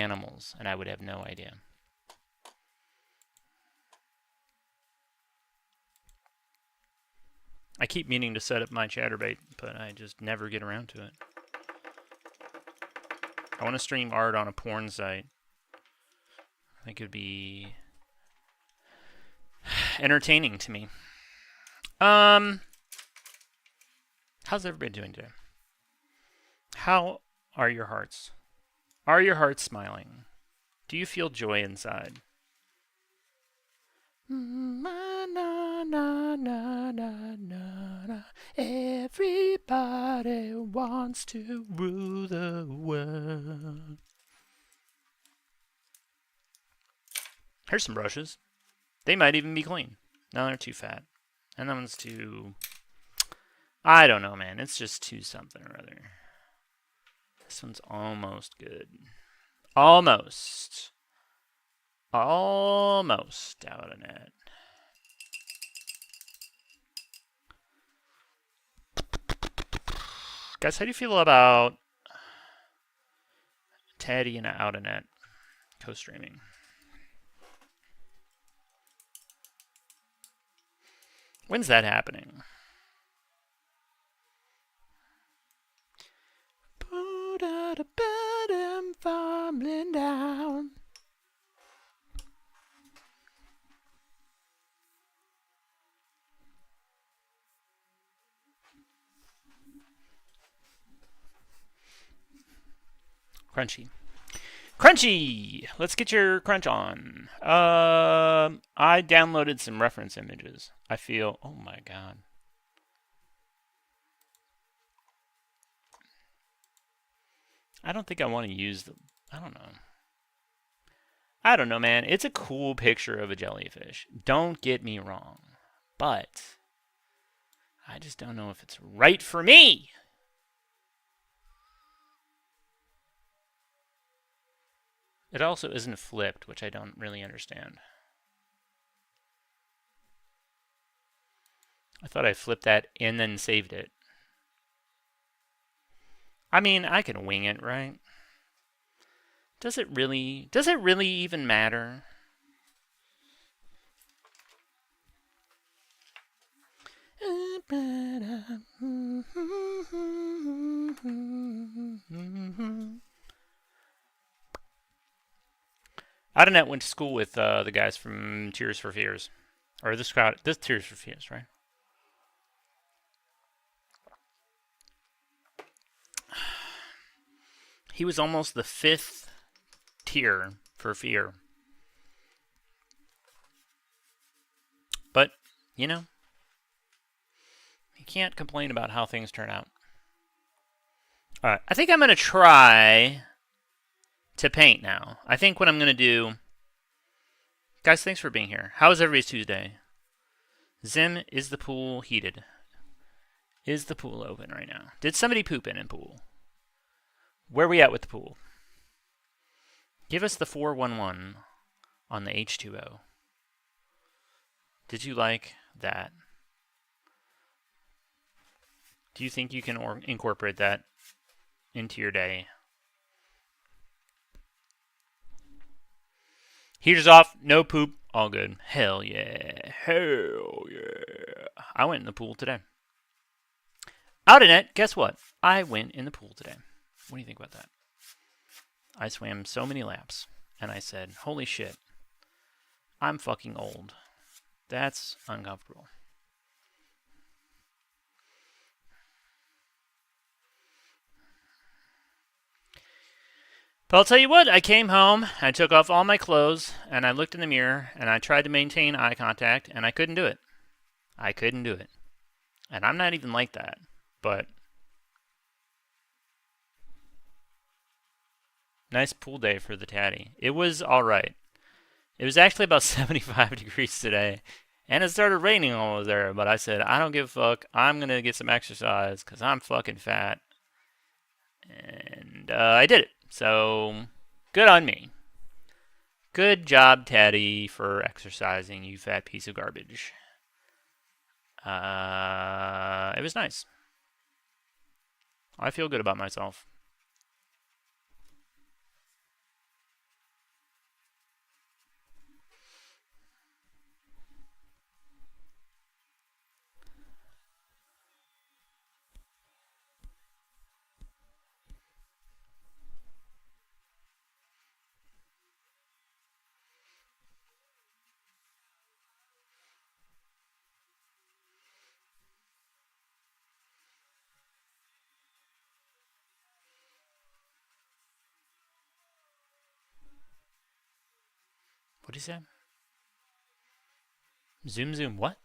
animals, and I would have no idea. I keep meaning to set up my chatterbait, but I just never get around to it. I want to stream art on a porn site. I think it would be entertaining to me. How's everybody doing today? How are your hearts? Are your hearts smiling? Do you feel joy inside? Everybody wants to rule the world. Here's some brushes. They might even be clean. No, they're too fat. And that one's too... I don't know, man. It's just too something or other. This one's almost good. Almost. Almost out of net. Guys, how do you feel about Teddy and out of net co-streaming? When's that happening? Put out a bed and fumbling down. Crunchy. Crunchy! Let's get your crunch on. I downloaded some reference images. I feel... Oh my god. I don't think I want to use the... I don't know. I don't know, man. It's a cool picture of a jellyfish. Don't get me wrong. But... I just don't know if it's right for me! It also isn't flipped, which I don't really understand. I thought I flipped that and then saved it. I mean, I can wing it, right? Does it really even matter? Adonet went to school with the guys from Tears for Fears. Or this Tears for Fears, right? He was almost the 5th tier for Fear. But, you know, you can't complain about how things turn out. Alright, I think I'm going to try to paint now. I think what I'm going to do... Guys, thanks for being here. How is everybody's Tuesday? Zim, is the pool heated? Is the pool open right now? Did somebody poop in pool? Where are we at with the pool? Give us the 411 on the H2O. Did you like that? Do you think you can incorporate that into your day? Heaters off, no poop, all good. Hell yeah. Hell yeah. I went in the pool today. Out in it, guess what? I went in the pool today. What do you think about that? I swam so many laps, and I said, holy shit, I'm fucking old. That's uncomfortable. But I'll tell you what, I came home, I took off all my clothes, and I looked in the mirror, and I tried to maintain eye contact, and I couldn't do it. I couldn't do it. And I'm not even like that, but... Nice pool day for the Tatty. It was alright. It was actually about 75 degrees today, and it started raining while I was there, but I said, I don't give a fuck, I'm gonna get some exercise, because I'm fucking fat. And I did it. So, good on me. Good job, Teddy, for exercising, you fat piece of garbage. It was nice. I feel good about myself. What'd he say? Zoom, zoom, what?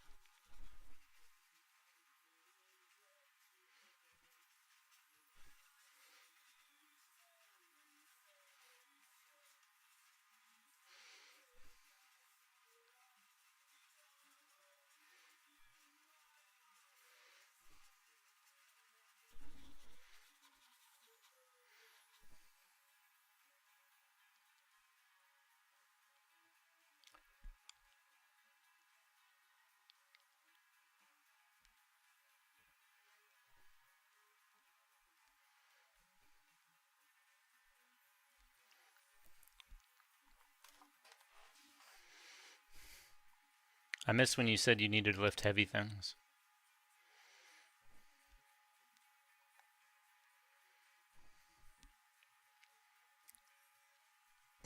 I missed when you said you needed to lift heavy things.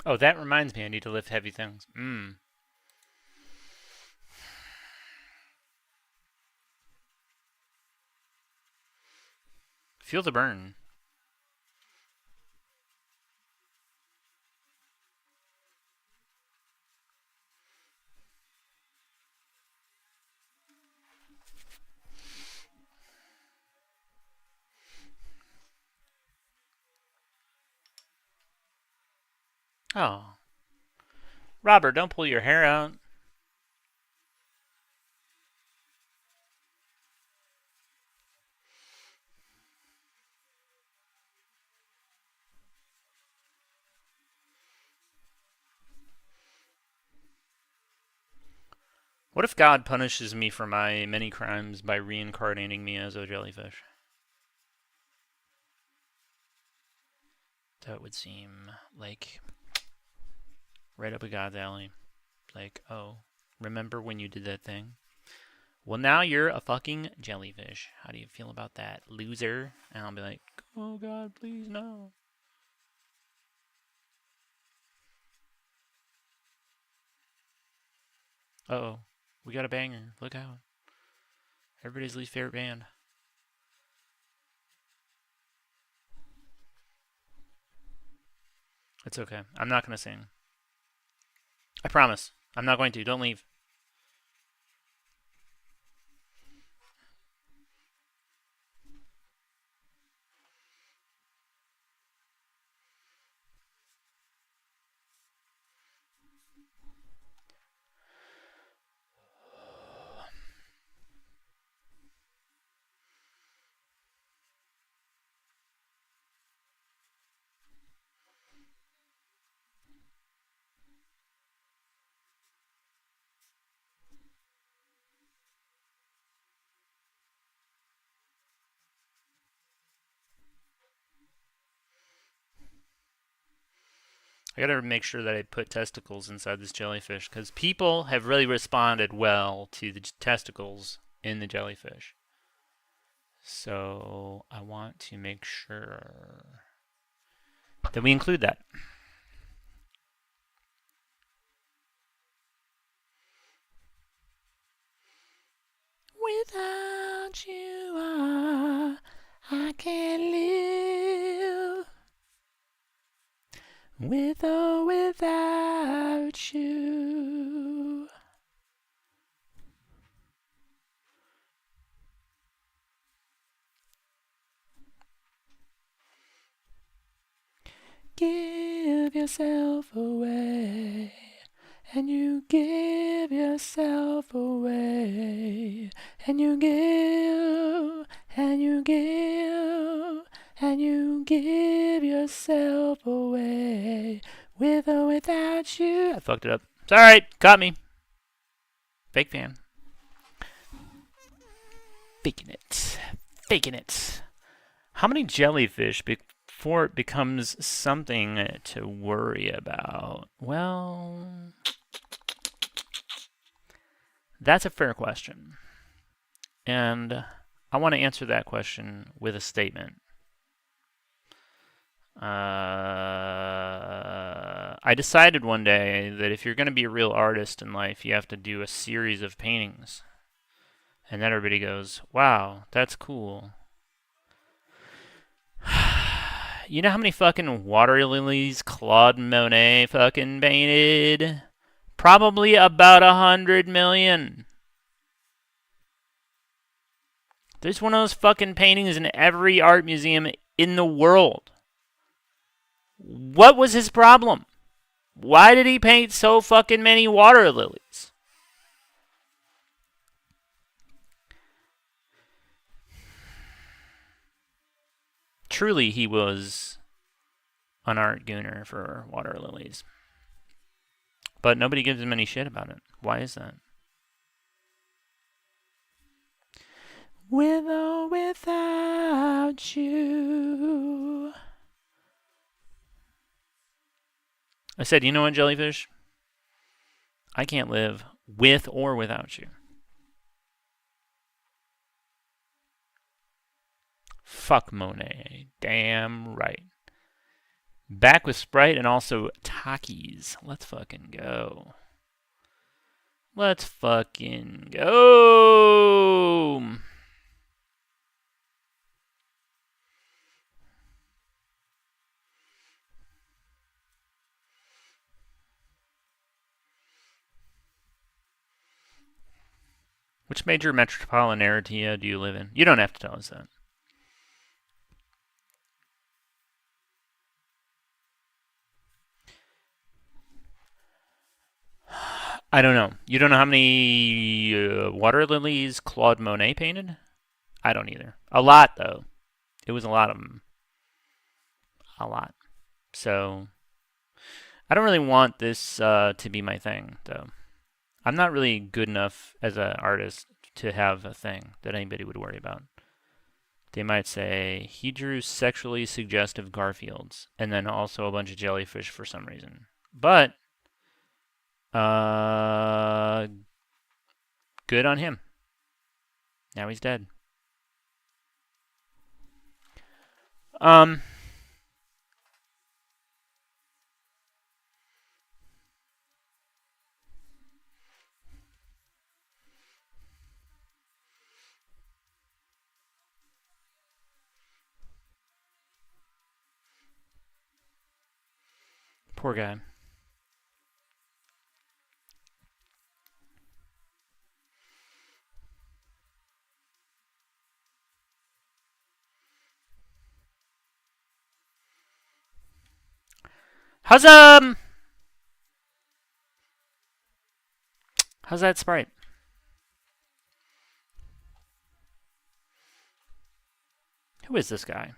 Oh, that reminds me, I need to lift heavy things. Feel the burn. Oh. Robert, don't pull your hair out. What if God punishes me for my many crimes by reincarnating me as a jellyfish? That would seem like right up a God's alley. Like, oh, remember when you did that thing? Well, now you're a fucking jellyfish. How do you feel about that, loser? And I'll be like, oh God, please no. Uh-oh, we got a banger. Look out. Everybody's least favorite band. It's okay. I'm not going to sing. I promise. I'm not going to. Don't leave. I gotta make sure that I put testicles inside this jellyfish because people have really responded well to the testicles in the jellyfish. So I want to make sure that we include that. Without you, I can't live. With or without you. Give yourself away, and you give yourself away, and you give, and you give, and you give yourself away, with or without you. I fucked it up. It's alright, caught me. Fake fan. Faking it. Faking it. How many jellyfish before it becomes something to worry about? Well, that's a fair question. And I want to answer that question with a statement. I decided one day that if you're going to be a real artist in life, you have to do a series of paintings. And then everybody goes, wow, that's cool. You know how many fucking water lilies Claude Monet fucking painted? Probably about 100 million. There's one of those fucking paintings in every art museum in the world. What was his problem? Why did he paint so fucking many water lilies? Truly, he was an art gooner for water lilies. But nobody gives him any shit about it. Why is that? With or without you. I said, you know what, jellyfish? I can't live with or without you. Fuck Monet. Damn right. Back with Sprite and also Takis. Let's fucking go. Let's fucking go. Which major metropolitan area do you live in? You don't have to tell us that. I don't know. You don't know how many water lilies Claude Monet painted? I don't either. A lot, though. It was a lot of them. A lot. So, I don't really want this to be my thing, though. I'm not really good enough as an artist to have a thing that anybody would worry about. They might say, he drew sexually suggestive Garfields, and then also a bunch of jellyfish for some reason. But, good on him. Now he's dead. Poor guy. How's that Sprite? Who is this guy?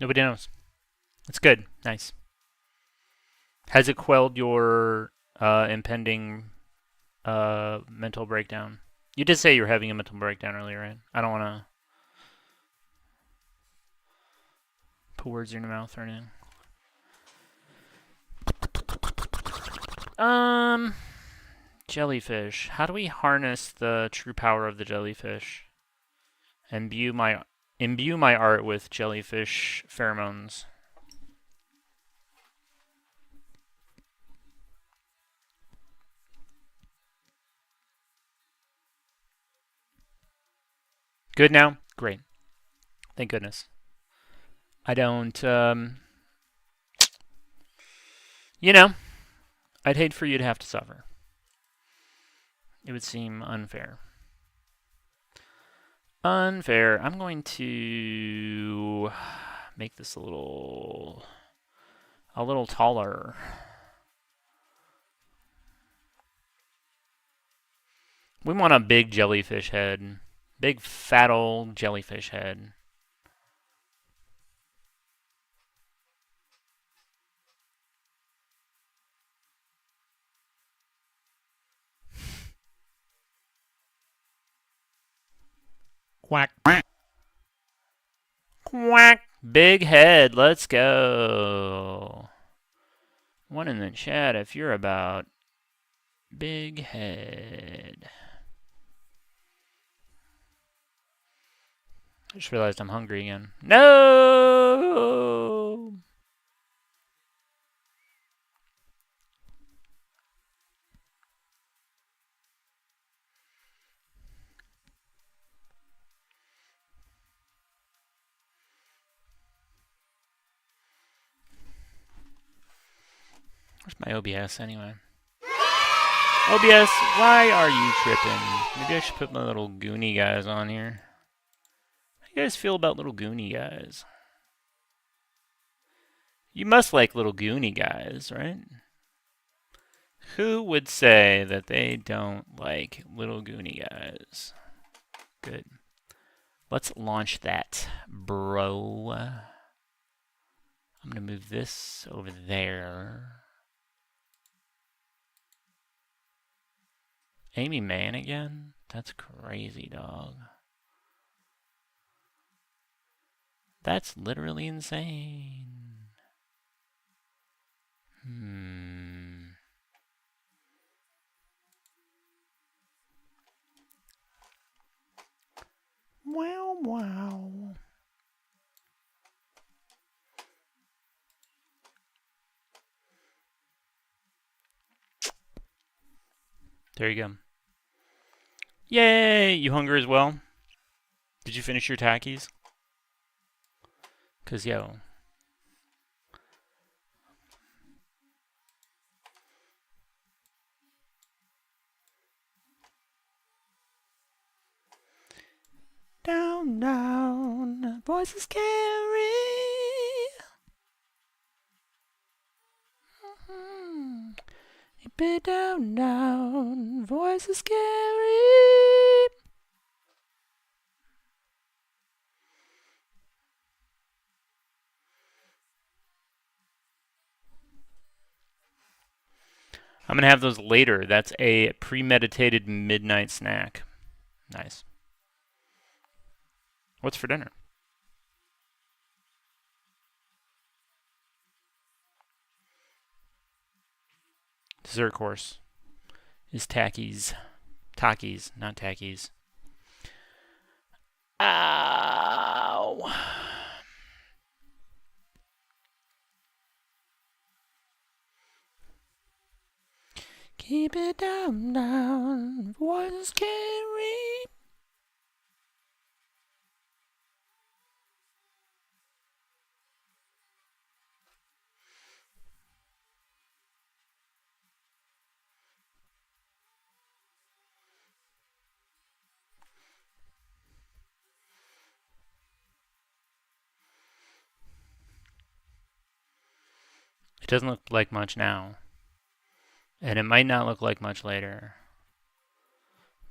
Nobody knows. It's good. Nice. Has it quelled your impending mental breakdown? You did say you were having a mental breakdown earlier, right? I don't want to put words in your mouth or anything. Jellyfish. How do we harness the true power of the jellyfish? Imbue my art with jellyfish pheromones. Good now? Great. Thank goodness. I don't, you know, I'd hate for you to have to suffer. It would seem unfair. Unfair. I'm going to make this a little taller. We want a big jellyfish head. Big fat old jellyfish head. Quack. Quack. Big head. Let's go. One in the chat if you're about big head. I just realized I'm hungry again. No! Where's my OBS anyway? OBS, why are you tripping? Maybe I should put my little Goonie guys on here. How do you guys feel about little Goonie guys? You must like little Goonie guys, right? Who would say that they don't like little Goonie guys? Good. Let's launch that, bro. I'm going to move this over there. Amy Mann again? That's crazy, dog. That's literally insane. Wow, wow. There you go. Yay! You hungry as well? Did you finish your Takis? Cause yo. Down, down, voice is scary. Bit down, down, voice is scary. I'm gonna have those later. That's a premeditated midnight snack. Nice. What's for dinner? Dessert course is Takis. Takis, not Takis. Ow. Keep it down, down, voice is scary. It doesn't look like much now. And it might not look like much later.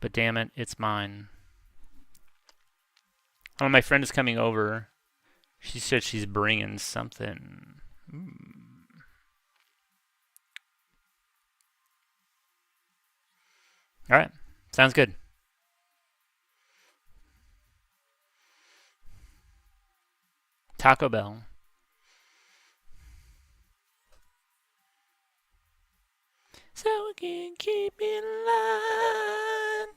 But damn it, it's mine. Oh, my friend is coming over. She said she's bringing something. All right, sounds good. Taco Bell. So we can keep in line.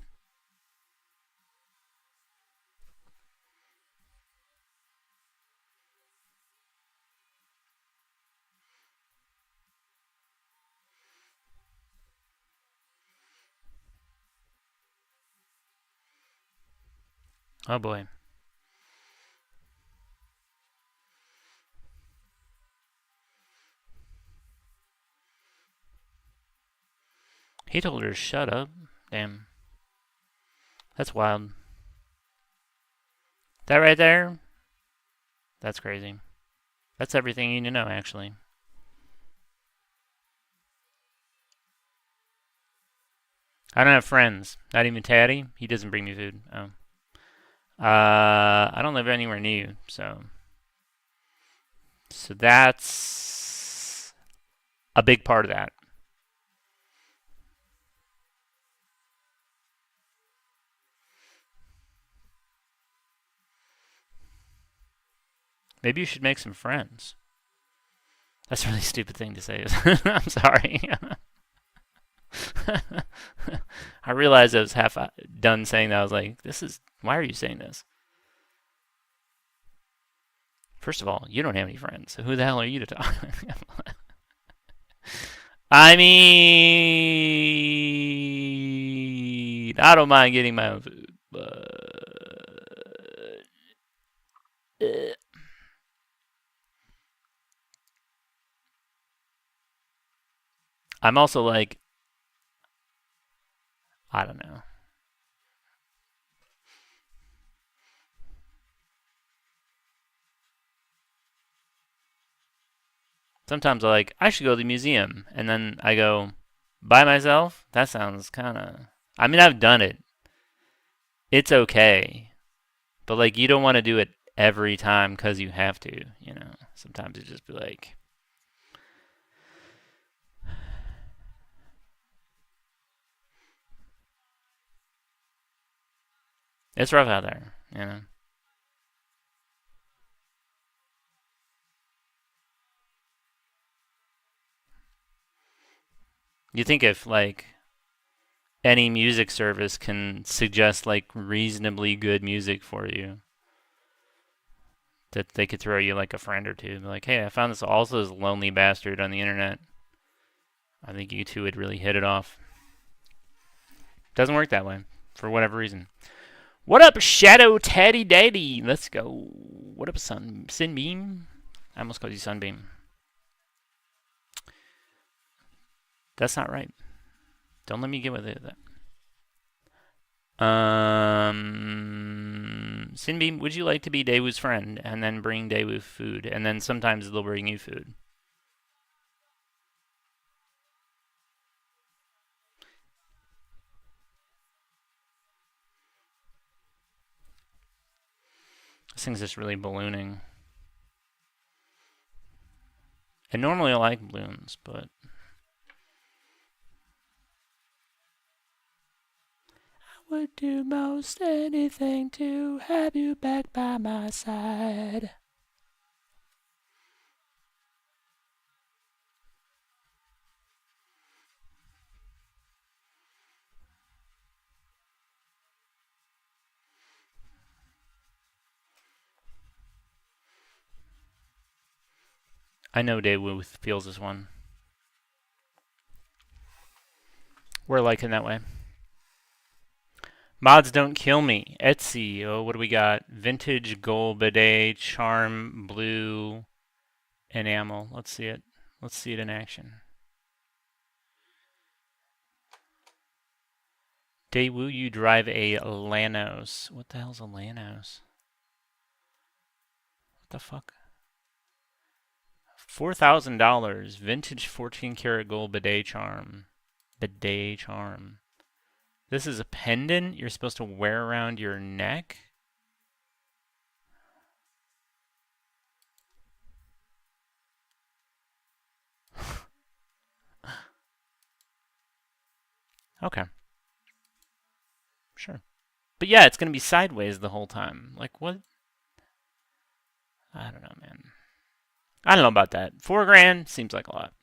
Oh boy. He told her to shut up. Damn. That's wild. That right there? That's crazy. That's everything you need to know, actually. I don't have friends. Not even Taddy. He doesn't bring me food. Oh. I don't live anywhere near you, so that's a big part of that. Maybe you should make some friends. That's a really stupid thing to say. I'm sorry. I realized I was half done saying that. I was like, why are you saying this? First of all, you don't have any friends, so who the hell are you to talk? I mean, I don't mind getting my own food, but I'm also like, I don't know. Sometimes I should go to the museum, and then I go by myself. That sounds kind of. I mean, I've done it. It's okay, but like, you don't want to do it every time because you have to. You know, sometimes it just be like, it's rough out there. You know. You think if like any music service can suggest like reasonably good music for you, that they could throw you like a friend or two. Be like, hey, I found this also this lonely bastard on the internet. I think you two would really hit it off. Doesn't work that way for whatever reason. What up, Shadow Teddy Daddy? Let's go. What up, Sunbeam? I almost called you Sunbeam. That's not right. Don't let me get with it. Sunbeam, would you like to be Daewoo's friend and then bring Daewoo food? And then sometimes they'll bring you food. This thing's just really ballooning. And normally I like balloons, but I would do most anything to have you back by my side. I know Daewoo feels this one. We're alike in that way. Mods don't kill me. Etsy. Oh, what do we got? Vintage gold bidet, charm blue enamel. Let's see it. Let's see it in action. Daewoo, you drive a Lanos. What the hell's a Lanos? What the fuck? $4,000. Vintage 14 karat gold bidet charm. Bidet charm. This is a pendant you're supposed to wear around your neck? Okay. Sure. But yeah, it's going to be sideways the whole time. Like, what? I don't know, man. I don't know about that. $4,000 seems like a lot.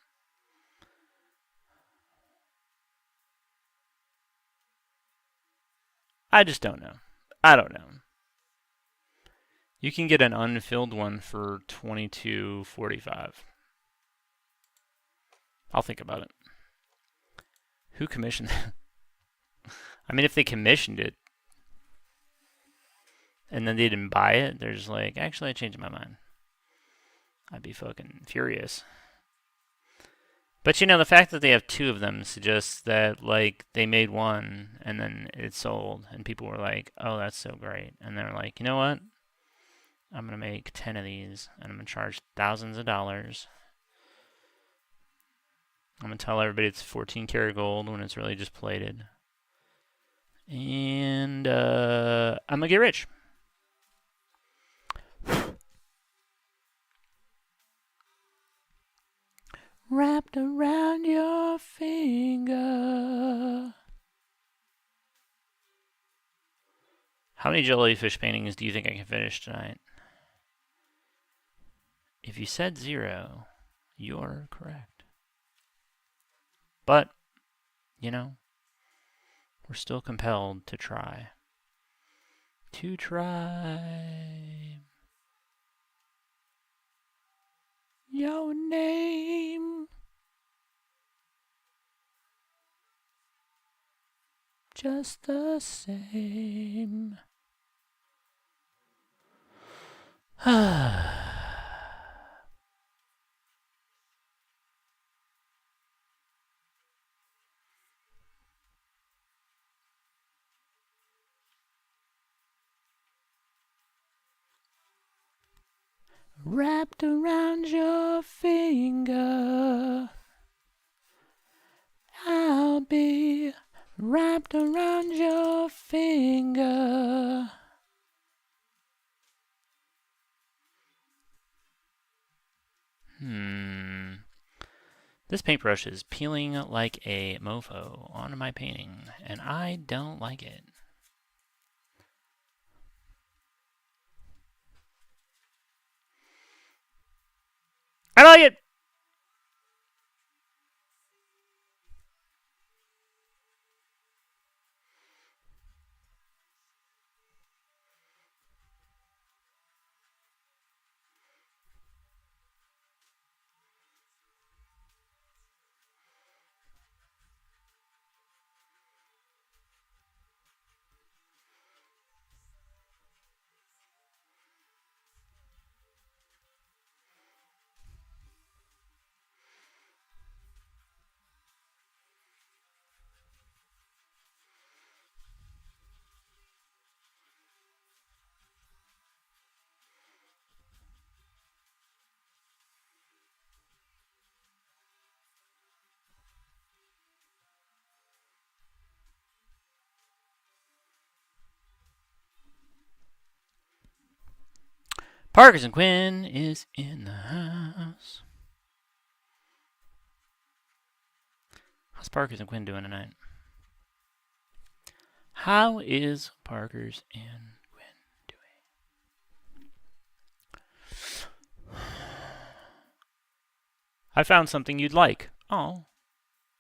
I just don't know. I don't know. You can get an unfilled one for $22.45. I'll think about it. Who commissioned that? I mean, if they commissioned it and then they didn't buy it, they're just like, actually, I changed my mind. I'd be fucking furious. But you know, the fact that they have two of them suggests that like they made one and then it sold and people were like, "Oh, that's so great." And they're like, "You know what? I'm going to make 10 of these and I'm going to charge thousands of dollars. I'm going to tell everybody it's 14 karat gold when it's really just plated. And I'm going to get rich." Wrapped around your finger. How many jellyfish paintings do you think I can finish tonight? If you said 0, you're correct. But, you know, we're still compelled to try. To try. your name. Just the same. Wrapped around your finger, I'll be wrapped around your finger. This paintbrush is peeling like a mofo onto my painting, and I don't like it. I don't like it! Parkers and Quinn is in the house. How's Parkers and Quinn doing tonight? How is Parkers and Quinn doing? I found something you'd like. Oh.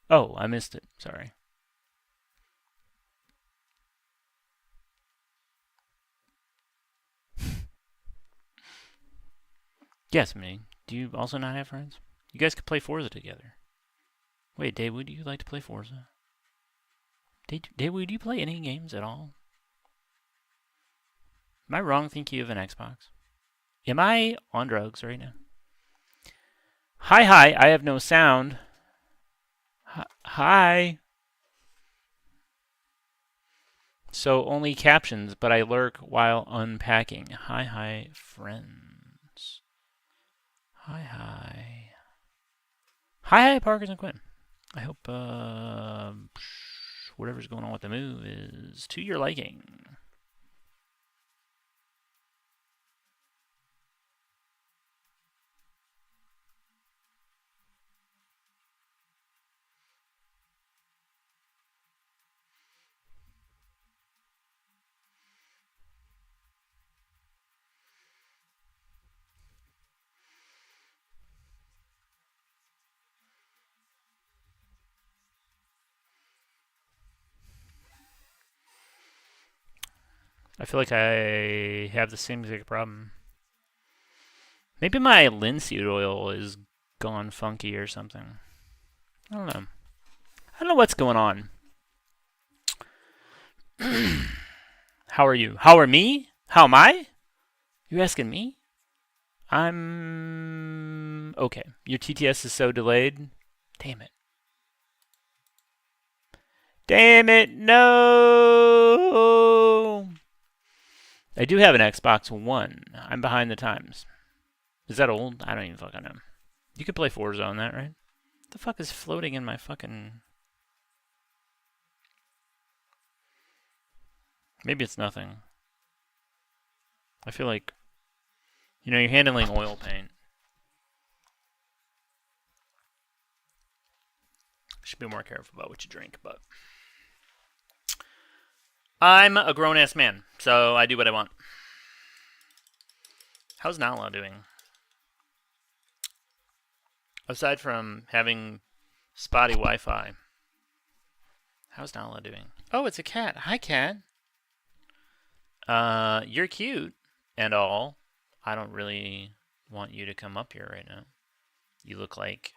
Oh, I missed it. Sorry. Yes, me. Do you also not have friends? You guys could play Forza together. Wait, Dave, would you like to play Forza? Dave, would you play any games at all? Am I wrong thinking you have an Xbox? Am I on drugs right now? Hi, I have no sound. Hi. So only captions, but I lurk while unpacking. Hi, friends. Hi. Hi, Parkers and Quinn. I hope whatever's going on with the move is to your liking. I feel like I have the same exact problem. Maybe my linseed oil is gone funky or something. I don't know. I don't know what's going on. How are you? How are me? How am I? You asking me? I'm okay. Your TTS is so delayed. Damn it. Damn it, no! I do have an Xbox One. I'm behind the times. Is that old? I don't even fucking know. You could play Forza on that, right? What the fuck is floating in my fucking... Maybe it's nothing. I feel like... You know, you're handling oil paint. Should be more careful about what you drink, but... I'm a grown-ass man, so I do what I want. How's Nala doing? Aside from having spotty Wi-Fi, how's Nala doing? Oh, it's a cat. Hi, cat. You're cute and all. I don't really want you to come up here right now. you look like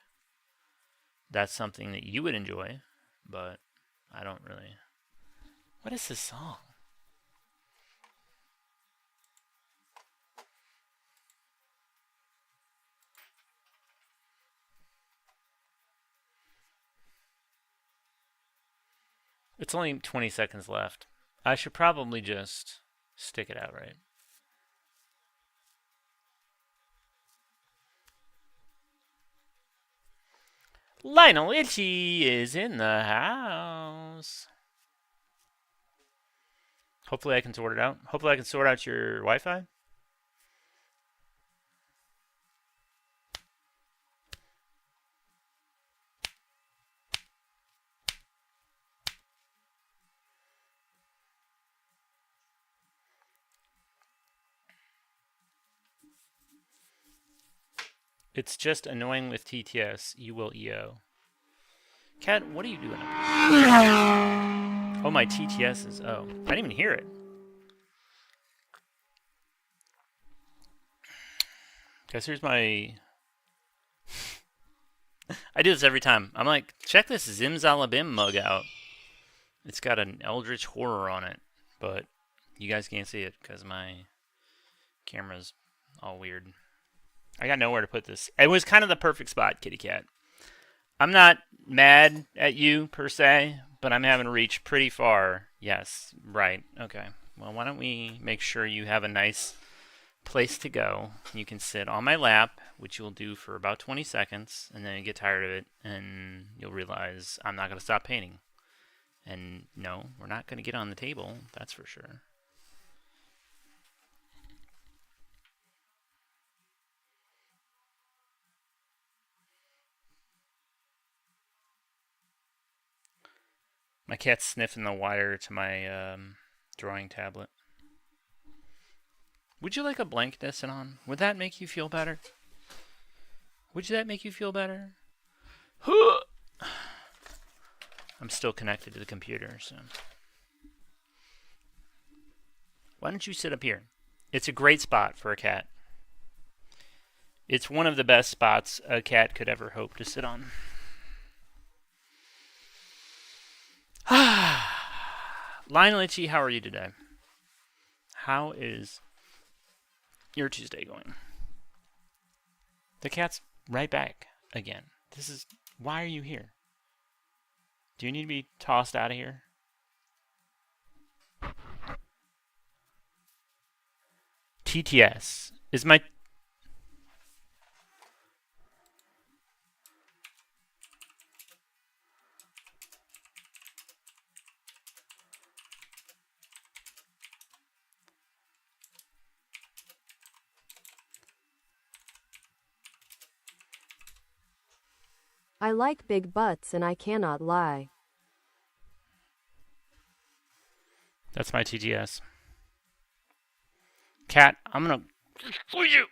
that's something that you would enjoy, but I don't really. What is this song? It's only 20 seconds left. I should probably just stick it out, right? Lionel Itchy is in the house. Hopefully I can sort it out. Hopefully I can sort out your Wi-Fi. It's just annoying with TTS. You will EO. Cat, what are you doing up here? Oh, my TTS is... Oh, I didn't even hear it. Guys, here's my... I do this every time. I'm like, check this Zimzalabim mug out. It's got an Eldritch Horror on it, but you guys can't see it because my camera's all weird. I got nowhere to put this. It was kind of the perfect spot, kitty cat. I'm not mad at you, per se, but I'm having to reach pretty far. Yes, right. Okay. Well, why don't we make sure you have a nice place to go. You can sit on my lap, which you'll do for about 20 seconds, and then you get tired of it, and you'll realize I'm not going to stop painting. And no, we're not going to get on the table, that's for sure. My cat's sniffing the wire to my drawing tablet. Would you like a blanket to sit on? Would that make you feel better? Would that make you feel better? I'm still connected to the computer, so. Why don't you sit up here? It's a great spot for a cat. It's one of the best spots a cat could ever hope to sit on. Lionel Itchy, how are you today? How is your Tuesday going? The cat's right back again. This is... Why are you here? Do you need to be tossed out of here? TTS. Is my... I like big butts and I cannot lie. That's my TTS. Cat, I'm gonna destroy you!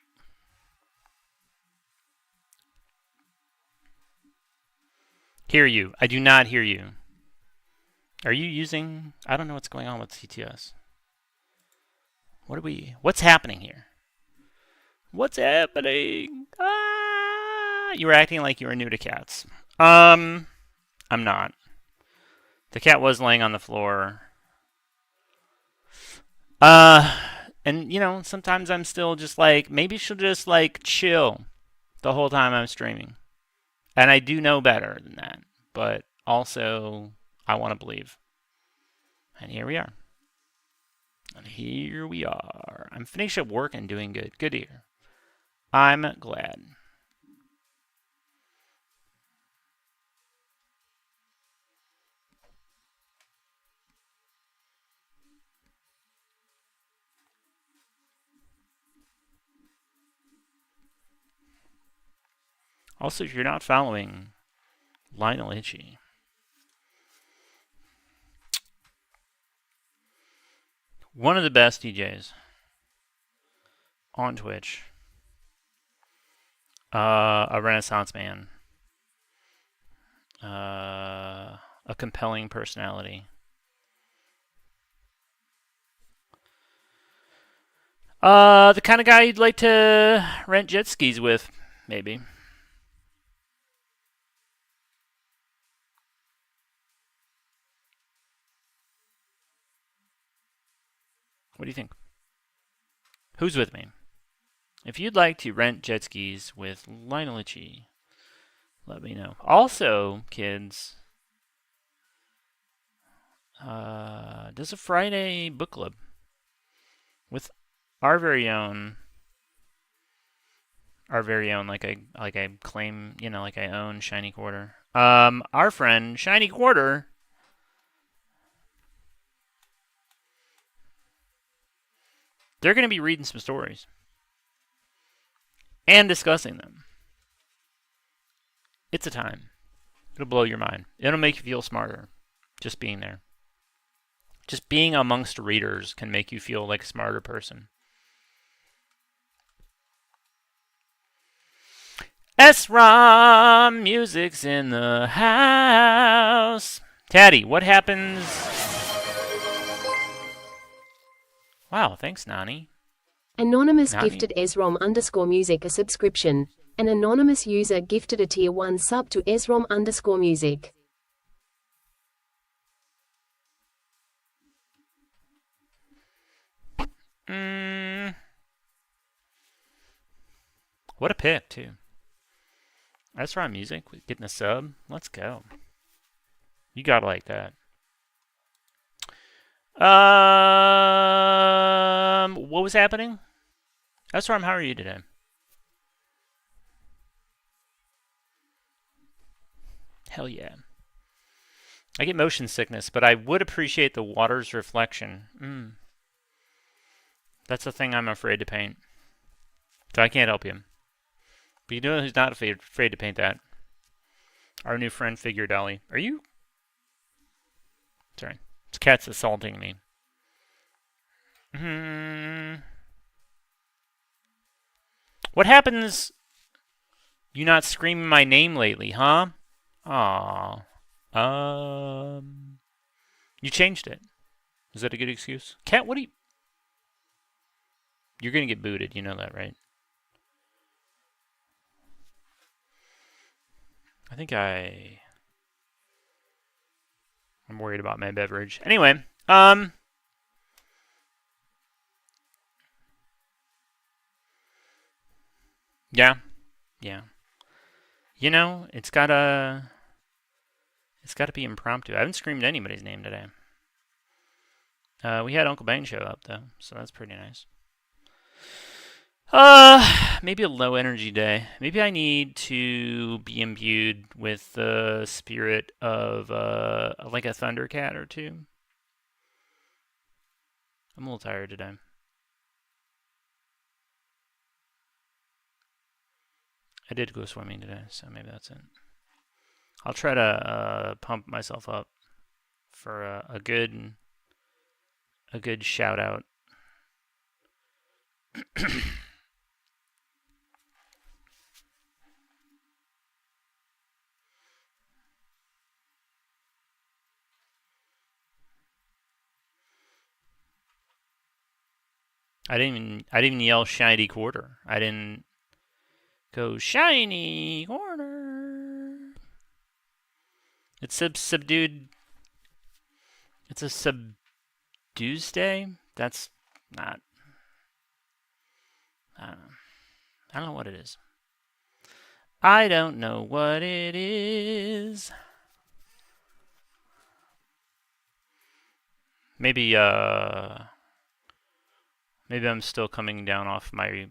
Hear you. I do not hear you. Are you using... I don't know what's going on with TTS. What's happening here? What's happening? Ah! You were acting like you were new to cats. I'm not. The cat was laying on the floor. And, you know, sometimes I'm still just like, maybe she'll just, like, chill the whole time I'm streaming. And I do know better than that. But also, I want to believe. And here we are. And here we are. I'm finished up work and doing good. Good to hear. I'm glad. Also, if you're not following Lionel Itchy, one of the best DJs on Twitch, a Renaissance man, a compelling personality. The kind of guy you'd like to rent jet skis with, maybe. What do you think? Who's with me? If you'd like to rent jet skis with Lionel Richie, let me know. Also, kids, there's a Friday book club with our very own, like I claim, like I own Shiny Quarter. Our friend Shiny Quarter. They're going to be reading some stories and discussing them. It's a time. It'll blow your mind. It'll make you feel smarter just being there. Just being amongst readers can make you feel like a smarter person. S-Rom Music's in the house. Taddy, what happens? Wow, thanks, Nani. Anonymous gifted Esrom_music a subscription. An anonymous user gifted a tier 1 sub to Esrom_music. What a pick, too. That's right, music. Getting a sub. Let's go. You gotta like that. What was happening? That's right. How are you today? Hell yeah. I get motion sickness, but I would appreciate the water's reflection. That's the thing I'm afraid to paint. So I can't help you. But you know who's not afraid to paint that? Our new friend, Figure Dolly. Are you? Sorry. This cat's assaulting me. What happens? You not screaming my name lately, huh? Aw. You changed it. Is that a good excuse? Cat, what do you... You're gonna get booted, you know that, right? I think I'm worried about my beverage. Anyway, yeah. You know, it's gotta be impromptu. I haven't screamed anybody's name today. We had Uncle Bang show up though, so that's pretty nice. Maybe a low energy day. Maybe I need to be imbued with the spirit of like a Thundercat or two. I'm a little tired today. I did go swimming today, so maybe that's it. I'll try to pump myself up for a good shout out. I didn't even yell shiny quarter. I didn't go shiny quarter. It's subdued. It's a subdues day. That's not. I don't know what it is. I don't know what it is. Maybe I'm still coming down off my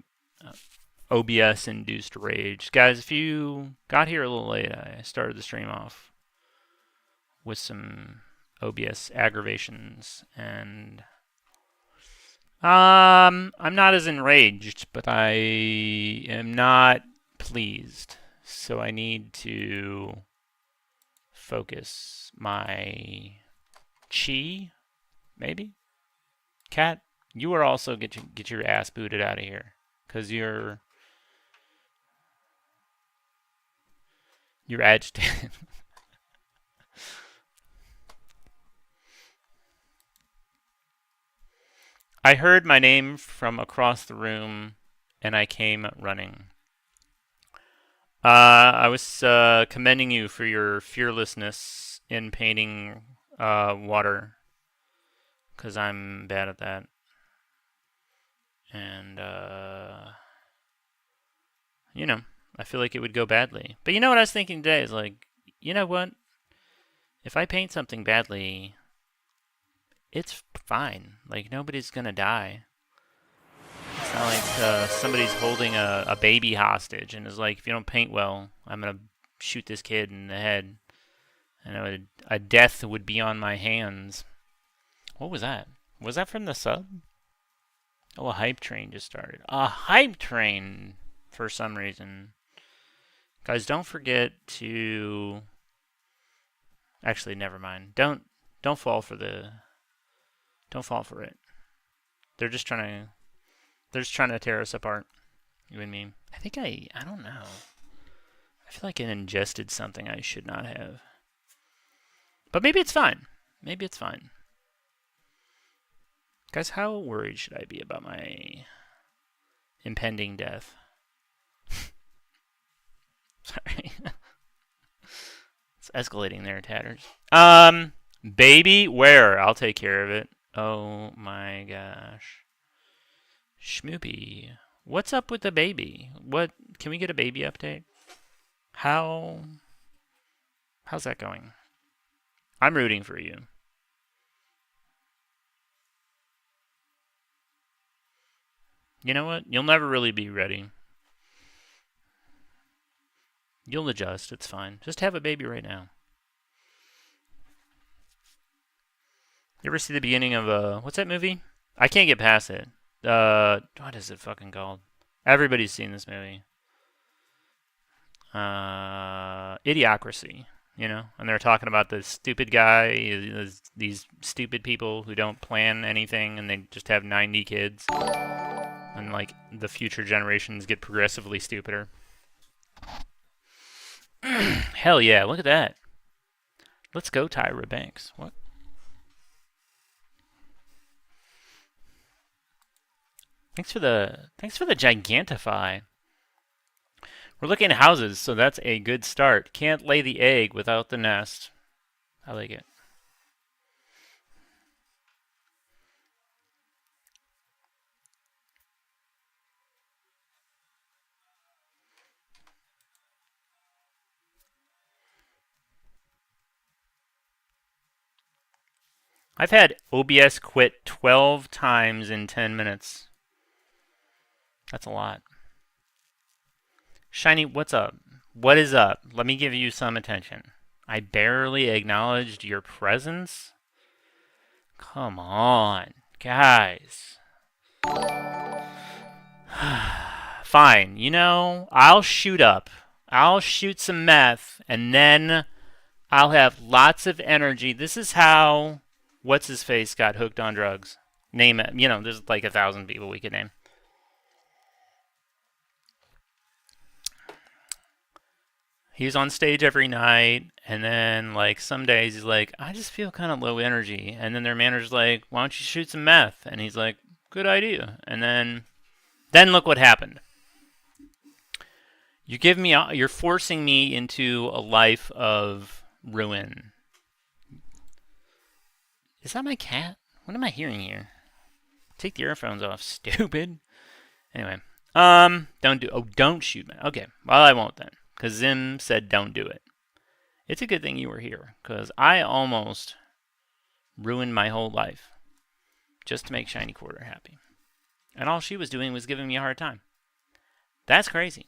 OBS-induced rage. Guys, if you got here a little late, I started the stream off with some OBS aggravations, and I'm not as enraged, but I am not pleased. So I need to focus my chi, maybe? Cat, you are also get your ass booted out of here, because you're agitated. I heard my name from across the room, and I came running. I was commending you for your fearlessness in painting water, because I'm bad at that. And, you know, I feel like it would go badly. But you know what I was thinking today is like, you know what? If I paint something badly, it's fine. Like, nobody's gonna die. It's not like somebody's holding a baby hostage and is like, if you don't paint well, I'm gonna shoot this kid in the head. And a death would be on my hands. What was that? Was that from the sub? Oh, a hype train just started. A hype train, for some reason. Guys, don't forget to... Actually, never mind. Don't fall for the... Don't fall for it. They're just trying to tear us apart. You and me. I don't know. I feel like I ingested something I should not have. But maybe it's fine. Maybe it's fine. Guys, how worried should I be about my impending death? Sorry. It's escalating there, Tatters. Baby, where? I'll take care of it. Oh my gosh. Schmoopy. What's up with the baby? What? Can we get a baby update? How's that going? I'm rooting for you. You know what? You'll never really be ready. You'll adjust. It's fine. Just have a baby right now. You ever see the beginning of what's that movie? I can't get past it. What is it fucking called? Everybody's seen this movie. Idiocracy. You know, and they're talking about this stupid guy, these stupid people who don't plan anything, and they just have 90 kids, and like the future generations get progressively stupider. Hell yeah! Look at that. Let's go, Tyra Banks. What? Thanks for the Gigantify. We're looking at houses, so that's a good start. Can't lay the egg without the nest. I like it. I've had OBS quit 12 times in 10 minutes. That's a lot. Shiny, what's up? What is up? Let me give you some attention. I barely acknowledged your presence? Come on, guys. Fine, you know, I'll shoot up. I'll shoot some meth, and then I'll have lots of energy. This is how What's-His-Face got hooked on drugs. Name it. You know, there's like 1,000 people we could name. He's on stage every night, and then like some days he's like, I just feel kind of low energy. And then their manager's like, why don't you shoot some meth? And he's like, good idea. And then look what happened. You're forcing me into a life of ruin. Is that my cat? What am I hearing here? Take the earphones off, stupid. Anyway, don't shoot me. Okay, well I won't then, because Zim said don't do it. It's a good thing you were here, because I almost ruined my whole life just to make Shiny Quarter happy. And all she was doing was giving me a hard time. That's crazy.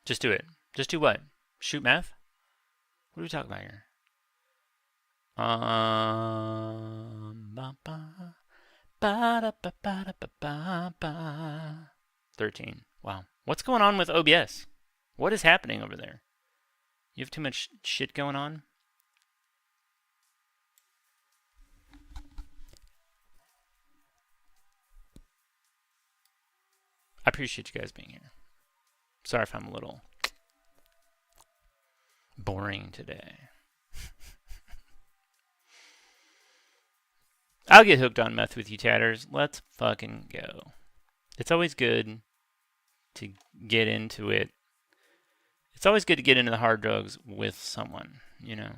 Just do it. Just do what? Shoot meth? What are we talking about here? 13. Wow. What's going on with OBS? What is happening over there? You have too much shit going on? I appreciate you guys being here. Sorry if I'm a little boring today. I'll get hooked on meth with you, Tatters. Let's fucking go. It's always good to get into it It's always good to get into the hard drugs with someone, you know.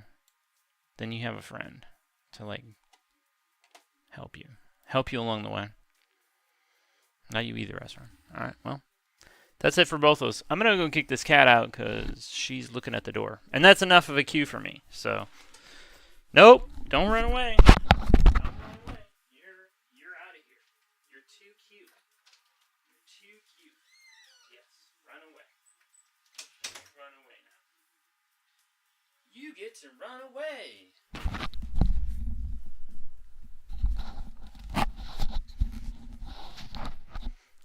Then you have a friend to like help you along the way. Not you either, Ezra. All right, well, that's it for both of us. I'm gonna go kick this cat out because she's looking at the door, and that's enough of a cue for me. So, nope, don't run away. Don't run away. You're out of here. You're too cute. You're too cute. Yes, run away. Run away now. You get to run away.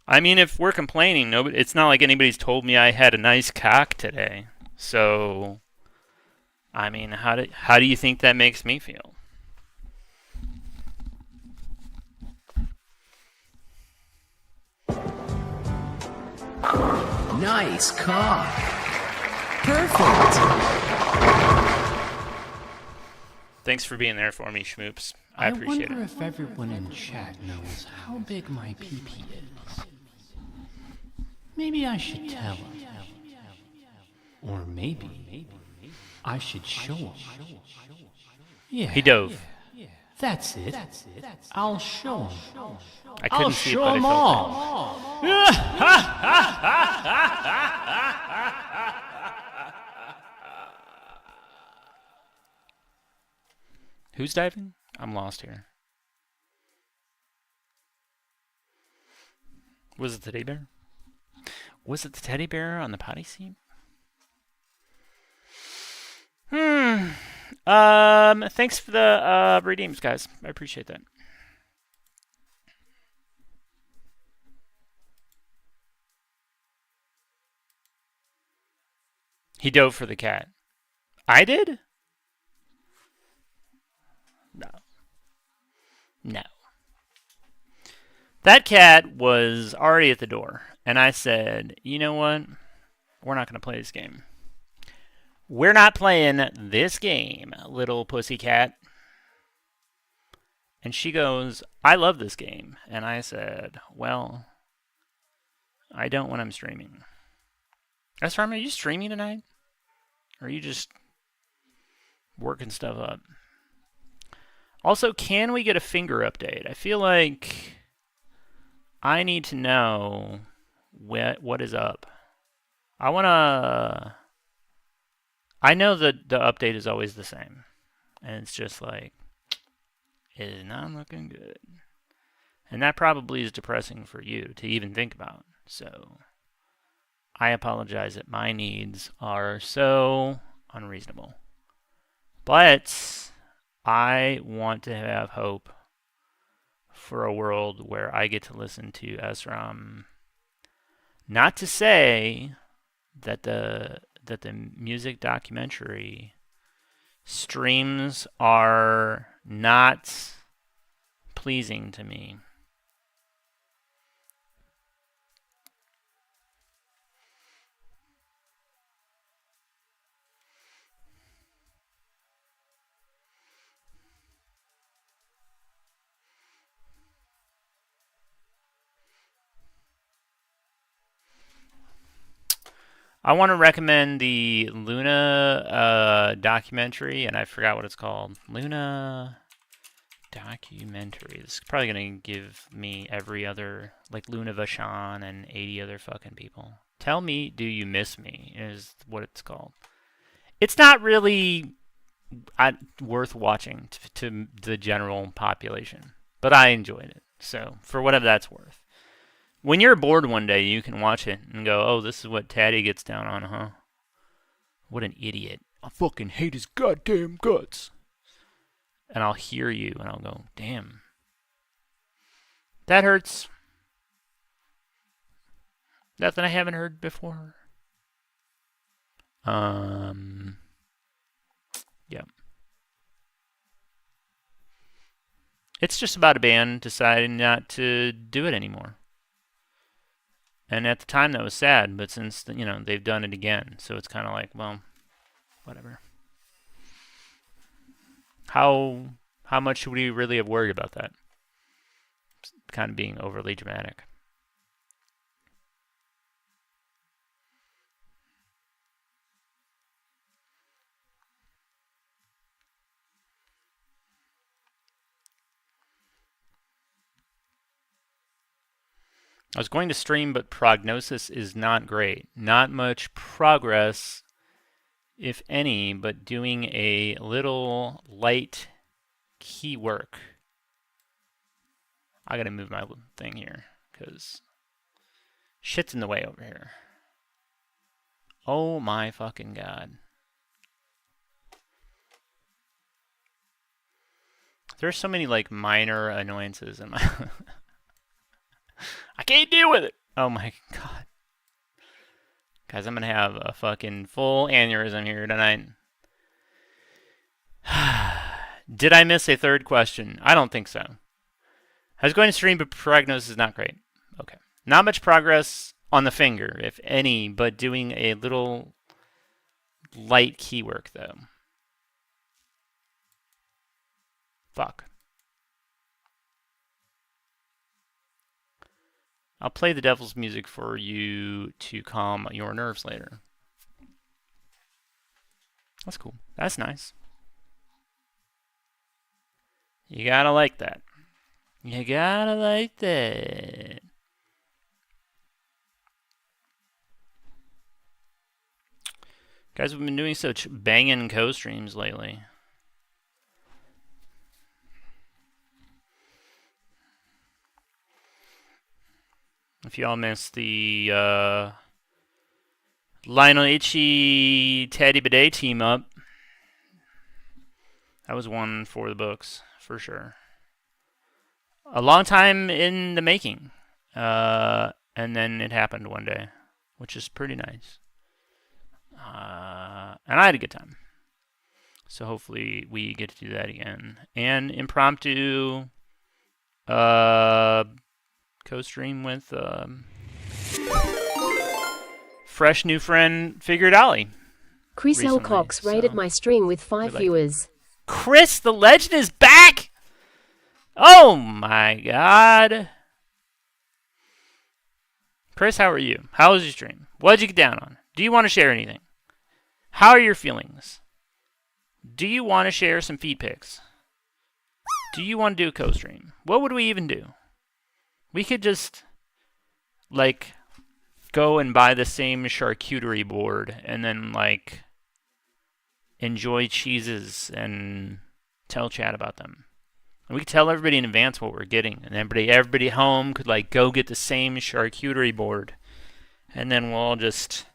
I mean, if we're complaining, it's not like anybody's told me I had a nice cock today. So, I mean, how do you think that makes me feel? Nice cock. Perfect. Thanks for being there for me, Schmoops. I appreciate it. I wonder if everyone in chat knows how big my pee-pee is. Maybe I should tell him. Or maybe I should show him. Yeah. He dove. Yeah. That's it. I'll show him. I couldn't see it, but I felt it. Who's diving? I'm lost here. Was it the teddy bear? Was it the teddy bear on the potty seat? Thanks for the redeems, guys. I appreciate that. He dove for the cat. I did? No. That cat was already at the door, and I said, you know what? We're not going to play this game. We're not playing this game, little pussycat. And she goes, I love this game. And I said, well, I don't when I'm streaming. That's right, are you streaming tonight? Or are you just working stuff up? Also, can we get a finger update? I feel like I need to know what is up. I know that the update is always the same. And it's just like, it is not looking good. And that probably is depressing for you to even think about. So, I apologize that my needs are so unreasonable. But I want to have hope for a world where I get to listen to Esram. Not to say that the music documentary streams are not pleasing to me. I want to recommend the Luna documentary, and I forgot what it's called. Luna documentary. This is probably going to give me every other, like Luna Vachon and 80 other fucking people. Tell Me, Do You Miss Me is what it's called. It's not really worth watching to the general population, but I enjoyed it. So, for whatever that's worth. When you're bored one day, you can watch it and go, oh, this is what Taddy gets down on, huh? What an idiot. I fucking hate his goddamn guts. And I'll hear you, and I'll go, damn. That hurts. Nothing I haven't heard before. Yep. It's just about a band deciding not to do it anymore. And at the time, that was sad, but since, they've done it again, so it's kind of like, well, whatever. How much should we really have worried about that? It's kind of being overly dramatic. I was going to stream, but prognosis is not great. Not much progress, if any, but doing a little light key work. I gotta move my thing here, because shit's in the way over here. Oh my fucking god. There's so many, like, minor annoyances in my... I can't deal with it! Oh my god. Guys, I'm gonna have a fucking full aneurysm here tonight. Did I miss a third question? I don't think so. I was going to stream, but prognosis is not great. Okay. Not much progress on the finger, if any, but doing a little light key work, though. Fuck. I'll play the devil's music for you to calm your nerves later. That's cool. That's nice. You gotta like that. You gotta like that. Guys, we've been doing such banging co-streams lately. If y'all missed the Lionel Itchy Teddy Bidet team up, that was one for the books, for sure. A long time in the making. And then it happened one day, which is pretty nice. And I had a good time. So hopefully we get to do that again. And impromptu co-stream with fresh new friend Figured Ollie. Chris L. Recently, Cox rated my stream with 5 viewers. Chris the Legend is back! Oh my god. Chris, how are you? How was your stream? What did you get down on? Do you want to share anything? How are your feelings? Do you want to share some feed pics? Do you want to do a co-stream? What would we even do? We could just, like, go and buy the same charcuterie board and then, like, enjoy cheeses and tell chat about them. And we could tell everybody in advance what we're getting, and everybody home could, like, go get the same charcuterie board, and then we'll all just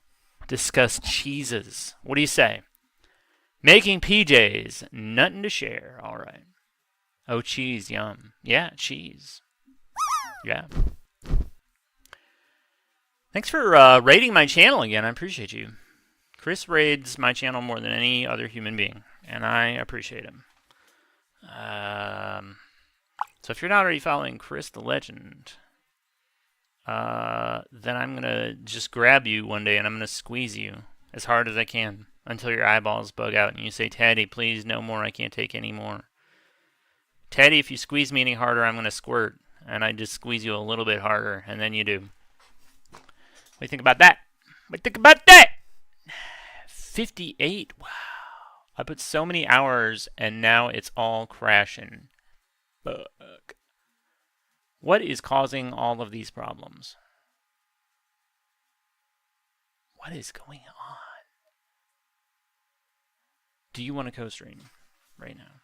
discuss cheeses. What do you say? Making PJs, nothing to share. All right. Oh, cheese, yum. Yeah, cheese. Yeah. Thanks for raiding my channel again. I appreciate you. Chris raids my channel more than any other human being, and I appreciate him. So if you're not already following Chris the Legend, then I'm going to just grab you one day and I'm going to squeeze you as hard as I can until your eyeballs bug out and you say, Teddy, please, no more. I can't take any more. Teddy, if you squeeze me any harder, I'm going to squirt. And I just squeeze you a little bit harder, and then you do. What do you think about that? What do you think about that? 58. Wow. I put so many hours, and now it's all crashing. Fuck. What is causing all of these problems? What is going on? Do you want to co-stream right now?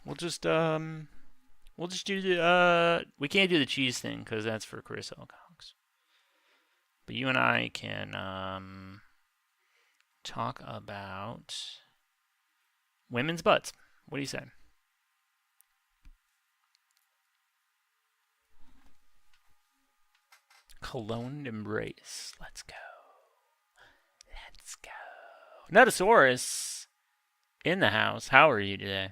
We'll just do the, we can't do the cheese thing because that's for Chris L. Cox. But you and I can talk about women's butts. What do you say? Cologne embrace. Let's go. Let's go. Nutasaurus in the house. How are you today?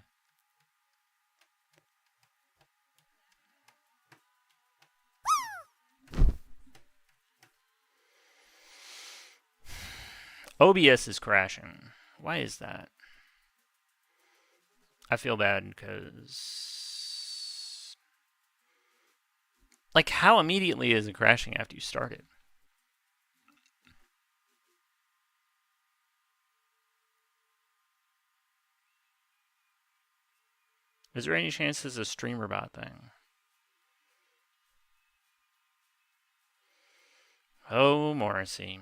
OBS is crashing. Why is that? I feel bad because... Like, how immediately is it crashing after you start it? Is there any chance this is a streamer bot thing? Oh, Morrissey.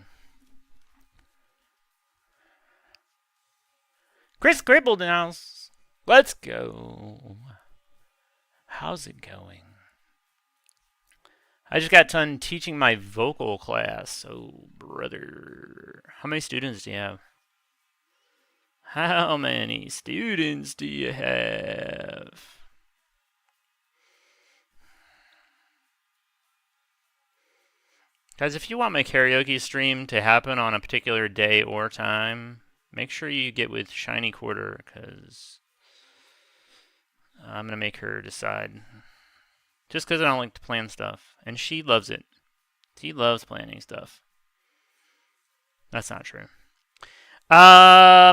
Chris Cripplehouse. Let's go. How's it going? I just got done teaching my vocal class. Oh, brother. How many students do you have? How many students do you have? Guys, if you want my karaoke stream to happen on a particular day or time, make sure you get with Shiny Quarter, because I'm going to make her decide. Just because I don't like to plan stuff. And she loves it. She loves planning stuff. That's not true. I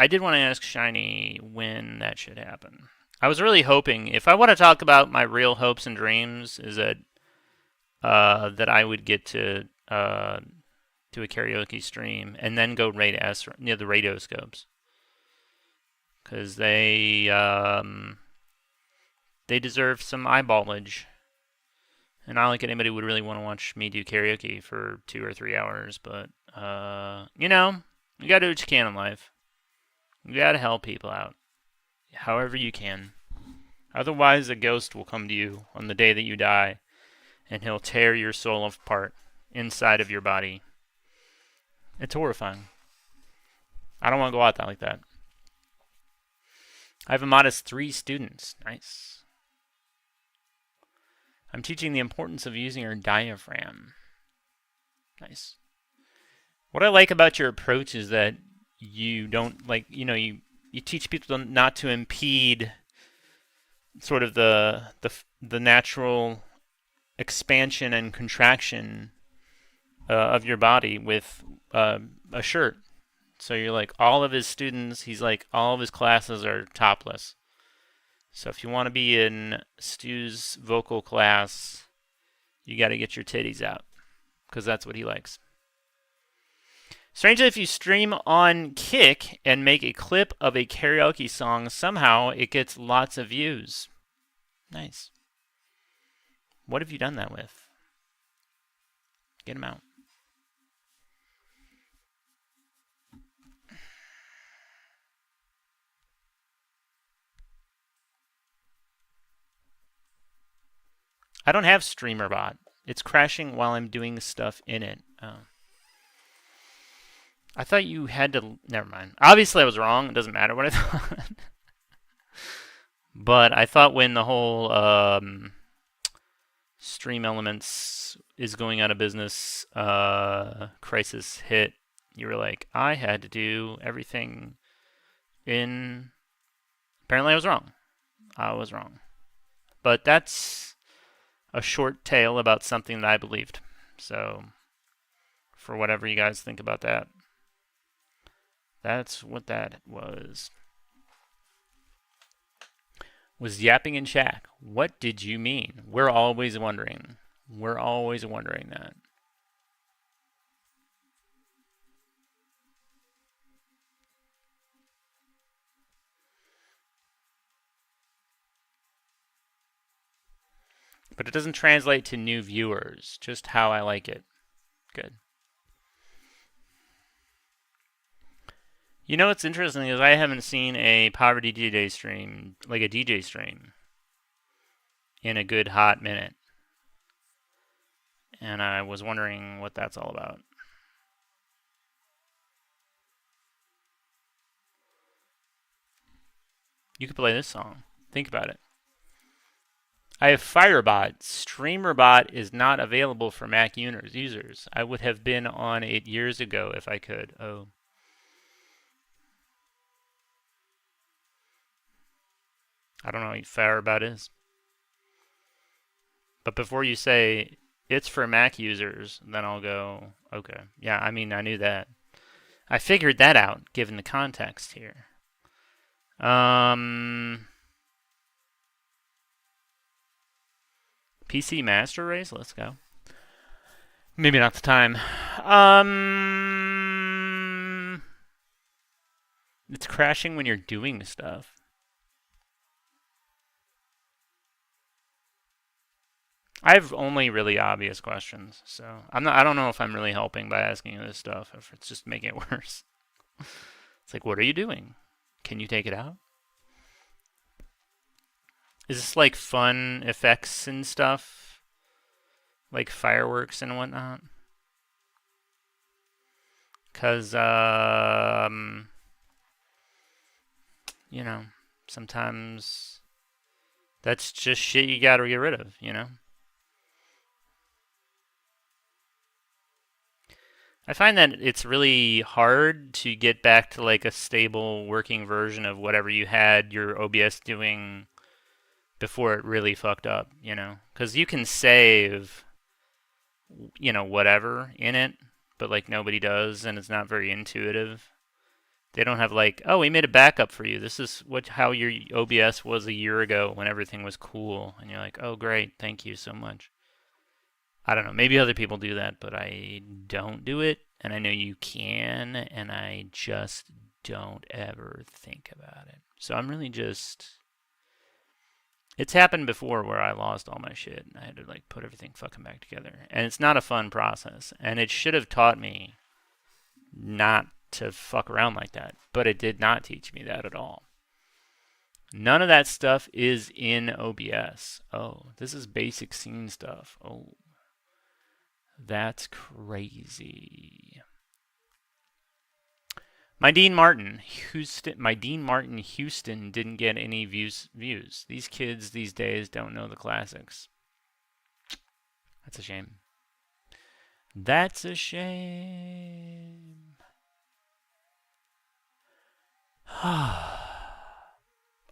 did want to ask Shiny when that should happen. I was really hoping, if I want to talk about my real hopes and dreams, is that I would get to do a karaoke stream and then go raid S near the radioscopes, because they deserve some eyeballage. And I don't think anybody would really want to watch me do karaoke for 2 or 3 hours, but you know, you gotta do what you can in life. You gotta help people out, however you can. Otherwise, a ghost will come to you on the day that you die, and he'll tear your soul apart inside of your body. It's horrifying. I don't want to go out like that. I have a modest 3 students. Nice. I'm teaching the importance of using your diaphragm. Nice. What I like about your approach is that you don't, you teach people not to impede sort of the natural expansion and contraction of your body with a shirt. So you're like, all of his students, he's like, all of his classes are topless. So if you want to be in Stu's vocal class, you got to get your titties out, because that's what he likes. Strangely, if you stream on Kick and make a clip of a karaoke song, somehow it gets lots of views. Nice. What have you done that with? Get them out. I don't have StreamerBot. It's crashing while I'm doing stuff in it. Oh. I thought you had to... Never mind. Obviously, I was wrong. It doesn't matter what I thought. But I thought when the whole Stream Elements is going out of business crisis hit, you were like, I had to do everything in... Apparently, I was wrong. I was wrong. But that's a short tale about something that I believed. So, for whatever you guys think about that, that's what that was. Was yapping in Shaq. What did you mean? We're always wondering. We're always wondering that. But it doesn't translate to new viewers, just how I like it. Good. You know what's interesting is I haven't seen a Poverty DJ stream, like a DJ stream, in a good hot minute. And I was wondering what that's all about. You could play this song. Think about it. I have Firebot. StreamerBot is not available for Mac users. I would have been on it years ago if I could. Oh. I don't know what Firebot is. But before you say it's for Mac users, then I'll go, okay. Yeah, I mean, I knew that. I figured that out, given the context here. PC Master Race? Let's go. Maybe not the time. It's crashing when you're doing stuff. I have only really obvious questions, so I don't know if I'm really helping by asking you this stuff, if it's just making it worse. It's like, what are you doing? Can you take it out? Is this like fun effects and stuff? Like fireworks and whatnot? Because, you know, sometimes that's just shit you gotta get rid of, you know? I find that it's really hard to get back to like a stable working version of whatever you had your OBS doing before it really fucked up, you know? Because you can save, you know, whatever in it, but like nobody does, and it's not very intuitive. They don't have like, oh, we made a backup for you. This is how your OBS was a year ago when everything was cool, and you're like, oh, great, thank you so much. I don't know. Maybe other people do that, but I don't do it, and I know you can, and I just don't ever think about it. So I'm really just. It's happened before where I lost all my shit, and I had to like put everything fucking back together, and it's not a fun process, and it should have taught me not to fuck around like that, but it did not teach me that at all. None of that stuff is in OBS. Oh, this is basic scene stuff. Oh. That's crazy. My Dean Martin Houston didn't get any views. These kids these days don't know the classics. That's a shame. That's a shame.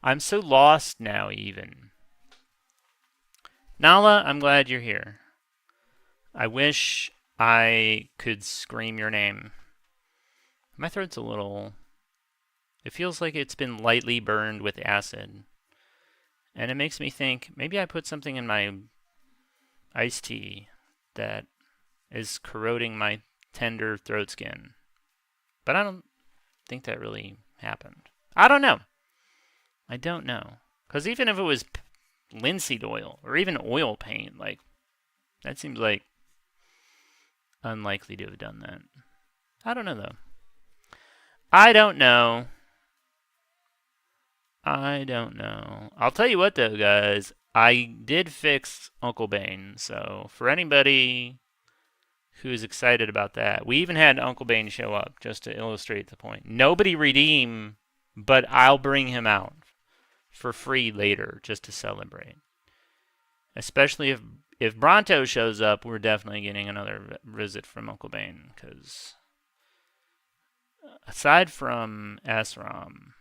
I'm so lost now, even. Nala, I'm glad you're here. I wish I could scream your name. My throat's a little. It feels like it's been lightly burned with acid. And it makes me think maybe I put something in my iced tea that is corroding my tender throat skin. But I don't think that really happened. I don't know. I don't know. Because even if it was linseed oil or even oil paint, like, that seems like unlikely to have done that. I don't know, though. I don't know. I'll tell you what, though, guys. I did fix Uncle Bane, so for anybody who's excited about that, we even had Uncle Bane show up, just to illustrate the point. Nobody redeem, but I'll bring him out for free later, just to celebrate. Especially if Bronto shows up, we're definitely getting another visit from Uncle Bane, because aside from Asram,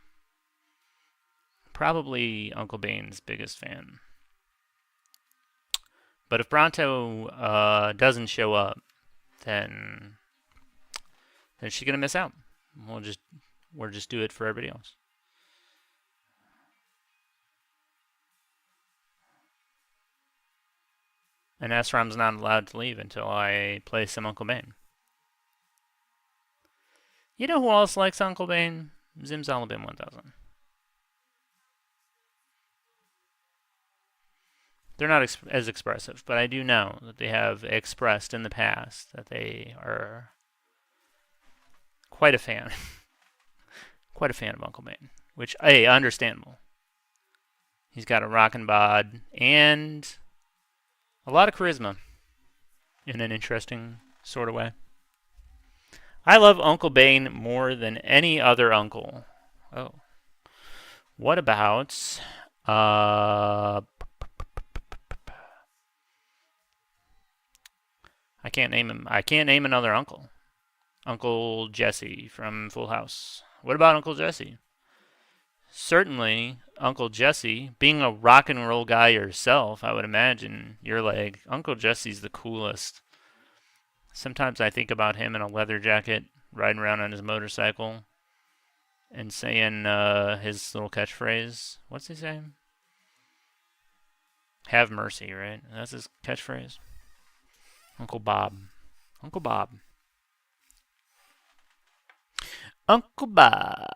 probably Uncle Bane's biggest fan. But if Bronto doesn't show up, then she's gonna miss out. We'll just do it for everybody else. And Asram's not allowed to leave until I play some Uncle Bane. You know who else likes Uncle Bane? Zimzalabim 1000. They're not as expressive, but I do know that they have expressed in the past that they are quite a fan. Quite a fan of Uncle Bane. Which, hey, understandable. He's got a rockin' bod and a lot of charisma in an interesting sort of way. I love Uncle Bane more than any other uncle. Oh. What about I can't name him. I can't name another uncle. Uncle Jesse from Full House. What about Uncle Jesse? Certainly, Uncle Jesse, being a rock and roll guy yourself, I would imagine you're like, Uncle Jesse's the coolest. Sometimes I think about him in a leather jacket, riding around on his motorcycle, and saying his little catchphrase. What's he saying? Have mercy, right? That's his catchphrase. Uncle Bob. Uncle Bob. Uncle Bob.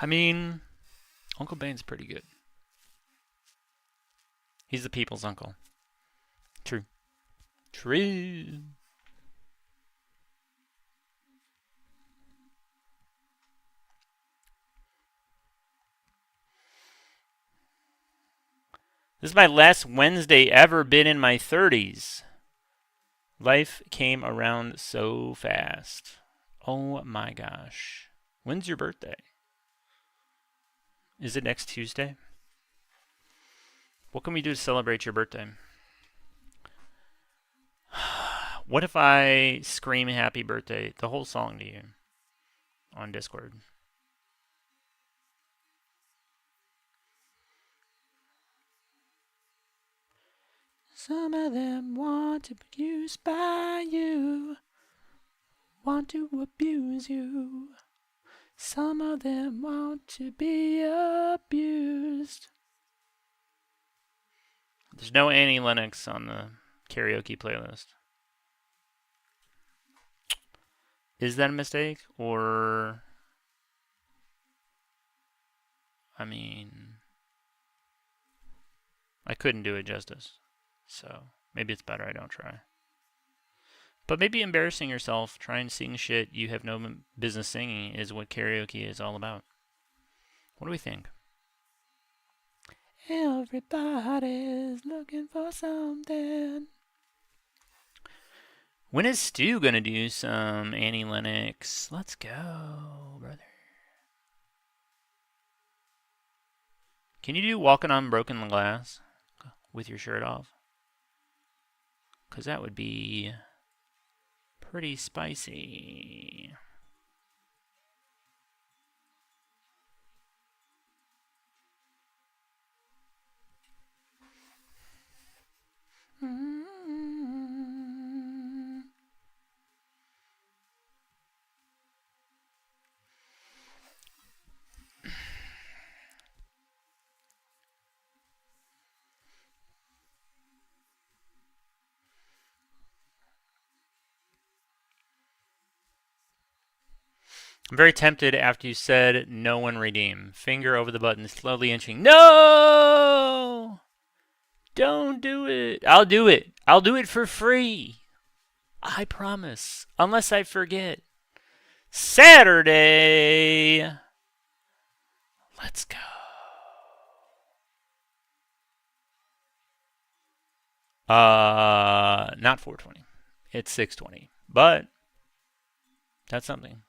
I mean, Uncle Bane's pretty good. He's the people's uncle. True. True. This is my last Wednesday ever been in my 30s. Life came around so fast. Oh my gosh. When's your birthday? Is it next Tuesday? What can we do to celebrate your birthday? What if I scream happy birthday, the whole song to you on Discord? Some of them want to be used by you, want to abuse you. Some of them want to be abused. There's no Annie Lennox on the karaoke playlist. Is that a mistake? Or, I mean, I couldn't do it justice. So maybe it's better I don't try. But maybe embarrassing yourself, trying to sing shit you have no business singing is what karaoke is all about. What do we think? Everybody's looking for something. When is Stu gonna do some Annie Lennox? Let's go, brother. Can you do Walking on Broken Glass with your shirt off? Because that would be pretty spicy. I'm very tempted after you said no one redeem. Finger over the button, slowly inching. No! Don't do it. I'll do it. I'll do it for free. I promise. Unless I forget. Saturday. Let's go. Not 420. It's 620. But that's something.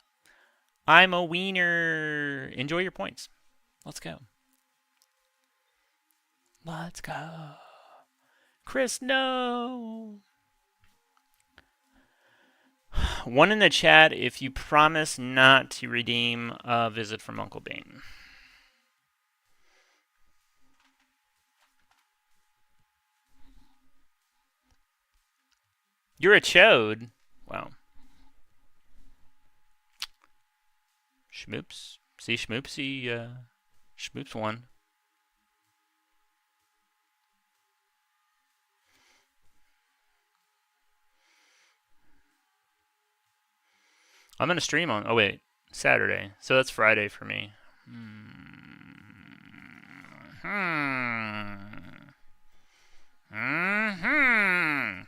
I'm a wiener. Enjoy your points. Let's go. Let's go. Chris, no. One in the chat if you promise not to redeem a visit from Uncle Bane. You're a chode. Wow. Schmoops. See Schmoopsy. Schmoops won. I'm going to stream on... Oh, wait. Saturday. So that's Friday for me.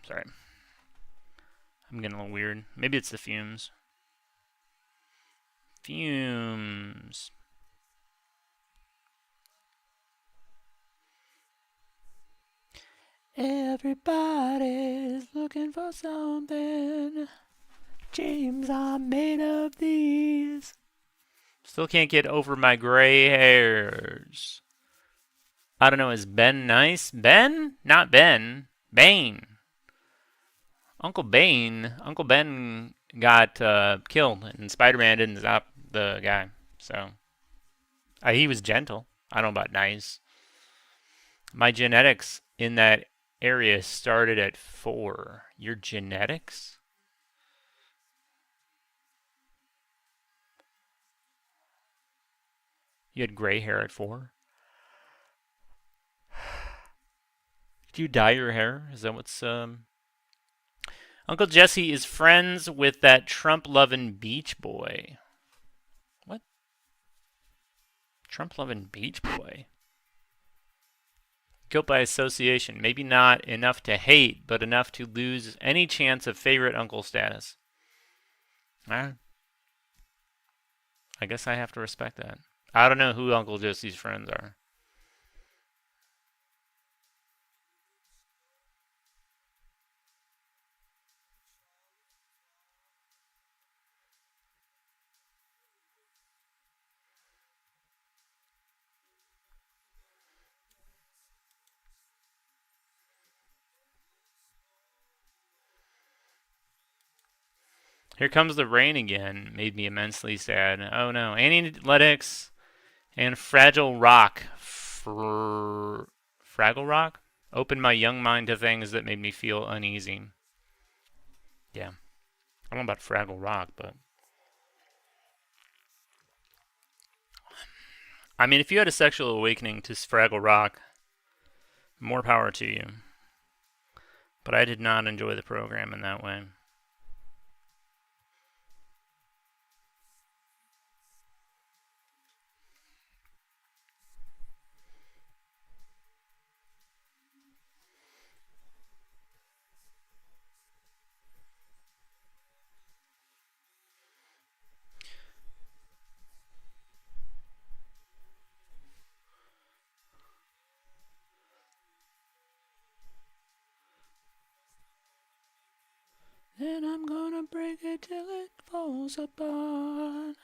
Sorry. I'm getting a little weird. Maybe it's the fumes. Fumes. Everybody's looking for something. James, I'm made of these. Still can't get over my gray hairs. I don't know, is Ben nice? Ben? Not Ben. Bane. Uncle Bane. Uncle Ben got killed, and Spider-Man didn't stop the guy. So, he was gentle. I don't know about nice. My genetics in that area started at 4. Your genetics? You had gray hair at 4? Did you dye your hair? Is that what's... Uncle Jesse is friends with that Trump-loving beach boy. What? Trump-loving Beach Boy. Guilt by association. Maybe not enough to hate, but enough to lose any chance of favorite uncle status. Alright. I guess I have to respect that. I don't know who Uncle Josie's friends are. Here Comes the Rain Again made me immensely sad. Oh no. Analytics and Fragile Rock. Fraggle Rock? Opened my young mind to things that made me feel uneasy. Yeah. I don't know about Fraggle Rock, but... I mean, if you had a sexual awakening to Fraggle Rock, more power to you. But I did not enjoy the program in that way. Then I'm gonna break it till it falls apart.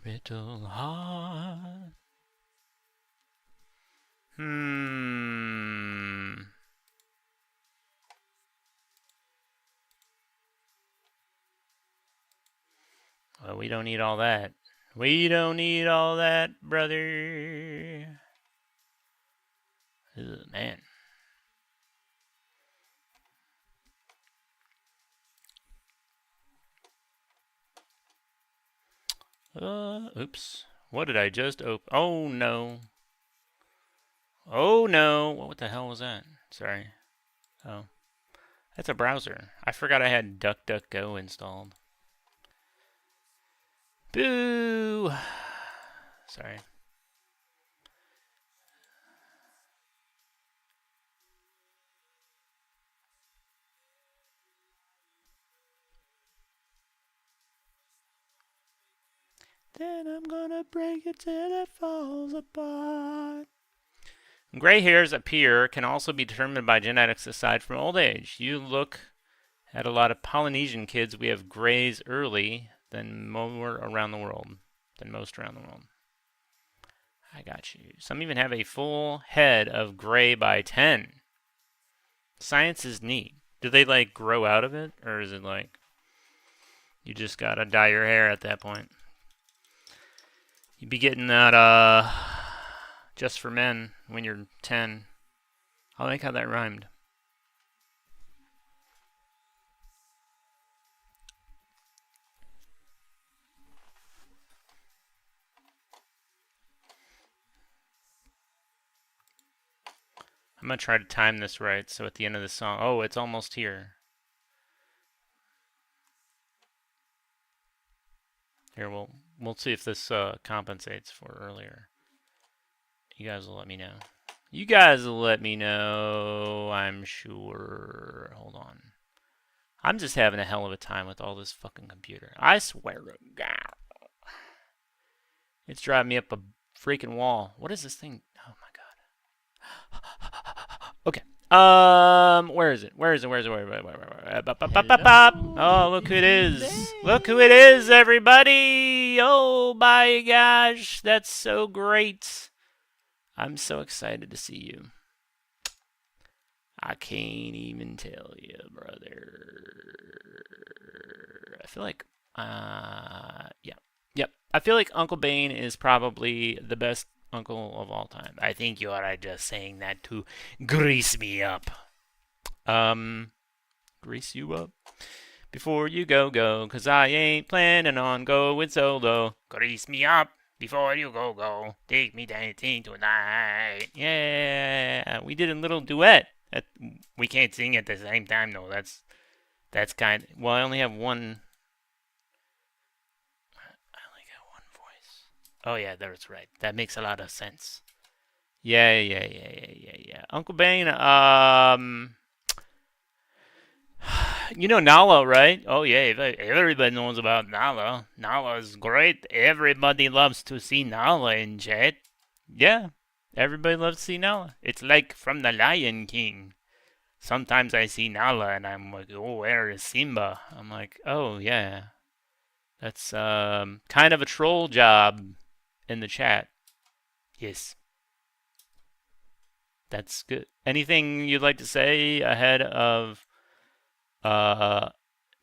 Brittle heart. Well, we don't need all that. We don't need all that, brother. Ugh, man. Oops. What did I just open? Oh, no. Oh, no. What the hell was that? Sorry. Oh. That's a browser. I forgot I had DuckDuckGo installed. Boo! Sorry. Then I'm gonna break it till it falls apart. Gray hairs appear can also be determined by genetics aside from old age. You look at a lot of Polynesian kids, we have grays early than most around the world. I got you. Some even have a full head of gray by 10. Science is neat. Do they like grow out of it? Or is it like you just gotta dye your hair at that point? You'd be getting that Just for Men when you're 10. I like how that rhymed. I'm gonna try to time this right, so at the end of the song, oh, it's almost here. Here, we'll see if this compensates for earlier. You guys will let me know. You guys will let me know, I'm sure. Hold on. I'm just having a hell of a time with all this fucking computer. I swear to God. It's driving me up a freaking wall. What is this thing? Oh my God. Okay. Where is it? Where? Oh, look who it is. Look who it is, everybody. Oh my gosh. That's so great. I'm so excited to see you. I can't even tell you, brother. I feel like, yeah. Yep. I feel like Uncle Bane is probably the best uncle of all time. I think you are just saying that to grease me up. Grease you up before you go, 'cause I ain't planning on going solo. Grease me up before you go. Take me dancing tonight. Yeah, we did a little duet We can't sing at the same time though. That's kind. Well, I only have one. I only got one voice. Oh yeah, that's right. That makes a lot of sense. Yeah. Uncle Bane. You know Nala, right? Oh yeah, everybody knows about Nala. Nala is great. Everybody loves to see Nala in chat. Yeah, everybody loves to see Nala. It's like from the Lion King. Sometimes I see Nala and I'm like, oh, where is Simba? I'm like, oh yeah, that's kind of a troll job in the chat. Yes, that's good. Anything you'd like to say ahead of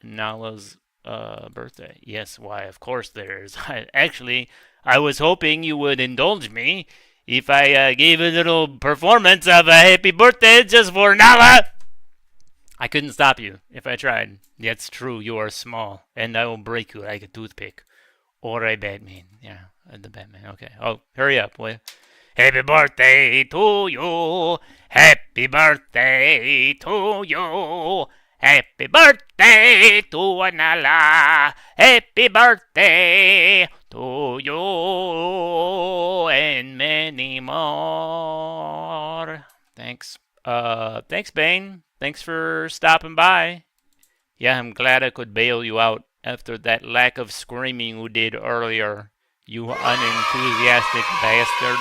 Nala's birthday? Yes, why, of course there is. I was hoping you would indulge me if I gave a little performance of a happy birthday just for Nala. I couldn't stop you if I tried. That's true, you are small, and I will break you like a toothpick. Or a Batman. Yeah, the Batman. Okay. Oh, hurry up, will you? Happy birthday to you. Happy birthday to you. Happy birthday to Anala. Happy birthday to you and many more. Thanks. Thanks, Bane. Thanks for stopping by. Yeah, I'm glad I could bail you out after that lack of screaming you did earlier, you unenthusiastic bastard.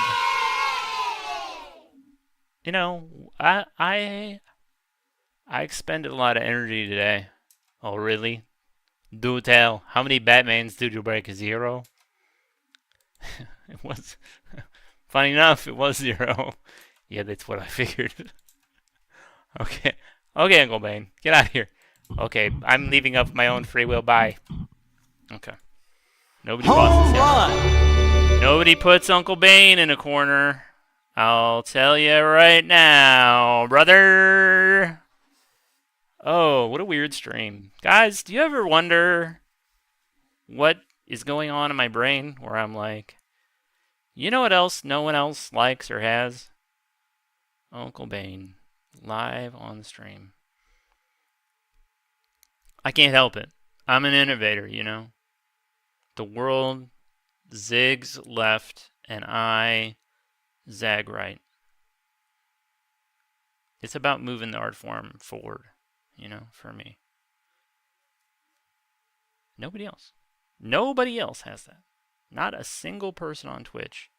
You know, I expended a lot of energy today. Oh, really? Do tell. How many Batmans did you break? 0? It was... Funny enough, it was 0. Yeah, that's what I figured. Okay. Okay, Uncle Bane. Get out of here. Okay, I'm leaving of my own free will. Bye. Okay. Nobody bosses him. Nobody puts Uncle Bane in a corner. I'll tell you right now, brother. Oh, what a weird stream. Guys, do you ever wonder what is going on in my brain where I'm like, you know what else no one else likes or has? Uncle Bane. Live on the stream. I can't help it. I'm an innovator, you know. The world zigs left and I zag right. It's about moving the art form forward, you know, for me. Nobody else. Nobody else has that. Not a single person on Twitch.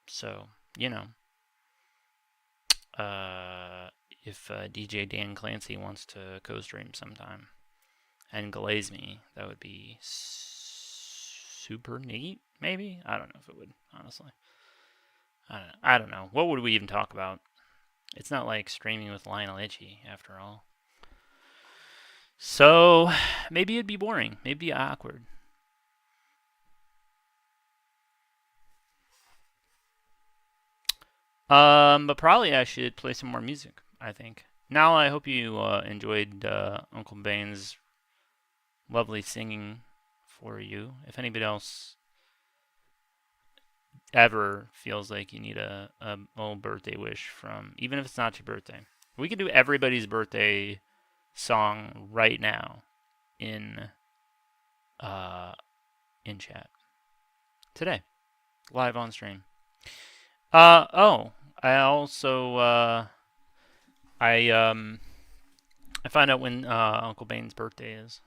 So, you know. If DJ Dan Clancy wants to co-stream sometime and glaze me, that would be super neat, maybe? I don't know if it would, honestly. I don't know. What would we even talk about? It's not like streaming with Lionel Itchy, after all. So, maybe it'd be boring. Maybe it'd be awkward. But probably I should play some more music, I think. Now, I hope you enjoyed Uncle Bane's lovely singing for you. If anybody else ever feels like you need a little birthday wish from, even if it's not your birthday, we could do everybody's birthday song right now in chat today, live on stream. Oh, I also I found out when Uncle Bane's birthday is,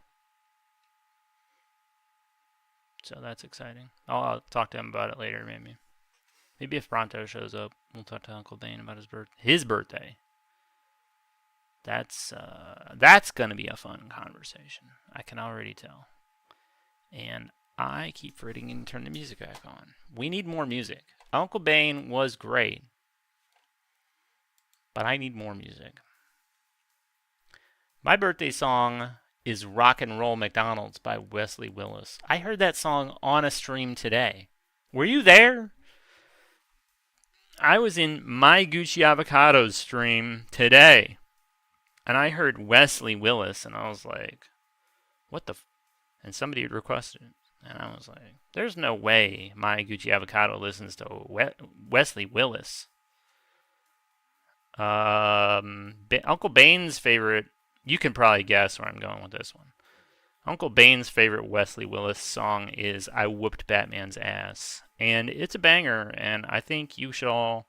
so that's exciting. I'll talk to him about it later, maybe. Maybe if Pronto shows up, we'll talk to Uncle Bane about his birthday. That's gonna be a fun conversation. I can already tell. And I keep forgetting to turn the music back on. We need more music. Uncle Bane was great, but I need more music. My birthday song is Rock and Roll McDonald's by Wesley Willis. I heard that song on a stream today. Were you there? I was in My Gucci Avocados stream today, and I heard Wesley Willis, and I was like, what the and somebody had requested it. And I was like, there's no way My Gucci Avocado listens to Wesley Willis. Uncle Bane's favorite. You can probably guess where I'm going with this one. Uncle Bane's favorite Wesley Willis song is "I Whooped Batman's Ass," and it's a banger. And I think you should all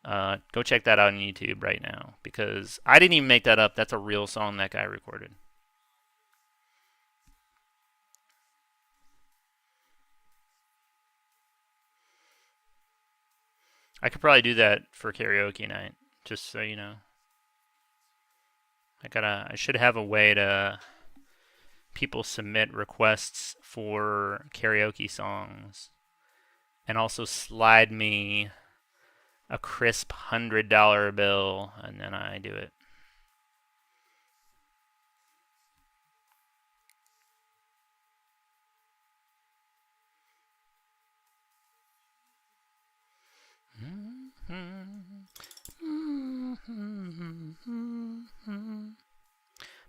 go check that out on YouTube right now because I didn't even make that up. That's a real song that guy recorded. I could probably do that for karaoke night, just so you know. I should have a way to people submit requests for karaoke songs and also slide me a crisp $100 bill and then I do it.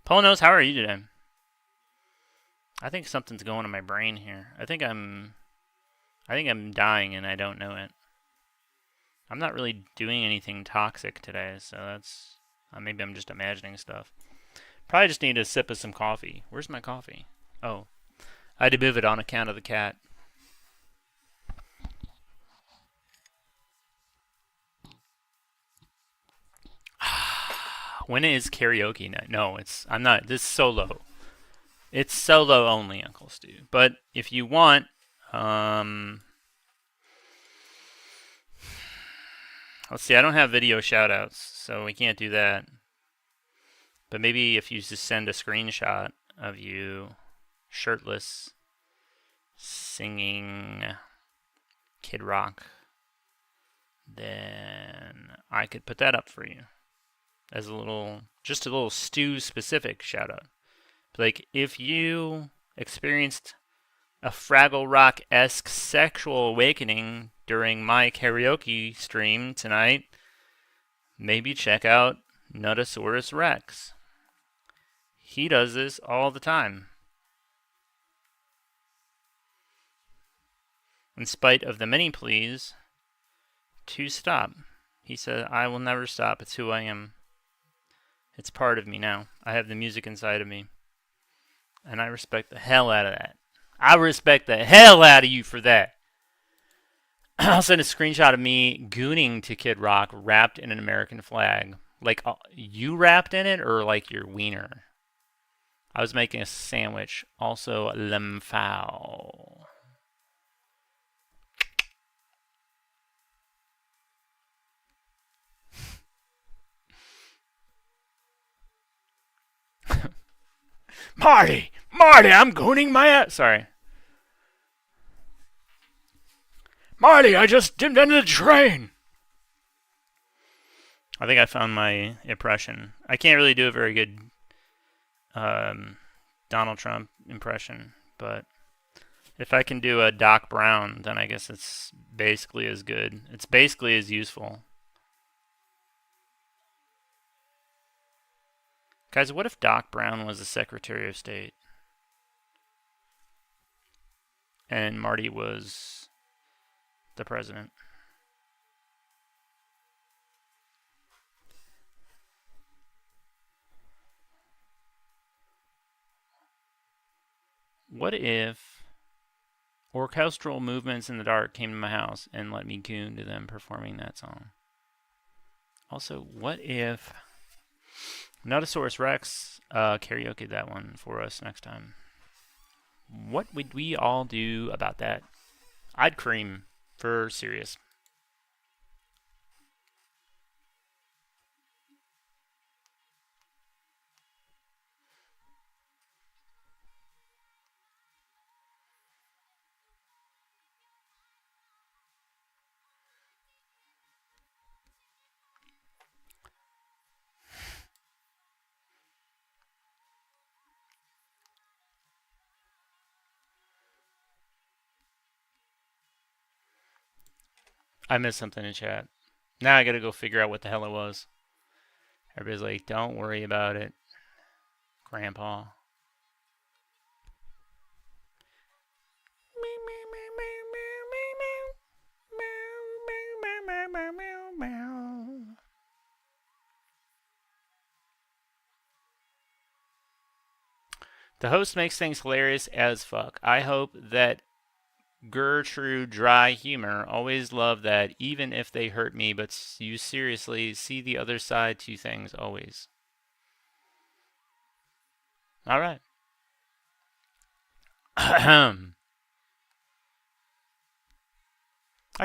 Polonos, how are you today? I think something's going in my brain here. I think I'm dying and I don't know it. I'm not really doing anything toxic today, so that's maybe I'm just imagining stuff. Probably just need a sip of some coffee. Where's my coffee? Oh, I had to move it on account of the cat. When is karaoke night? No, I'm not. This is solo. It's solo only, Uncle Stu. But if you want, let's see. I don't have video shoutouts, so we can't do that. But maybe if you just send a screenshot of you shirtless singing Kid Rock, then I could put that up for you as just a little Stu specific shout out. Like if you experienced a Fraggle Rock-esque sexual awakening during my karaoke stream tonight, maybe check out Nutosaurus Rex. He does this all the time. In spite of the many pleas to stop, he said, "I will never stop. It's who I am. It's part of me now. I have the music inside of me. And I respect the hell out of that. I respect the hell out of you for that." I'll send a screenshot of me gooning to Kid Rock wrapped in an American flag. Like, you wrapped in it or like your wiener? I was making a sandwich. Also, lemfow. Marty, I'm gooning my ass. Sorry. Marty, I just dipped into the drain. I think I found my impression. I can't really do a very good Donald Trump impression, but if I can do a Doc Brown, then I guess it's basically as good. It's basically as useful. Guys, what if Doc Brown was the Secretary of State? And Marty was the president? What if orchestral movements in the dark came to my house and let me goon to them performing that song? Also, what if Nutosaurus Rex karaoke that one for us next time? What would we all do about that? I'd cream, for serious. I missed something in chat. Now I gotta go figure out what the hell it was. Everybody's like, don't worry about it, Grandpa. The host makes things hilarious as fuck. I hope that Gertrude dry humor. Always love that, even if they hurt me, but you seriously see the other side to things always. All right. I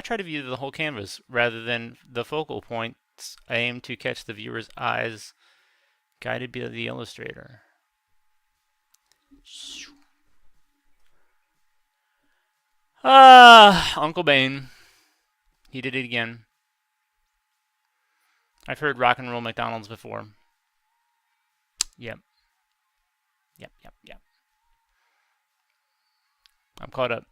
try to view the whole canvas rather than the focal points. I aim to catch the viewer's eyes, guided by the illustrator. Uncle Bane. He did it again. I've heard rock and roll McDonald's before. Yep. Yep. I'm caught up.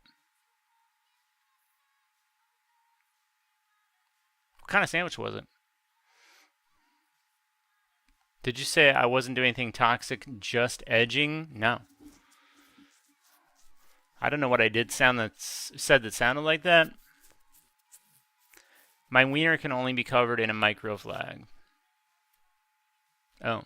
What kind of sandwich was it? Did you say I wasn't doing anything toxic, just edging? No. I don't know what I did said that sounded like that. My wiener can only be covered in a micro flag. Oh.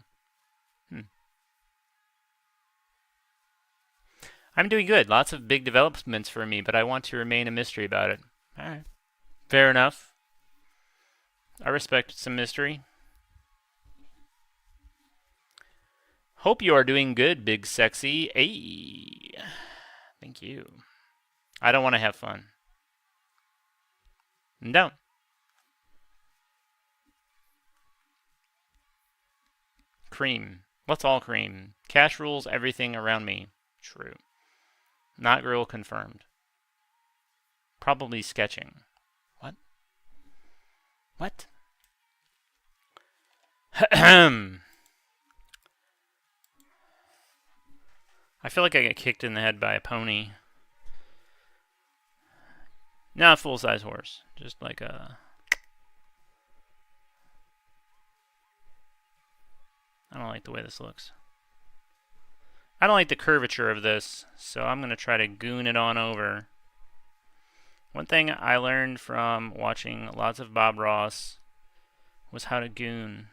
I'm doing good. Lots of big developments for me, but I want to remain a mystery about it. Alright. Fair enough. I respect some mystery. Hope you are doing good, big sexy. Hey. Thank you. I don't want to have fun. Don't. Cream. What's all cream? Cash rules everything around me. True. Not girl confirmed. Probably sketching. What? What? I feel like I get kicked in the head by a pony. Not a full-size horse. Just like a... I don't like the way this looks. I don't like the curvature of this, so I'm going to try to goon it on over. One thing I learned from watching lots of Bob Ross was how to goon.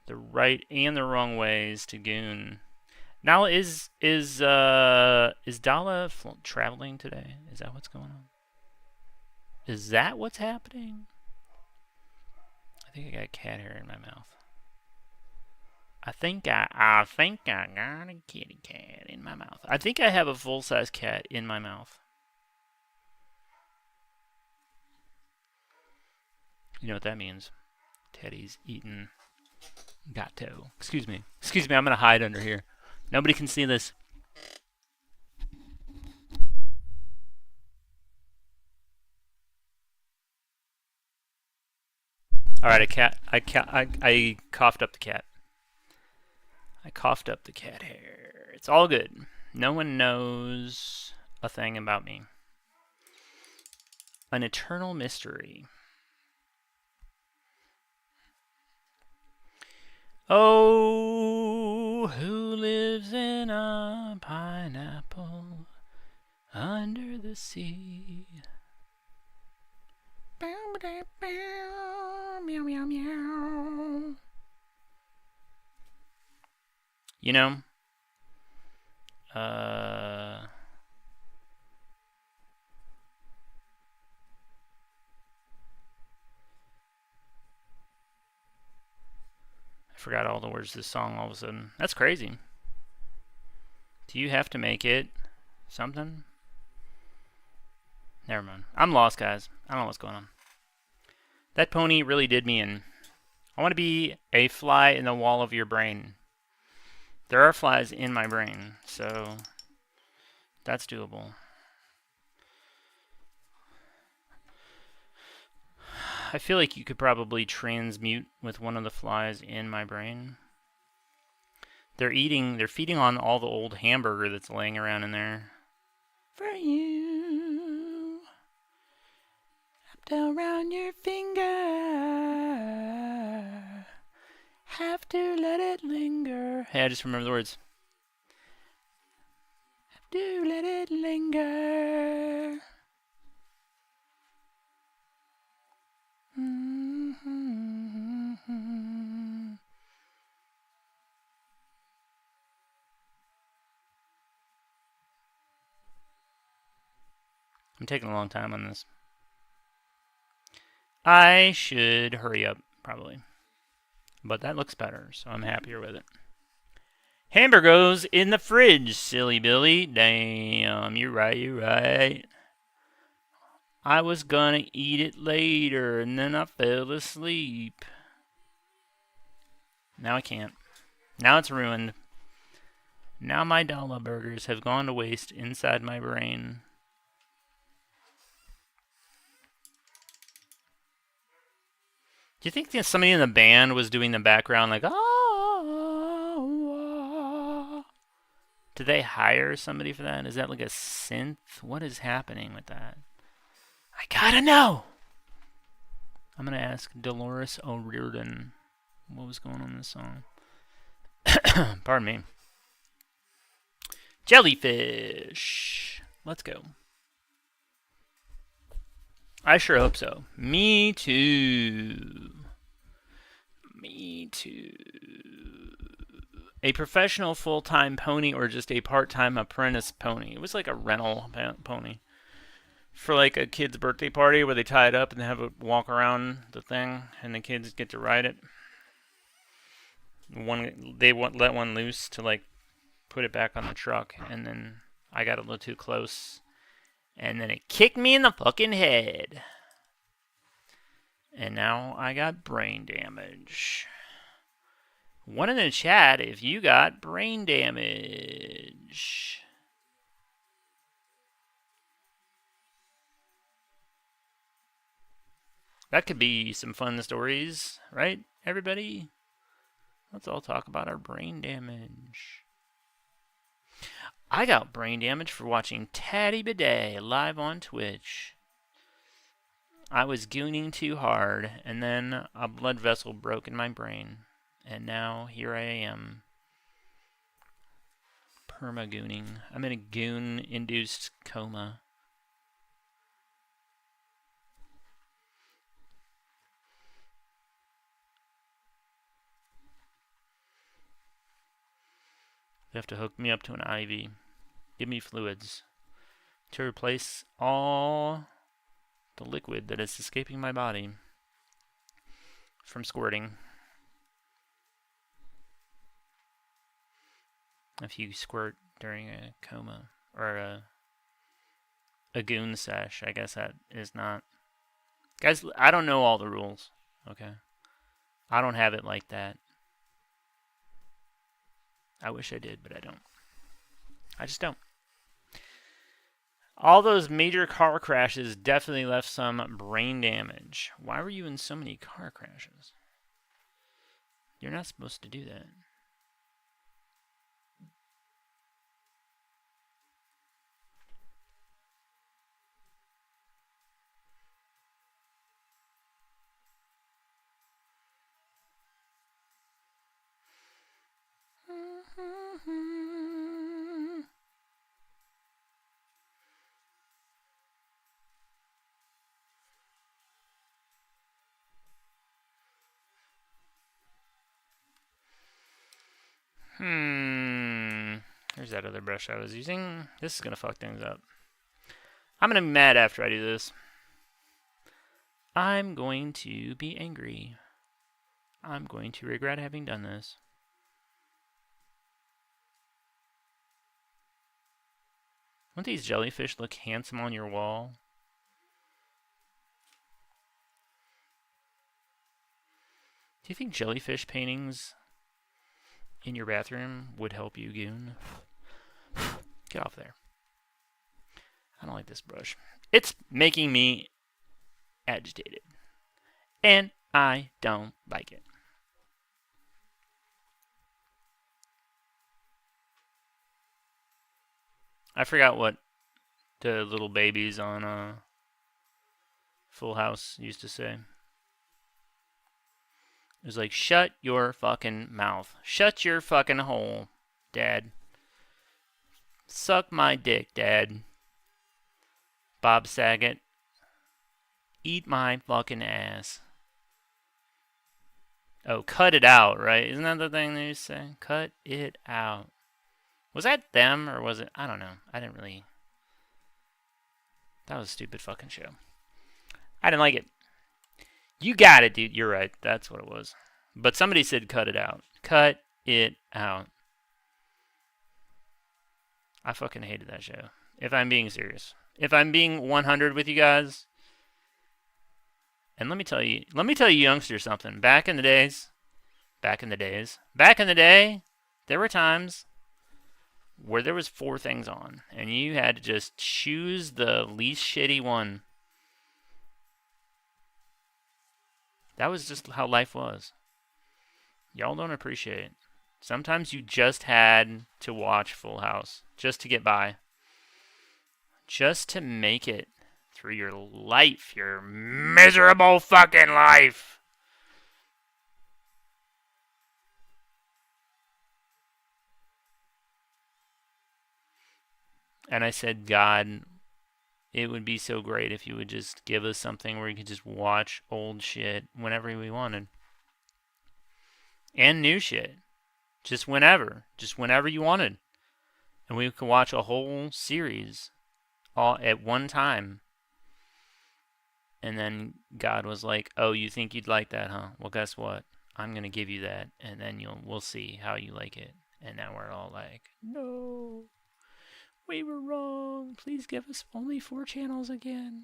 The right and the wrong ways to goon. Now, is Dala traveling today? Is that what's going on? Is that what's happening? I think I got cat hair in my mouth. I think I got a kitty cat in my mouth. I think I have a full-size cat in my mouth. You know what that means? Teddy's eating gato. Excuse me. I'm gonna hide under here. Nobody can see this. All right, I coughed up the cat. I coughed up the cat hair. It's all good. No one knows a thing about me. An eternal mystery. Oh, who lives in a pineapple under the sea? Meow, meow, meow. You know, I forgot all the words to this song all of a sudden. That's crazy. Do you have to make it something? Never mind. I'm lost, guys. I don't know what's going on. That pony really did me in. I want to be a fly in the wall of your brain. There are flies in my brain, so that's doable. I feel like you could probably transmute with one of the flies in my brain. They're feeding on all the old hamburger that's laying around in there. For you, wrapped around your finger. Have to let it linger. Hey, I just remember the words. Have to let it linger. I'm taking a long time on this. I should hurry up, probably. But that looks better, so I'm happier with it. Hamburgers in the fridge, silly Billy. Damn, you're right. I was gonna eat it later, and then I fell asleep. Now I can't. Now it's ruined. Now my dollar burgers have gone to waste inside my brain. Do you think that somebody in the band was doing the background like, oh? Did they hire somebody for that? Is that like a synth? What is happening with that? I gotta know! I'm gonna ask Dolores O'Riordan what was going on in this song. Pardon me. Jellyfish. Let's go. I sure hope so. Me too. A professional full-time pony or just a part-time apprentice pony? It was like a rental pony. For like a kid's birthday party where they tie it up and they have it walk around the thing and the kids get to ride it. They let one loose to like put it back on the truck, and then I got a little too close. And then it kicked me in the fucking head. And now I got brain damage. One in the chat if you got brain damage. That could be some fun stories, right, everybody? Let's all talk about our brain damage. I got brain damage for watching Taddy Bidet live on Twitch. I was gooning too hard, and then a blood vessel broke in my brain. And now here I am. Perma-gooning. I'm in a goon-induced coma. They have to hook me up to an IV. Give me fluids to replace all the liquid that is escaping my body from squirting. If you squirt during a coma or a goon sesh, I guess that is not. Guys, I don't know all the rules, okay? I don't have it like that. I wish I did, but I don't. I just don't. All those major car crashes definitely left some brain damage. Why were you in so many car crashes? You're not supposed to do that. Here's that other brush I was using. This is going to fuck things up. I'm going to be mad after I do this. I'm going to be angry. I'm going to regret having done this. Won't these jellyfish look handsome on your wall? Do you think jellyfish paintings in your bathroom would help you, goon? Get off there. I don't like this brush. It's making me agitated. And I don't like it. I forgot what the little babies on Full House used to say. It was like, shut your fucking mouth. Shut your fucking hole, Dad. Suck my dick, Dad. Bob Saget. Eat my fucking ass. Oh, cut it out, right? Isn't that the thing they used to say? Cut it out. Was that them or was it? I don't know. I didn't really That was a stupid fucking show. I didn't like it. You got it, dude. You're right. That's what it was. But somebody said cut it out. Cut it out. I fucking hated that show. If I'm being serious. If I'm being 100 with you guys. And let me tell you youngsters something. Back in the day, there were times where there was 4 things on, and you had to just choose the least shitty one. That was just how life was. Y'all don't appreciate it. Sometimes you just had to watch Full House just to get by. Just to make it through your life, your miserable fucking life. And I said, God, it would be so great if you would just give us something where we could just watch old shit whenever we wanted. And new shit. Just whenever you wanted. And we could watch a whole series all at one time. And then God was like, oh, you think you'd like that, huh? Well, guess what? I'm going to give you that, and then we'll see how you like it. And now we're all like, no, we were wrong. Please give us only 4 channels again.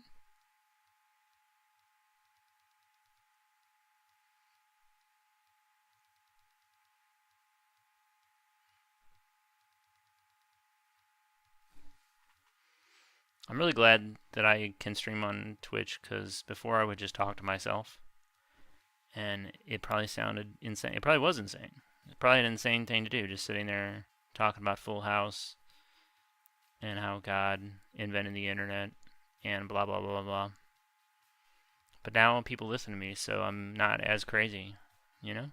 I'm really glad that I can stream on Twitch, because before I would just talk to myself. And it probably sounded insane. It probably was insane. It's probably an insane thing to do, just sitting there talking about Full House and how God invented the internet and blah, blah, blah, blah, blah. But now people listen to me, so I'm not as crazy, you know?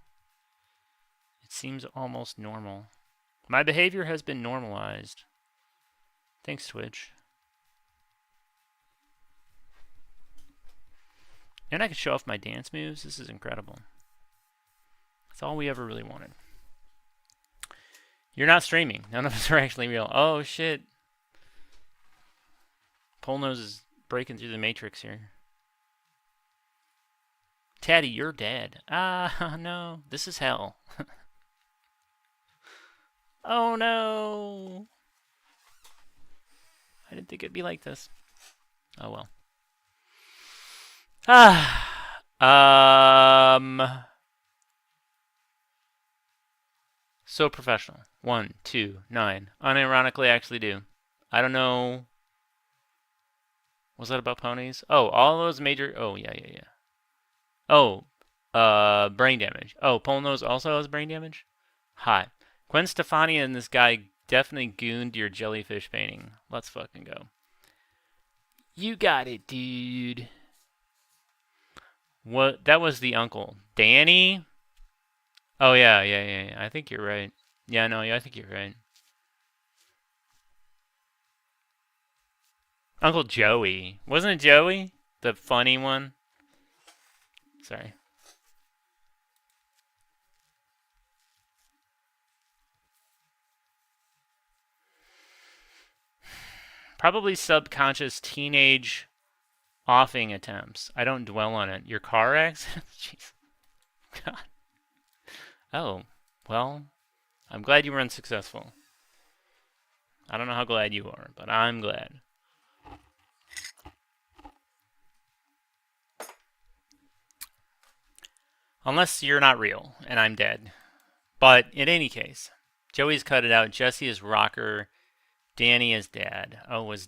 It seems almost normal. My behavior has been normalized. Thanks, Twitch. And I can show off my dance moves. This is incredible. That's all we ever really wanted. You're not streaming. None of us are actually real. Oh, shit. Polnose is breaking through the matrix here. Taddy, you're dead. Ah, no. This is hell. Oh, no. I didn't think it'd be like this. Oh, well. So professional. 1, 2, 9. Unironically, I actually do. I don't know. Was that about ponies? Oh, all those major. Oh, yeah. Oh, brain damage. Oh, Polnose also has brain damage? Hot. Gwen Stefani and this guy definitely gooned your jellyfish painting. Let's fucking go. You got it, dude. What? That was the uncle. Danny? Oh, yeah. I think you're right. Yeah, no, I think you're right. Uncle Joey. Wasn't it Joey? The funny one? Sorry. Probably subconscious teenage offing attempts. I don't dwell on it. Your car accident? Jeez. God. Oh, well, I'm glad you were unsuccessful. I don't know how glad you are, but I'm glad. Unless you're not real, and I'm dead. But in any case, Joey's cut it out. Jesse is rocker. Danny is dad. Oh, was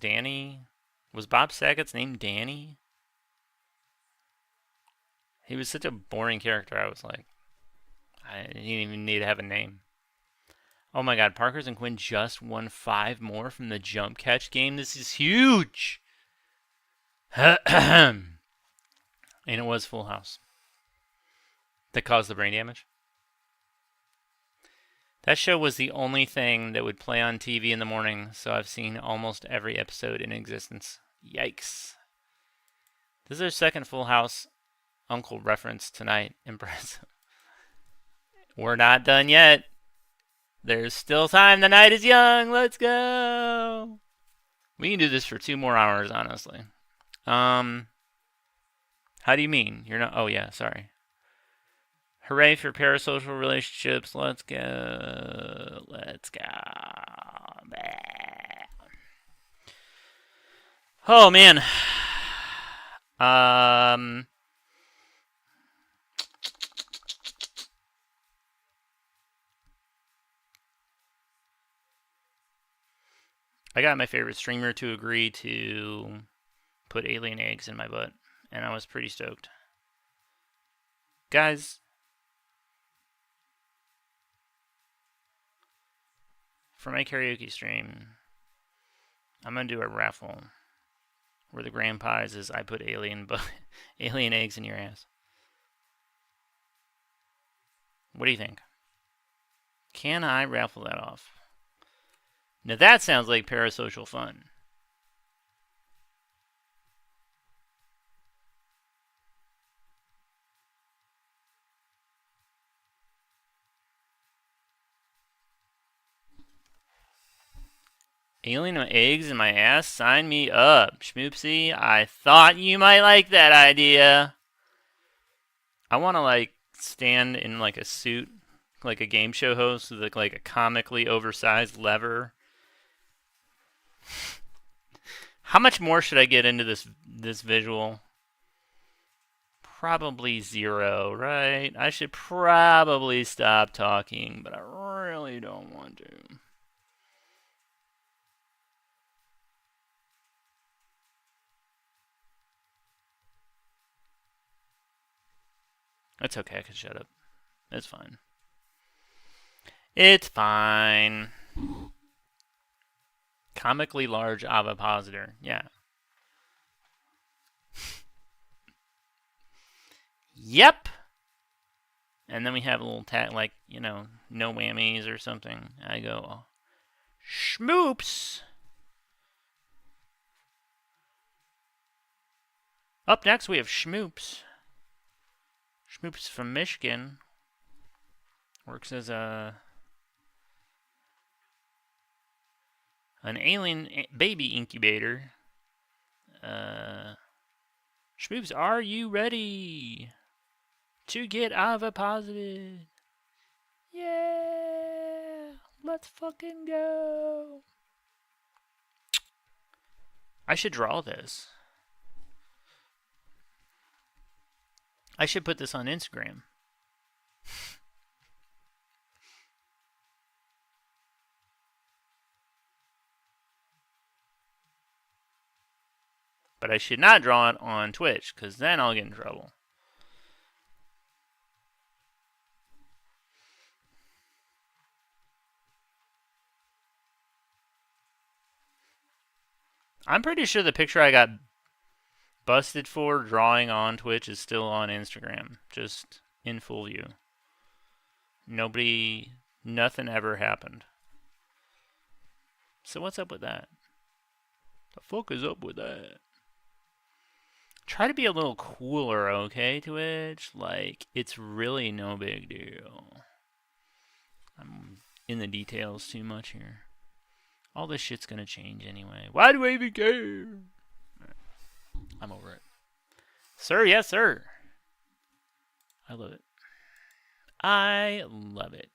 Bob Saget's name Danny? He was such a boring character, I was like, I didn't even need to have a name. Oh my god, Parkers and Quinn just won 5 more from the jump catch game. This is huge! And it was Full House that caused the brain damage. That show was the only thing that would play on TV in the morning, so I've seen almost every episode in existence. Yikes. This is our second Full House uncle reference tonight. Impressive. We're not done yet. There's still time. The night is young. Let's go. We can do this for 2 more hours, honestly. How do you mean? You're not... Oh, yeah, sorry. Hooray for parasocial relationships. Let's go. Let's go. Oh, man. I got my favorite streamer to agree to put alien eggs in my butt, and I was pretty stoked. Guys, for my karaoke stream, I'm going to do a raffle where the grand prize is I put alien eggs in your ass. What do you think? Can I raffle that off? Now that sounds like parasocial fun. Alien eggs in my ass? Sign me up, Schmoopsy. I thought you might like that idea. I want to, like, stand in, like, a suit, like a game show host with, like, a comically oversized lever. How much more should I get into this visual? Probably 0, right? I should probably stop talking, but I really don't want to. It's okay, I can shut up. It's fine. It's fine. Comically large ovipositor. Yeah. Yep. And then we have a little tag, like, you know, no whammies or something. I go, Schmoops. Up next, we have Schmoops. Schmoops from Michigan. Works as an alien baby incubator. Schmoops, are you ready to get oviposited? Yeah! Let's fucking go! I should draw this. I should put this on Instagram. But I should not draw it on Twitch, because then I'll get in trouble. I'm pretty sure the picture I got busted for drawing on Twitch is still on Instagram, just in full view. Nothing ever happened. So what's up with that? The fuck is up with that? Try to be a little cooler, okay, Twitch? Like, it's really no big deal. I'm in the details too much here. All this shit's gonna change anyway. Why do I even care? I'm over it. Sir, yes, sir. I love it. I love it.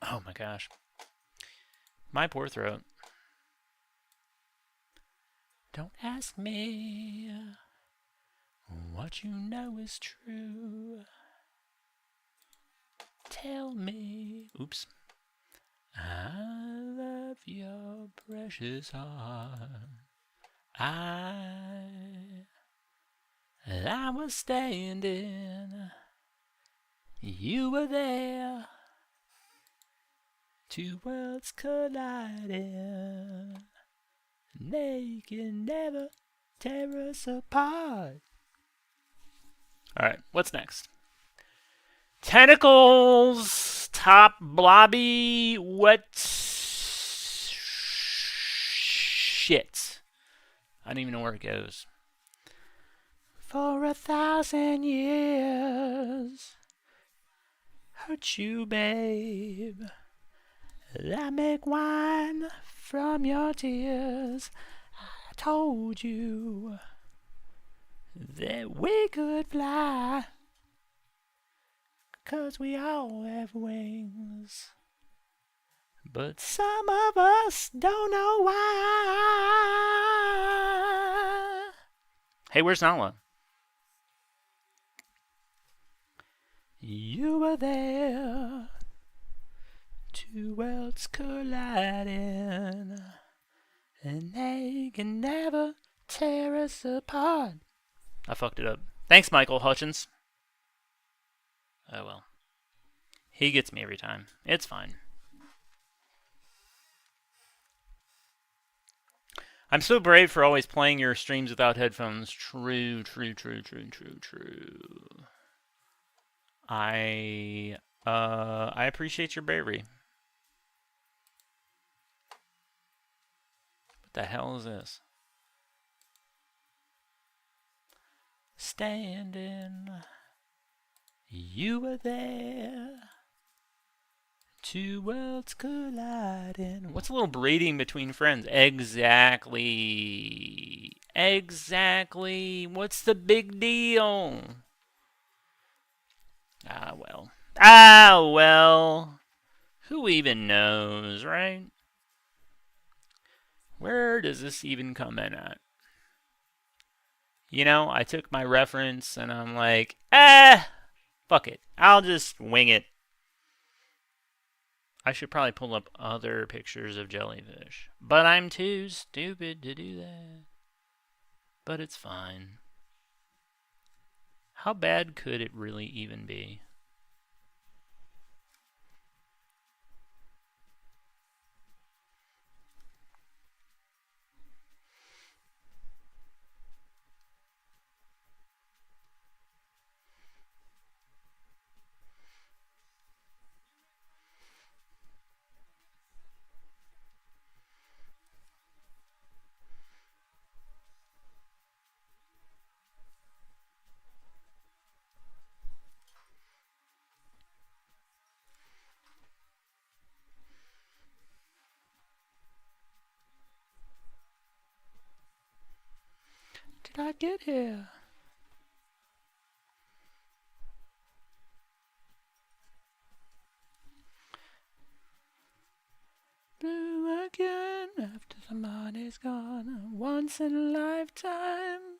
Oh my gosh. My poor throat. Don't ask me what you know is true. Tell me. Oops. I love your precious heart. I was standing. You were there. Two worlds colliding. They can never tear us apart. Alright, what's next? Tentacles, top blobby, what shit. I don't even know where it goes. For 1,000 years, at you, babe. I make wine from your tears. I told you that we could fly, 'cause we all have wings. But some of us don't know why. Hey, where's Nala? You were there, two worlds colliding, and they can never tear us apart. I fucked it up. Thanks, Michael Hutchins. Oh well. He gets me every time. It's fine. I'm so brave for always playing your streams without headphones. True. I appreciate your bravery. What the hell is this? Standing, you were there. Two worlds colliding. What's a little braiding between friends? Exactly. What's the big deal? Ah, well. Who even knows, right? Where does this even come in at? You know, I took my reference and I'm like, fuck it. I'll just wing it. I should probably pull up other pictures of jellyfish. But I'm too stupid to do that. But it's fine. How bad could it really even be? Did I get here? Blue again after the money's gone. Once in a lifetime.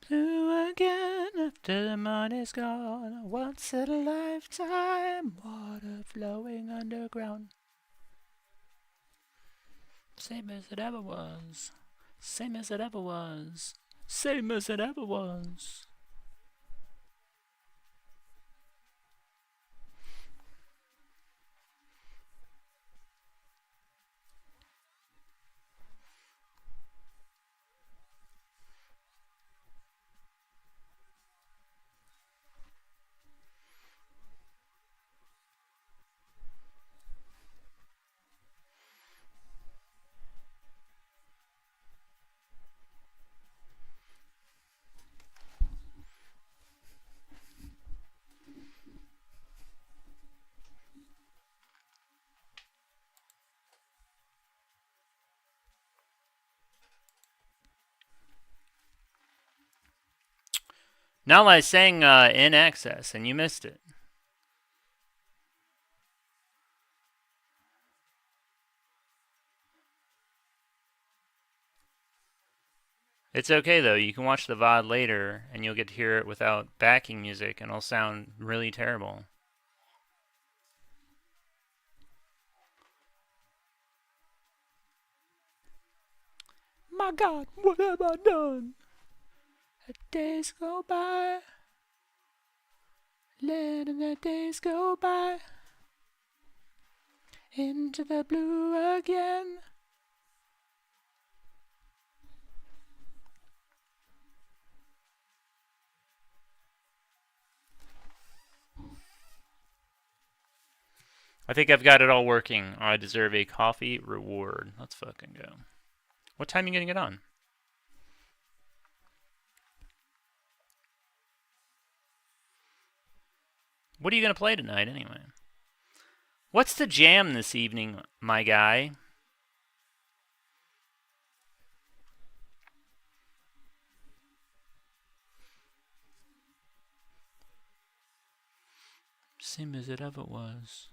Blue again after the money's gone. Once in a lifetime. Water flowing underground. Same as it ever was. Same as it ever was. Same as it ever was. Now I sang In Excess and you missed it. It's okay though, you can watch the VOD later and you'll get to hear it without backing music and it'll sound really terrible. My God, what have I done? Days go by, letting the days go by. into the blue again. I think I've got it all working. I deserve a coffee reward. Let's fucking go. What time are you getting it on? What are you going to play tonight anyway? What's the jam this evening, my guy? Same as it ever was.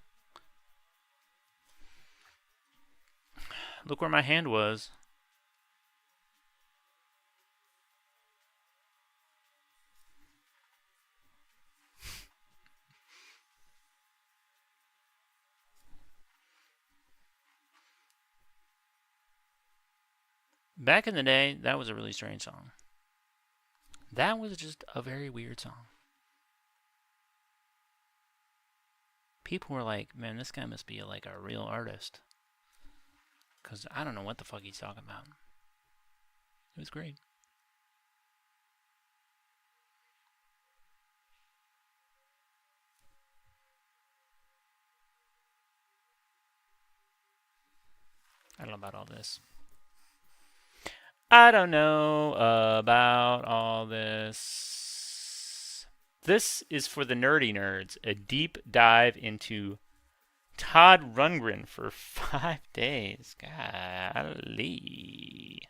Look where my hand was. Back in the day, that was a really strange song. That was just a very weird song. People were like, man, this guy must be like a real artist. Because I don't know what the fuck he's talking about. It was great. I don't know about all this. I don't know about all this. This is for the nerdy nerds. A deep dive into Todd Rundgren for 5 days. Golly.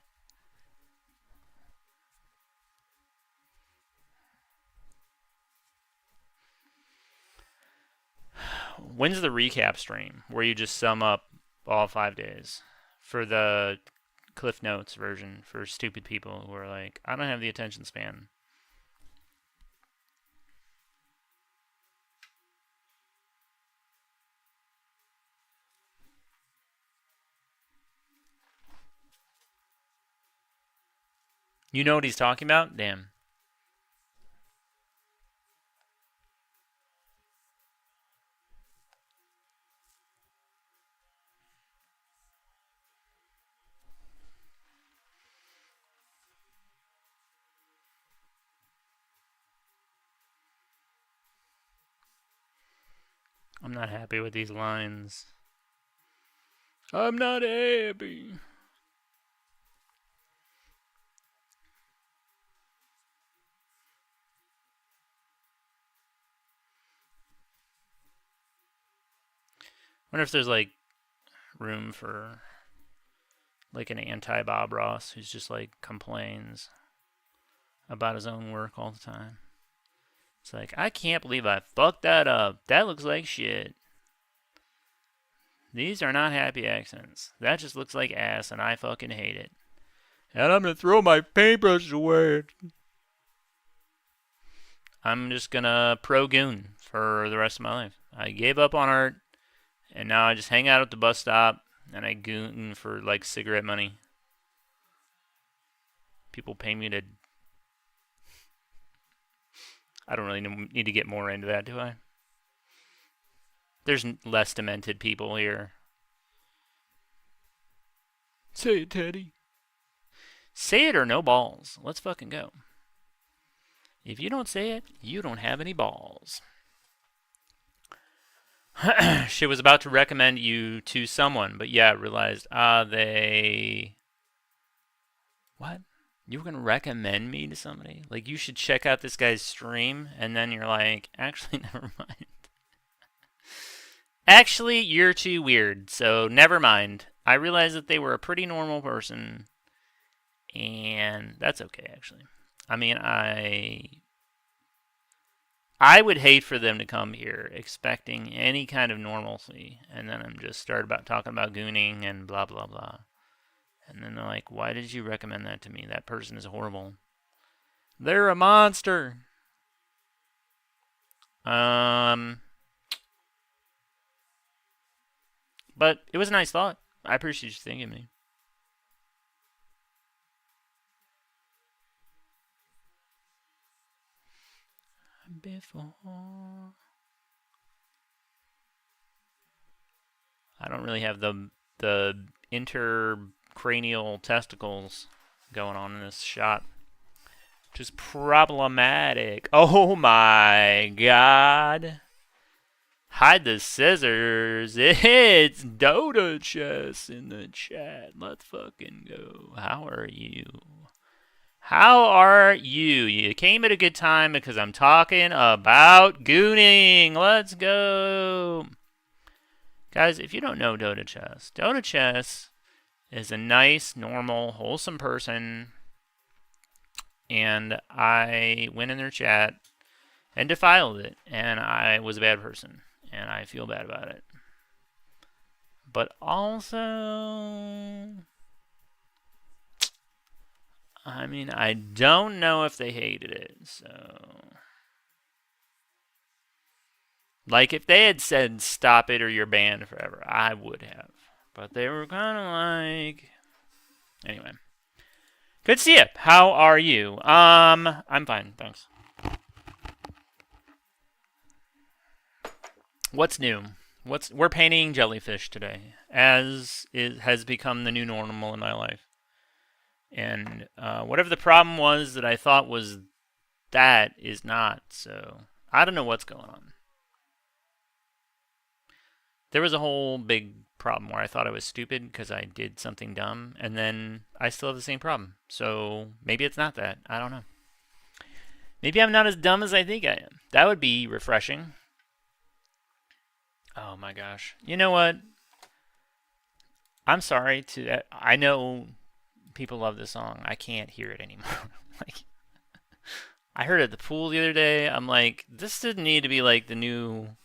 When's the recap stream where you just sum up all 5 days for the Cliff Notes version for stupid people who are like, I don't have the attention span. You know what he's talking about? Damn. I'm not happy with these lines. I'm not happy. Wonder if there's like room for like an anti-Bob Ross who's just like complains about his own work all the time. It's like, I can't believe I fucked that up. That looks like shit. These are not happy accents. That just looks like ass and I fucking hate it. And I'm gonna throw my paintbrush away. I'm just gonna pro-goon for the rest of my life. I gave up on art, and now I just hang out at the bus stop, and I goon for, like, cigarette money. People pay me to... I don't really need to get more into that, do I? There's less demented people here. Say it, Teddy. Say it or no balls. Let's fucking go. If you don't say it, you don't have any balls. She was about to recommend you to someone, but yeah, realized, they... What? You were going to recommend me to somebody? Like, you should check out this guy's stream, and then you're like, actually, never mind. Actually, you're too weird, so never mind. I realized that they were a pretty normal person, and that's okay, actually. I mean, I would hate for them to come here expecting any kind of normalcy, and then just start talking about gooning and blah, blah, blah. And then they're like, why did you recommend that to me? That person is horrible. They're a monster. But it was a nice thought. I appreciate you thinking of me. Before I don't really have the intercranial testicles going on in this shot, which is problematic. Oh my god. Hide the scissors. It's Dota Chess in the chat. Let's fucking go. How are you? How are you? You came at a good time because I'm talking about gooning. Let's go. Guys, if you don't know Dota Chess is a nice, normal, wholesome person. And I went in their chat and defiled it. And I was a bad person. And I feel bad about it. But also, I mean, I don't know if they hated it, so. Like, if they had said, stop it or you're banned forever, I would have. But they were kind of like. Anyway. Good to see you. How are you? I'm fine, thanks. What's new? We're painting jellyfish today, as has become the new normal in my life. And whatever the problem was that I thought was that is not. So I don't know what's going on. There was a whole big problem where I thought I was stupid because I did something dumb, and then I still have the same problem. So maybe it's not that. I don't know. Maybe I'm not as dumb as I think I am. That would be refreshing. Oh my gosh. You know what? I'm sorry to. I know people love this song. I can't hear it anymore. Like, I heard it at the pool the other day. I'm like, this didn't need to be like the new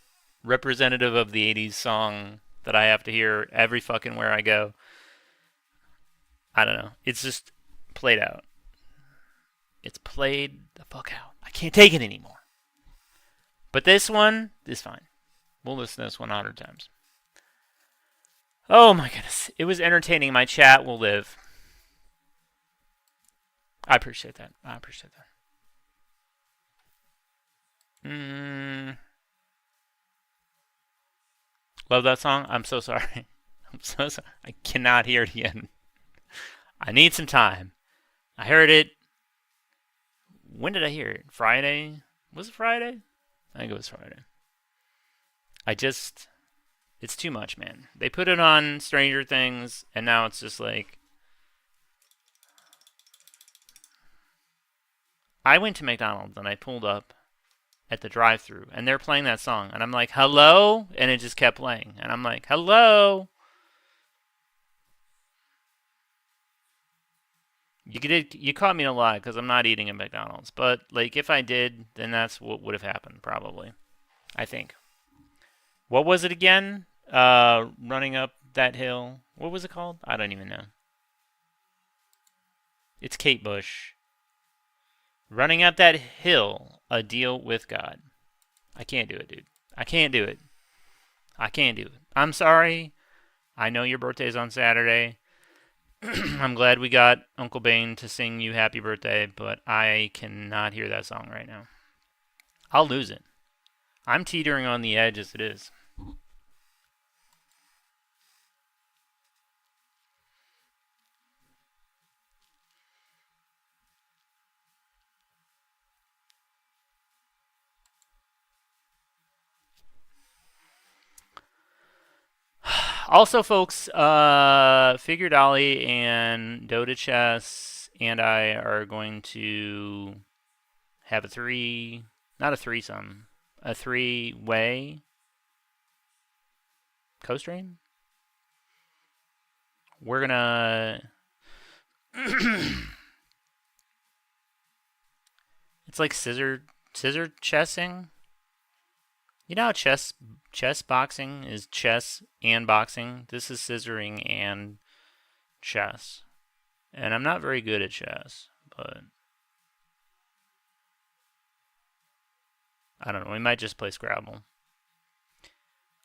representative of the 80s song that I have to hear every fucking where I go. I don't know. It's just played out. It's played the fuck out. I can't take it anymore. But this one is fine. We'll listen to this 100 times. Oh my goodness. It was entertaining. My chat will live. I appreciate that. I appreciate that. Love that song. I'm so sorry. I'm so sorry. I cannot hear it again. I need some time. I heard it. When did I hear it? Friday? Was it Friday? I think it was Friday. It's too much, man. They put it on Stranger Things, and now it's just like. I went to McDonald's and I pulled up at the drive-thru, and they're playing that song, and I'm like, hello? And it just kept playing, and I'm like, hello? You caught me in a lie because I'm not eating at McDonald's, but like if I did, then that's what would have happened, probably. I think. What was it again? Running up that hill. What was it called? I don't even know. It's Kate Bush. Running up that hill, a deal with God. I can't do it, dude. I can't do it. I can't do it. I'm sorry. I know your birthday's on Saturday. I'm glad we got Uncle Bane to sing you happy birthday, but I cannot hear that song right now. I'll lose it. I'm teetering on the edge as it is. Also, folks, Figure Dolly and Dota Chess and I are going to have a three-way co-stream. We're gonna. It's like scissor chessing. You know how chess boxing is chess and boxing? This is scissoring and chess. And I'm not very good at chess, but I don't know. We might just play Scrabble.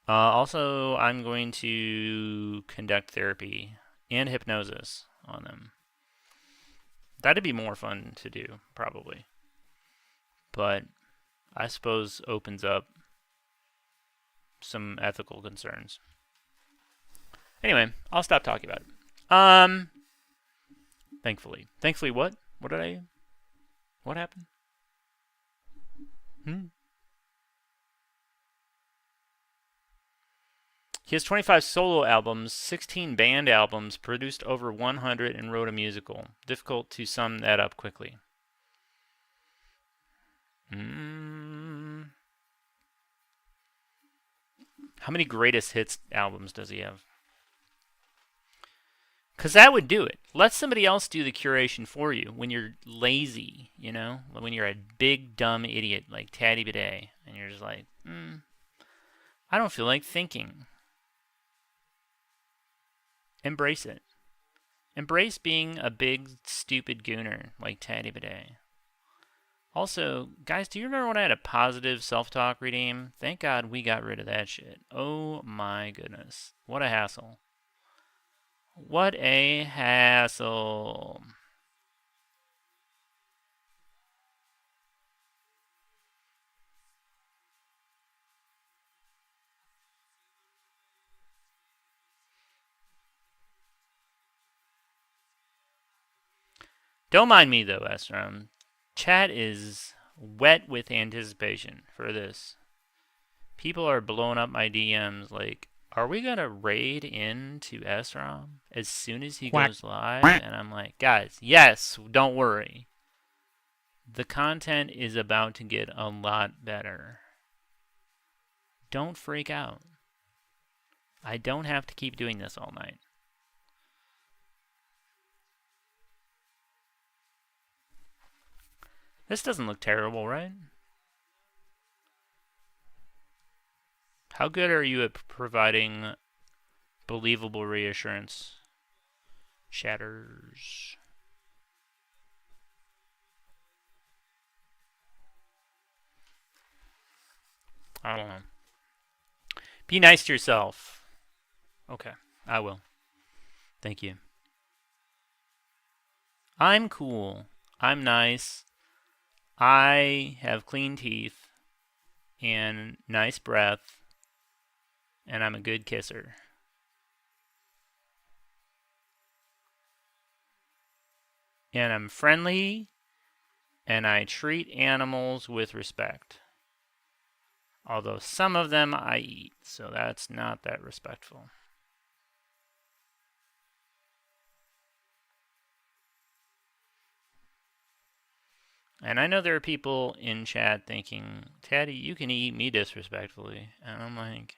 Also, I'm going to conduct therapy and hypnosis on them. That'd be more fun to do, probably. But I suppose opens up some ethical concerns. Anyway, I'll stop talking about it. Thankfully. Thankfully what? What happened? He has 25 solo albums, 16 band albums, produced over 100, and wrote a musical. Difficult to sum that up quickly. How many greatest hits albums does he have? Because that would do it. Let somebody else do the curation for you when you're lazy, you know? When you're a big, dumb idiot like Taddy Bidet, and you're just like, I don't feel like thinking. Embrace it. Embrace being a big, stupid gooner like Taddy Bidet. Also, guys, do you remember when I had a positive self-talk redeem? Thank God we got rid of that shit. Oh my goodness. What a hassle. What a hassle. Don't mind me though, Estrom. Chat is wet with anticipation for this. People are blowing up my DMs like, are we going to raid into Esrom as soon as he goes live? And I'm like, guys, yes, don't worry. The content is about to get a lot better. Don't freak out. I don't have to keep doing this all night. This doesn't look terrible, right? How good are you at providing believable reassurance? Shatters. I don't know. Be nice to yourself. Okay, I will. Thank you. I'm cool. I'm nice. I have clean teeth and nice breath, and I'm a good kisser. And I'm friendly, and I treat animals with respect. Although some of them I eat, so that's not that respectful. And I know there are people in chat thinking, Taddy, you can eat me disrespectfully. And I'm like,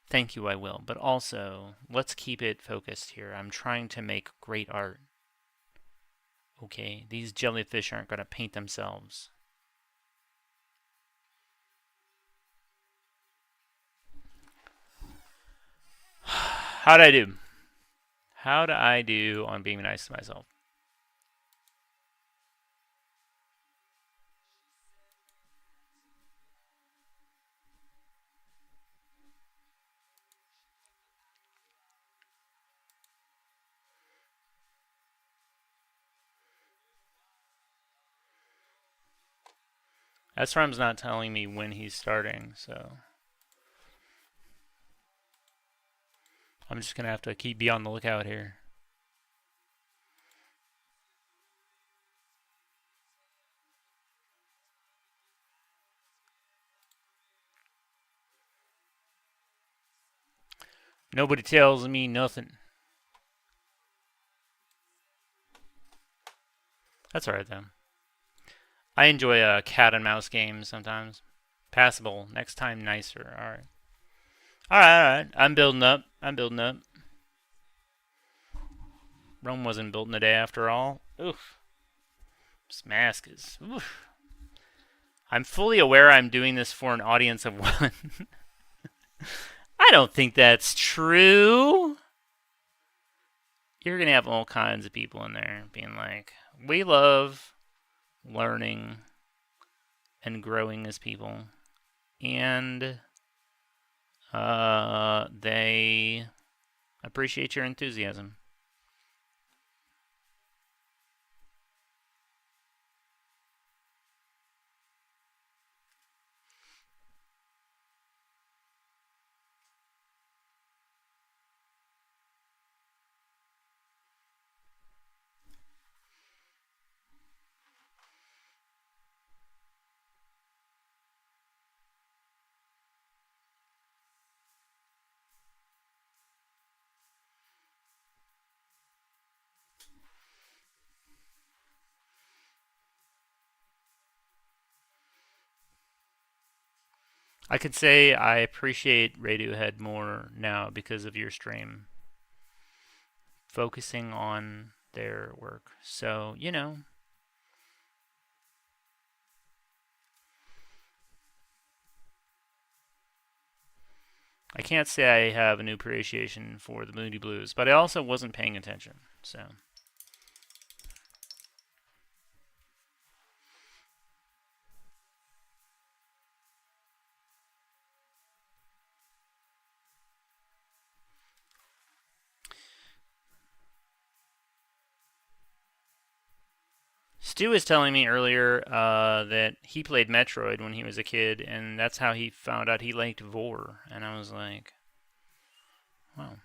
thank you, I will. But also, let's keep it focused here. I'm trying to make great art. Okay, these jellyfish aren't going to paint themselves. How'd I do? How'd I do on being nice to myself? SRAM's not telling me when he's starting, so I'm just gonna have to be on the lookout here. Nobody tells me nothing. That's alright though. I enjoy a cat and mouse games sometimes. Passable. Next time nicer. Alright. Alright. I'm building up. Rome wasn't built in a day after all. Oof. This mask is... Oof. I'm fully aware I'm doing this for an audience of one. I don't think that's true. You're going to have all kinds of people in there being like, we love learning and growing as people. And they appreciate your enthusiasm. I could say I appreciate Radiohead more now because of your stream, focusing on their work. So, you know, I can't say I have a new appreciation for the Moody Blues, but I also wasn't paying attention. So, Stu was telling me earlier that he played Metroid when he was a kid, and that's how he found out he liked Vor. And I was like, wow.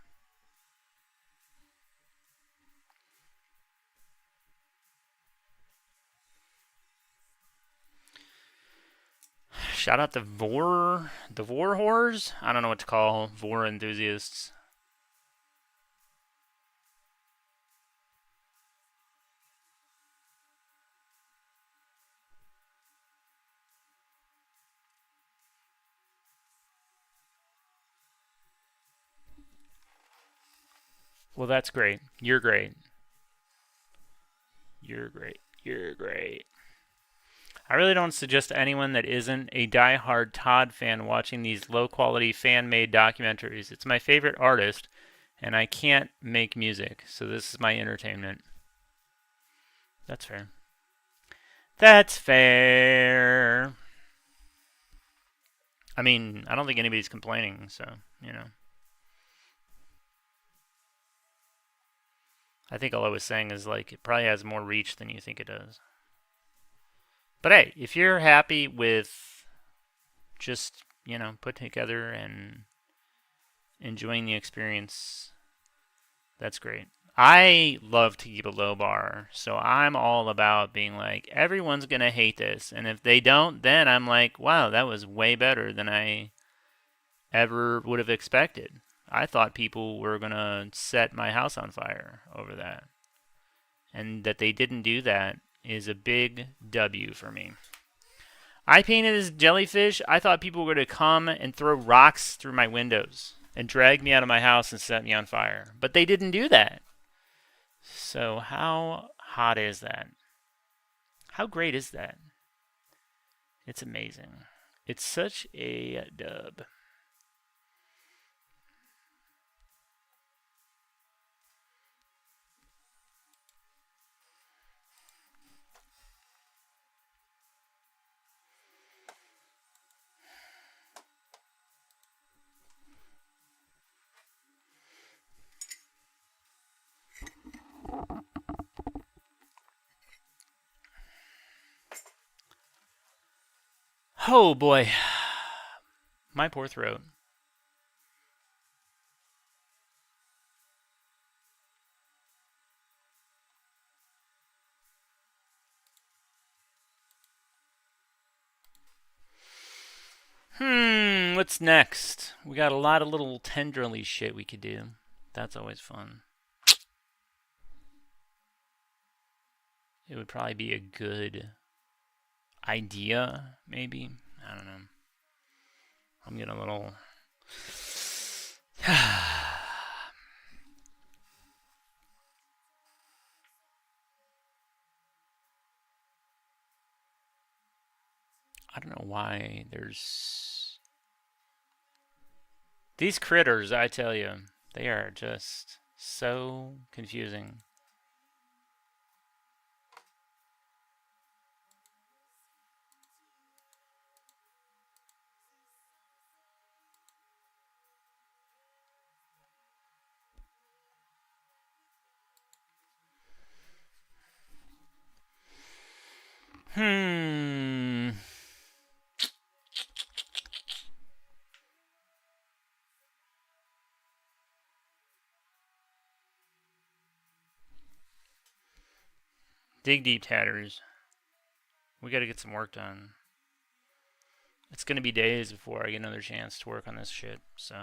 Shout out to the Vor whores? I don't know what to call Vor enthusiasts. Well, that's great. You're great. You're great. You're great. I really don't suggest to anyone that isn't a die-hard Todd fan watching these low-quality fan-made documentaries. It's my favorite artist, and I can't make music, so this is my entertainment. That's fair. That's fair. I mean, I don't think anybody's complaining, so, you know. I think all I was saying is, like, it probably has more reach than you think it does. But hey, if you're happy with just, you know, putting together and enjoying the experience, that's great. I love to keep a low bar, so I'm all about being like, everyone's gonna hate this, and if they don't, then I'm like, wow, that was way better than I ever would have expected. I thought people were gonna set my house on fire over that, and that they didn't do that is a big W for me. I painted this jellyfish. I thought people were going to come and throw rocks through my windows and drag me out of my house and set me on fire. But they didn't do that. So how hot is that? How great is that? It's amazing. It's such a dub. Oh boy. My poor throat. What's next? We got a lot of little tenderly shit we could do. That's always fun. It would probably be a good idea, maybe. I don't know. I'm getting a little. I don't know why there's. These critters, I tell you, they are just so confusing. Hmm. Dig deep, tatters. We gotta get some work done. It's gonna be days before I get another chance to work on this shit, so.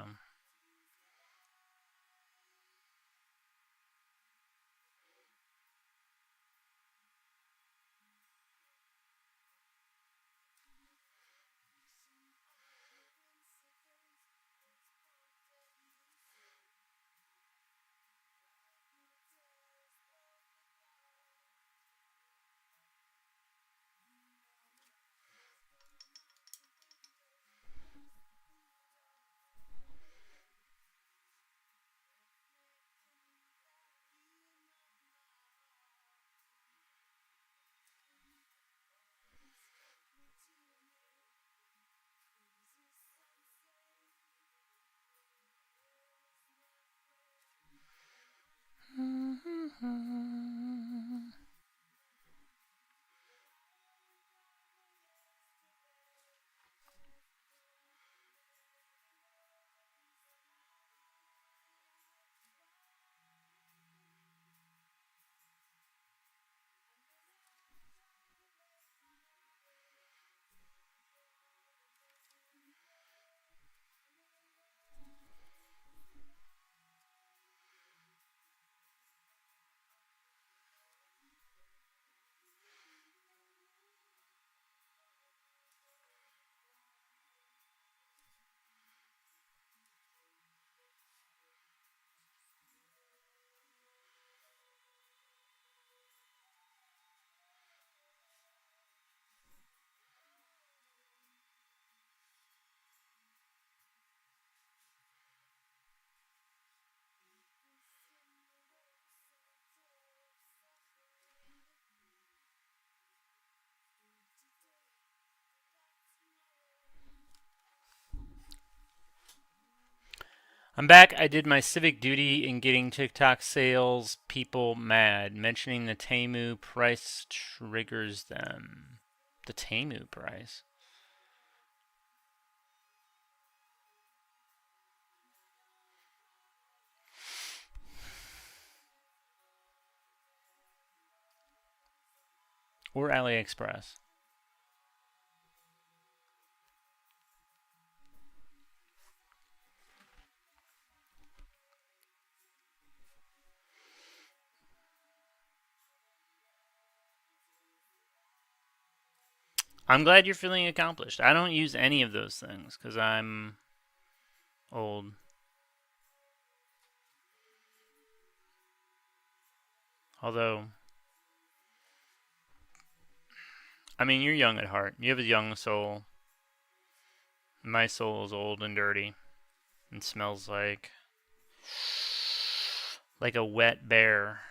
I'm back. I did my civic duty in getting TikTok sales people mad. Mentioning the Temu price triggers them. The Temu price? Or AliExpress. I'm glad you're feeling accomplished. I don't use any of those things because I'm old. Although, I mean, you're young at heart. You have a young soul. My soul is old and dirty and smells like a wet bear.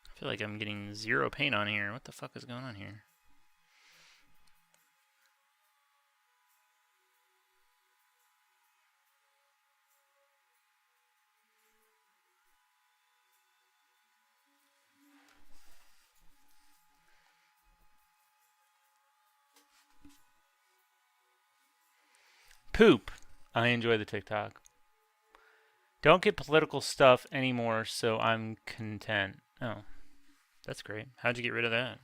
I feel like I'm getting zero paint on here. What the fuck is going on here? Poop. I enjoy the TikTok. Don't get political stuff anymore, so I'm content. Oh, that's great. How'd you get rid of that?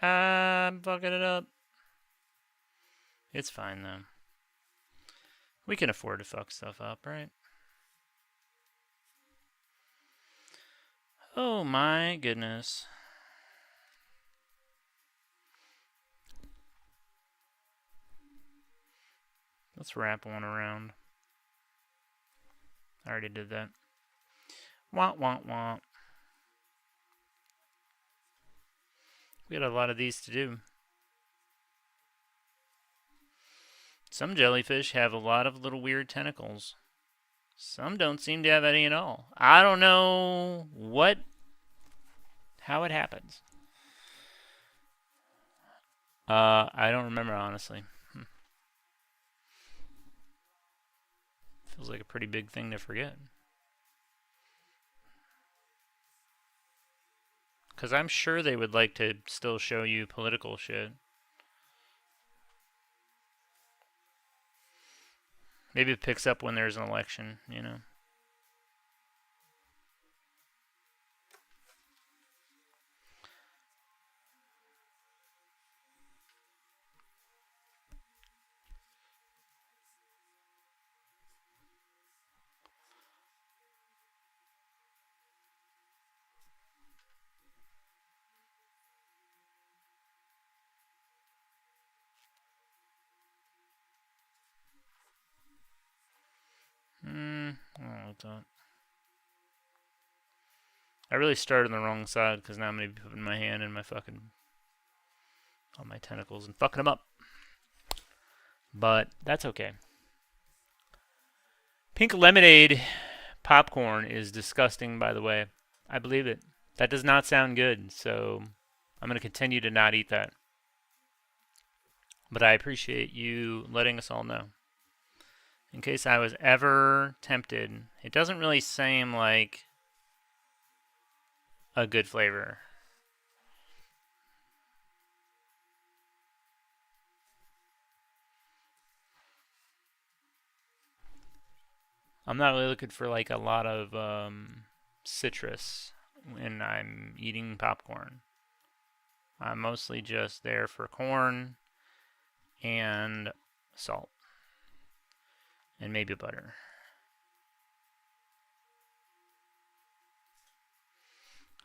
I'm fucking it up. It's fine, though. We can afford to fuck stuff up, right? Oh my goodness. Let's wrap one around. I already did that. Wah, wah, wah. We got a lot of these to do. Some jellyfish have a lot of little weird tentacles. Some don't seem to have any at all. I don't know how it happens. I don't remember, honestly. Feels like a pretty big thing to forget. Because I'm sure they would like to still show you political shit. Maybe it picks up when there's an election, you know? I really started on the wrong side because now I'm going to be putting my hand in my fucking on my tentacles and fucking them up. But that's okay. Pink lemonade popcorn is disgusting, by the way. I believe it. That does not sound good, so I'm going to continue to not eat that. But I appreciate you letting us all know. In case I was ever tempted, it doesn't really seem like a good flavor. I'm not really looking for like a lot of citrus when I'm eating popcorn. I'm mostly just there for corn and salt and maybe butter.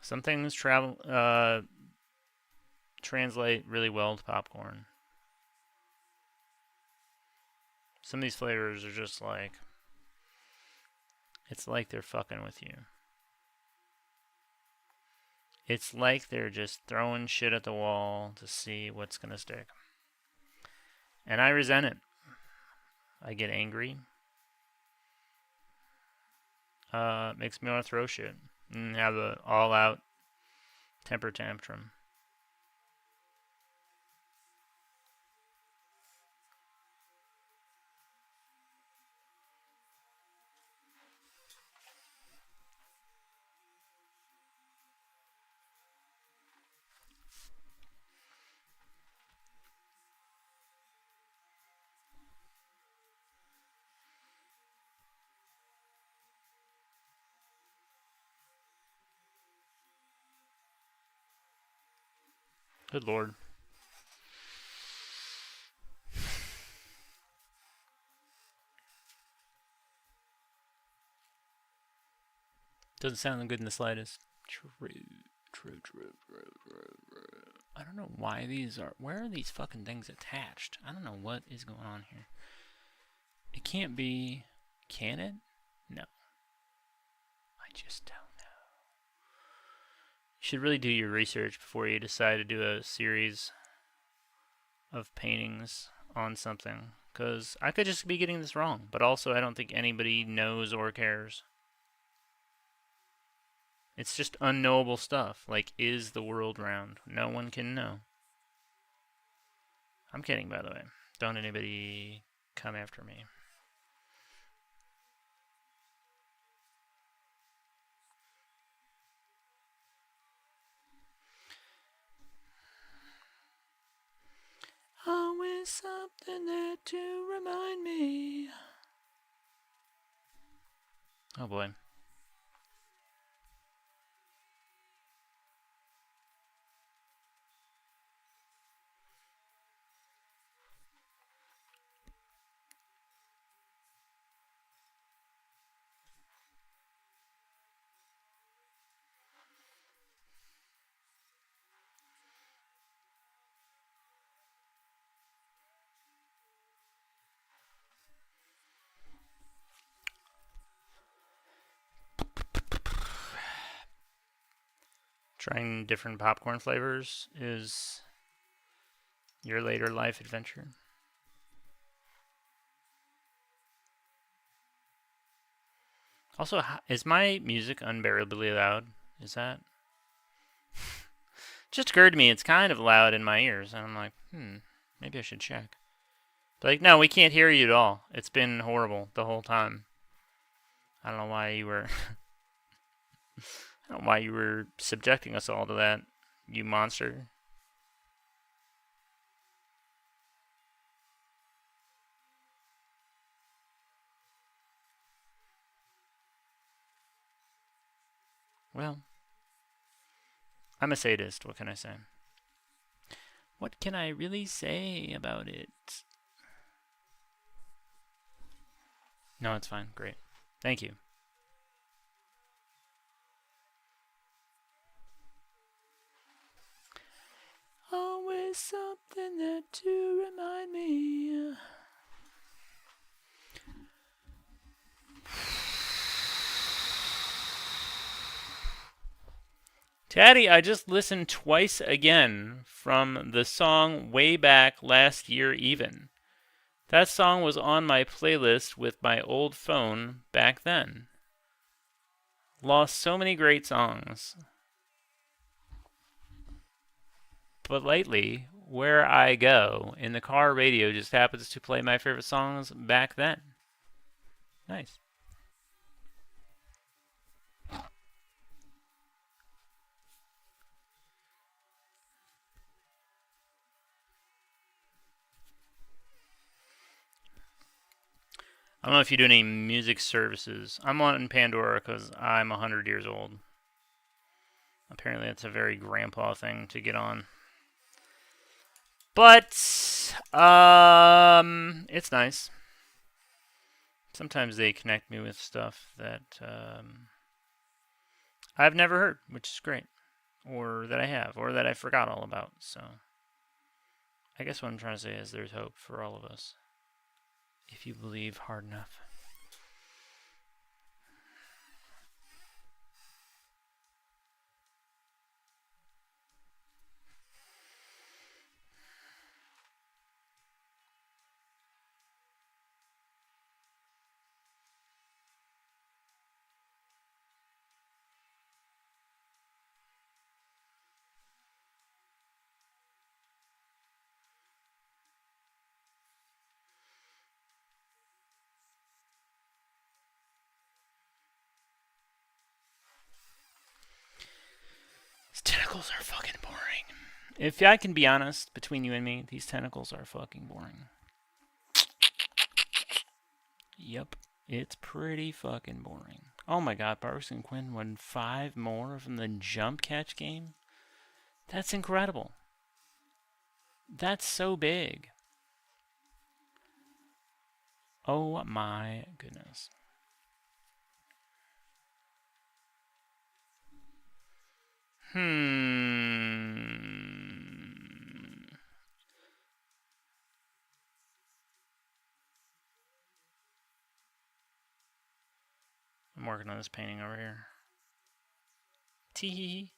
Some things translate really well to popcorn. Some of these flavors are just like, it's like they're fucking with you. It's like they're just throwing shit at the wall to see what's going to stick. And I resent it. I get angry. Makes me want to throw shit and have an all-out temper tantrum. Good Lord. Doesn't sound good in the slightest. True. I don't know why these are... Where are these fucking things attached? I don't know what is going on here. It can't be... Can it? No. I just don't know. You should really do your research before you decide to do a series of paintings on something. Because I could just be getting this wrong. But also, I don't think anybody knows or cares. It's just unknowable stuff. Like, is the world round? No one can know. I'm kidding, by the way. Don't anybody come after me. Always something there to remind me. Oh boy. Trying different popcorn flavors is your later life adventure. Also, is my music unbearably loud? Is that? Just occurred to me it's kind of loud in my ears, and I'm like, maybe I should check. But like, no, we can't hear you at all. It's been horrible the whole time. I don't know why you were... I don't know why you were subjecting us all to that, you monster. Well, I'm a sadist. What can I say? What can I really say about it? No, it's fine. Great. Thank you. Always something there to remind me. Taddy, I just listened twice again from the song way back last year even. That song was on my playlist with my old phone back then. Lost so many great songs. But lately, where I go, in the car radio just happens to play my favorite songs back then. Nice. I don't know if you do any music services. I'm on Pandora because I'm 100 years old. Apparently that's a very grandpa thing to get on. But, it's nice. Sometimes they connect me with stuff that I've never heard, which is great. Or that I have, or that I forgot all about. So, I guess what I'm trying to say is there's hope for all of us. If you believe hard enough. These tentacles are fucking boring. If I can be honest, between you and me, these tentacles are fucking boring. Yep, it's pretty fucking boring. Oh my god, Barks and Quinn won 5 more from the jump catch game? That's incredible. That's so big. Oh my goodness. I'm working on this painting over here. Tee.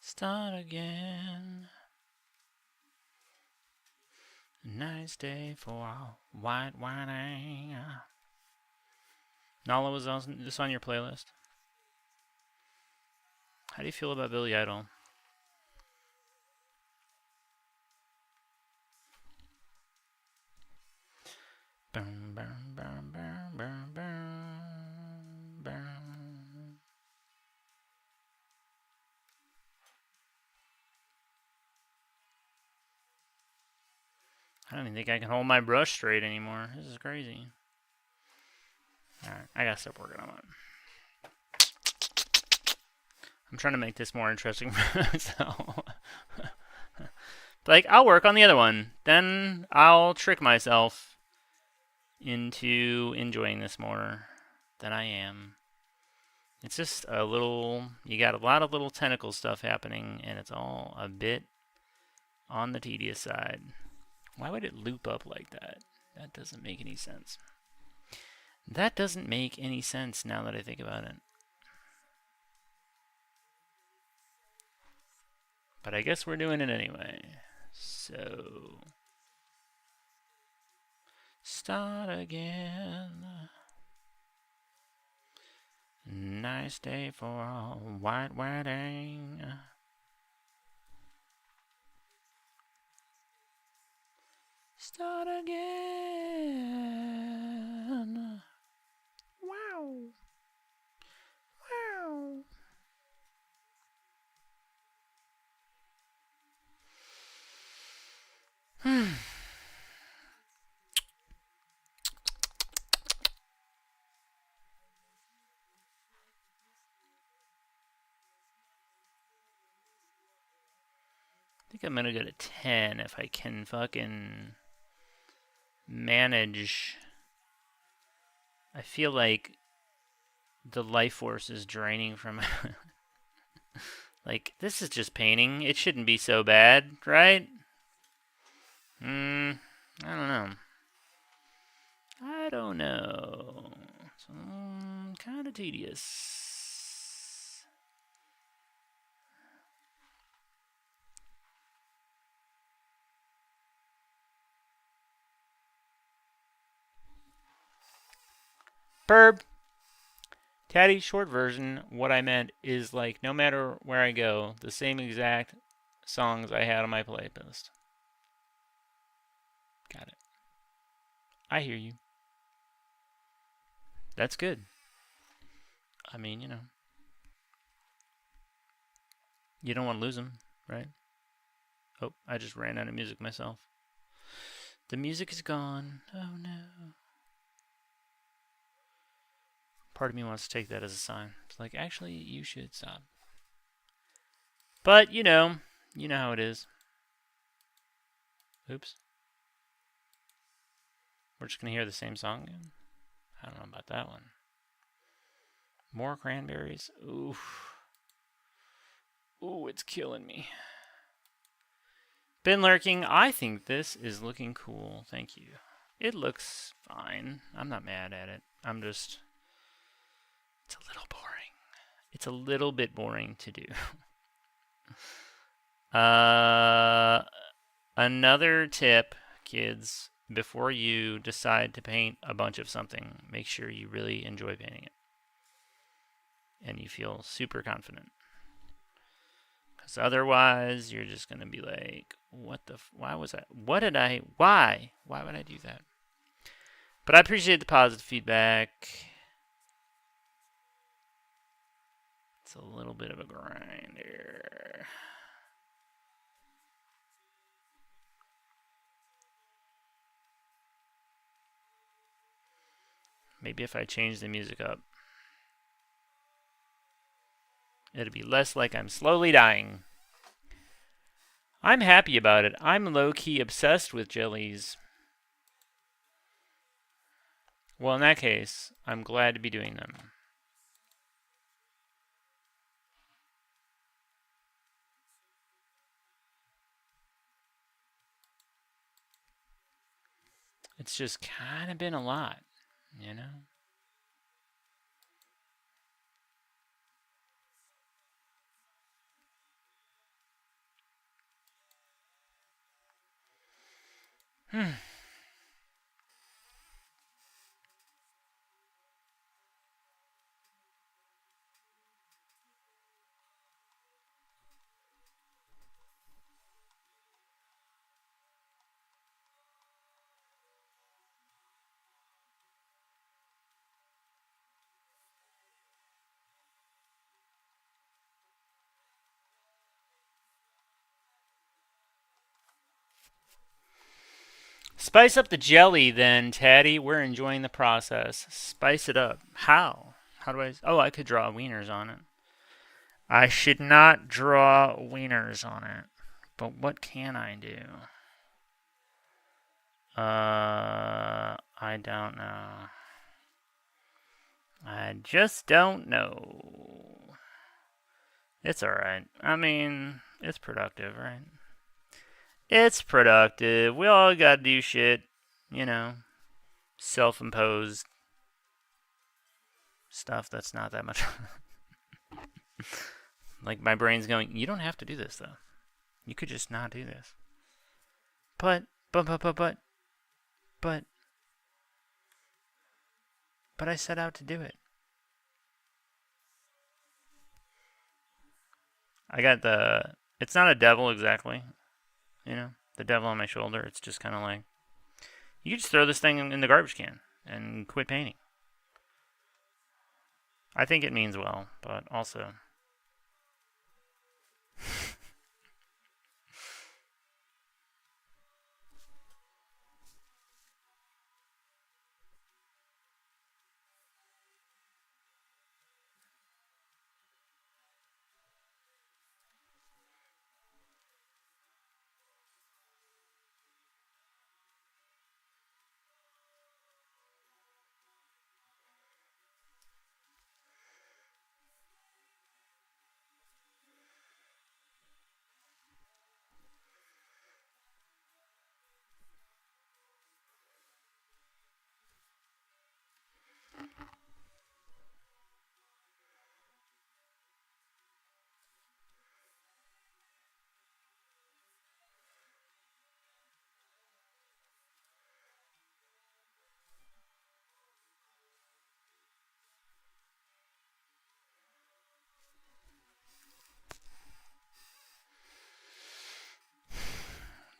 Start again. Nice day for white whining. Nala, was this on your playlist? How do you feel about Billy Idol? Boom, boom, boom, boom, boom, boom, boom. I don't even think I can hold my brush straight anymore. This is crazy. Alright, I gotta stop working on it. I'm trying to make this more interesting for myself. Like, I'll work on the other one. Then I'll trick myself into enjoying this more than I am. It's just a little... You got a lot of little tentacle stuff happening, and it's all a bit on the tedious side. Why would it loop up like that? That doesn't make any sense. That doesn't make any sense now that I think about it. But I guess we're doing it anyway. So... Start again. Nice day for a white wedding. Start again. Wow. Wow. I think I'm gonna go to 10 if I can fucking manage. I feel like the life force is draining from... Like, this is just painting. It shouldn't be so bad, right? I don't know. I don't know. So, kind of tedious. Burb. Tatty, short version, what I meant is, like, no matter where I go, the same exact songs I had on my playlist. Got it. I hear you. That's good. I mean, you know. You don't want to lose them, right? Oh, I just ran out of music myself. The music is gone. Oh, no. Part of me wants to take that as a sign. It's like, actually, you should stop. But, you know how it is. Oops. We're just going to hear the same song again? I don't know about that one. More cranberries. Oof. Ooh, it's killing me. Been lurking. I think this is looking cool. Thank you. It looks fine. I'm not mad at it. I'm just... It's a little boring. It's a little bit boring to do. Another tip, kids, before you decide to paint a bunch of something, make sure you really enjoy painting it. And you feel super confident. Because otherwise, you're just going to be like, what the, why was that? What did I, why? Why would I do that? But I appreciate the positive feedback. It's a little bit of a grinder. Maybe if I change the music up, it'll be less like I'm slowly dying. I'm happy about it. I'm low-key obsessed with jellies. Well, in that case, I'm glad to be doing them. It's just kind of been a lot, you know? Spice up the jelly then, Taddy. We're enjoying the process. Spice it up. How? How do I... Oh, I could draw wieners on it. I should not draw wieners on it. But what can I do? I don't know. I just don't know. It's alright. I mean, it's productive, right? It's productive. We all gotta do shit, you know, self-imposed stuff that's not that much. Like my brain's going, you don't have to do this though. You could just not do this. But I set out to do it. I got the, it's not a devil exactly, you know, the devil on my shoulder. It's just kind of like, you could just throw this thing in the garbage can and quit painting. I think it means well, but also...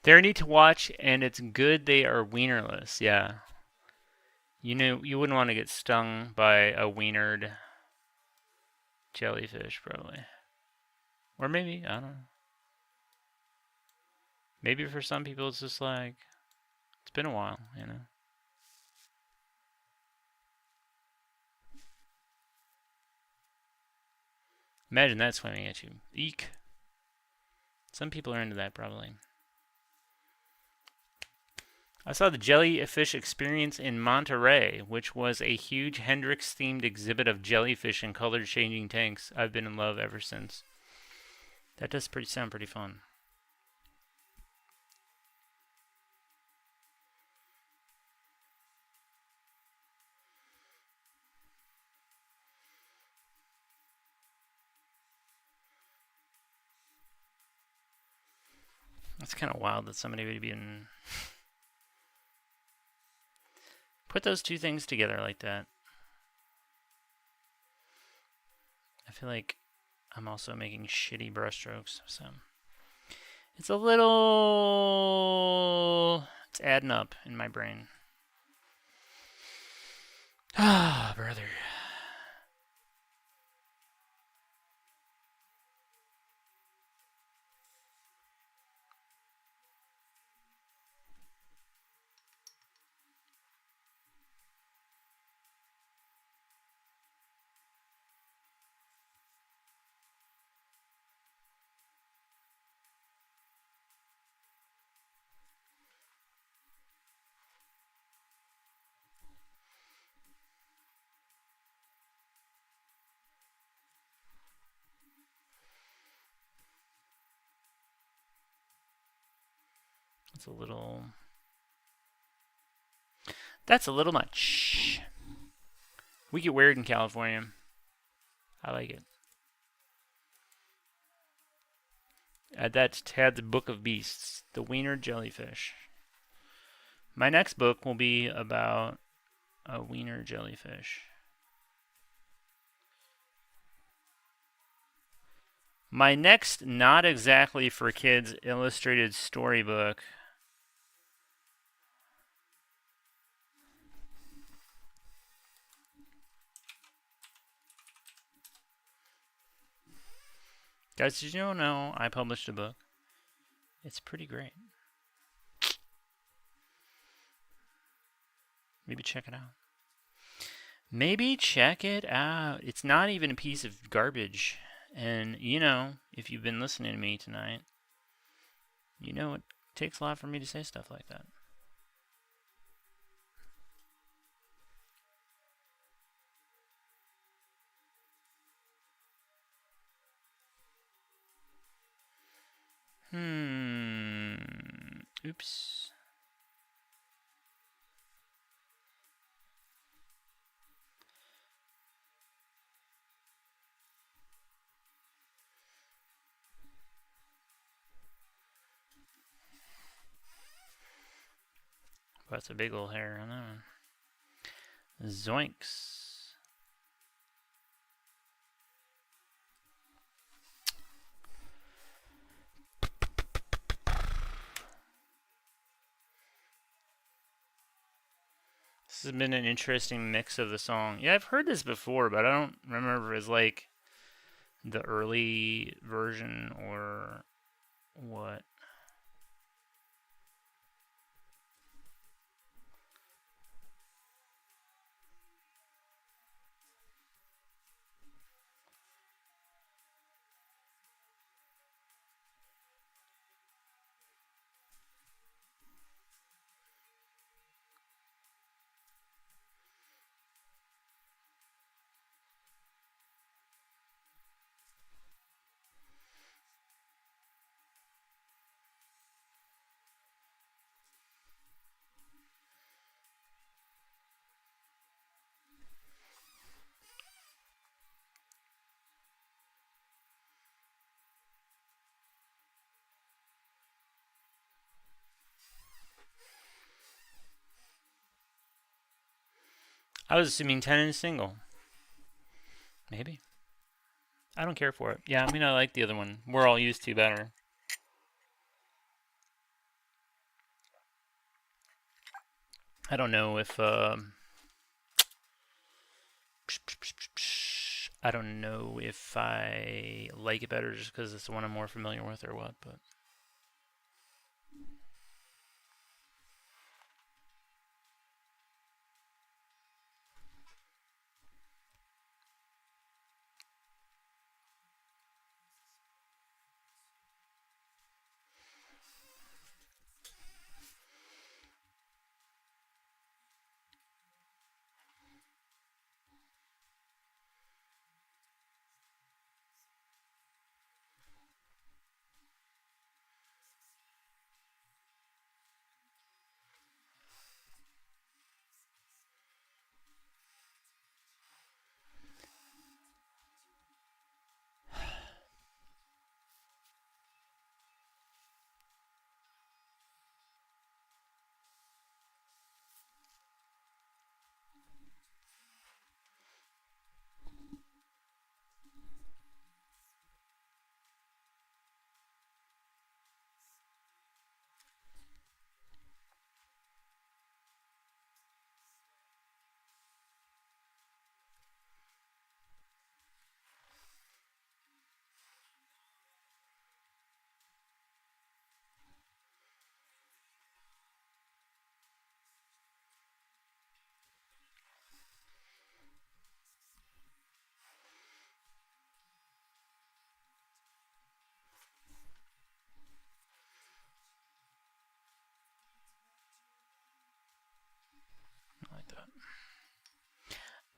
They're neat to watch, and it's good they are wienerless. Yeah. You know, you wouldn't want to get stung by a wienered jellyfish, probably. Or maybe, I don't know. Maybe for some people it's just like, it's been a while, you know. Imagine that swimming at you. Eek. Some people are into that, probably. I saw the jellyfish experience in Monterey, which was a huge Hendrix-themed exhibit of jellyfish in color-changing tanks. I've been in love ever since. That does sound pretty fun. That's kind of wild that somebody would be in... Put those two things together like that. I feel like I'm also making shitty brushstrokes, so it's a little... It's adding up in my brain. Ah, brother. It's a little... That's a little much. We get weird in California. I like it. Add that to the Book of Beasts, the wiener jellyfish. My next book will be about a wiener jellyfish. My next not exactly for kids illustrated storybook guys, did you know I published a book? It's pretty great. Maybe check it out. Maybe check it out. It's not even a piece of garbage. And, you know, if you've been listening to me tonight, you know it takes a lot for me to say stuff like that. Oops. That's a big old hair on that one. Zoinks. This has been an interesting mix of the song. Yeah, I've heard this before, but I don't remember if it's like the early version or what. I was assuming 10 and single. Maybe. I don't care for it. Yeah, I mean, I like the other one. We're All Used to better. I don't know if I don't know if I like it better just because it's the one I'm more familiar with or what, but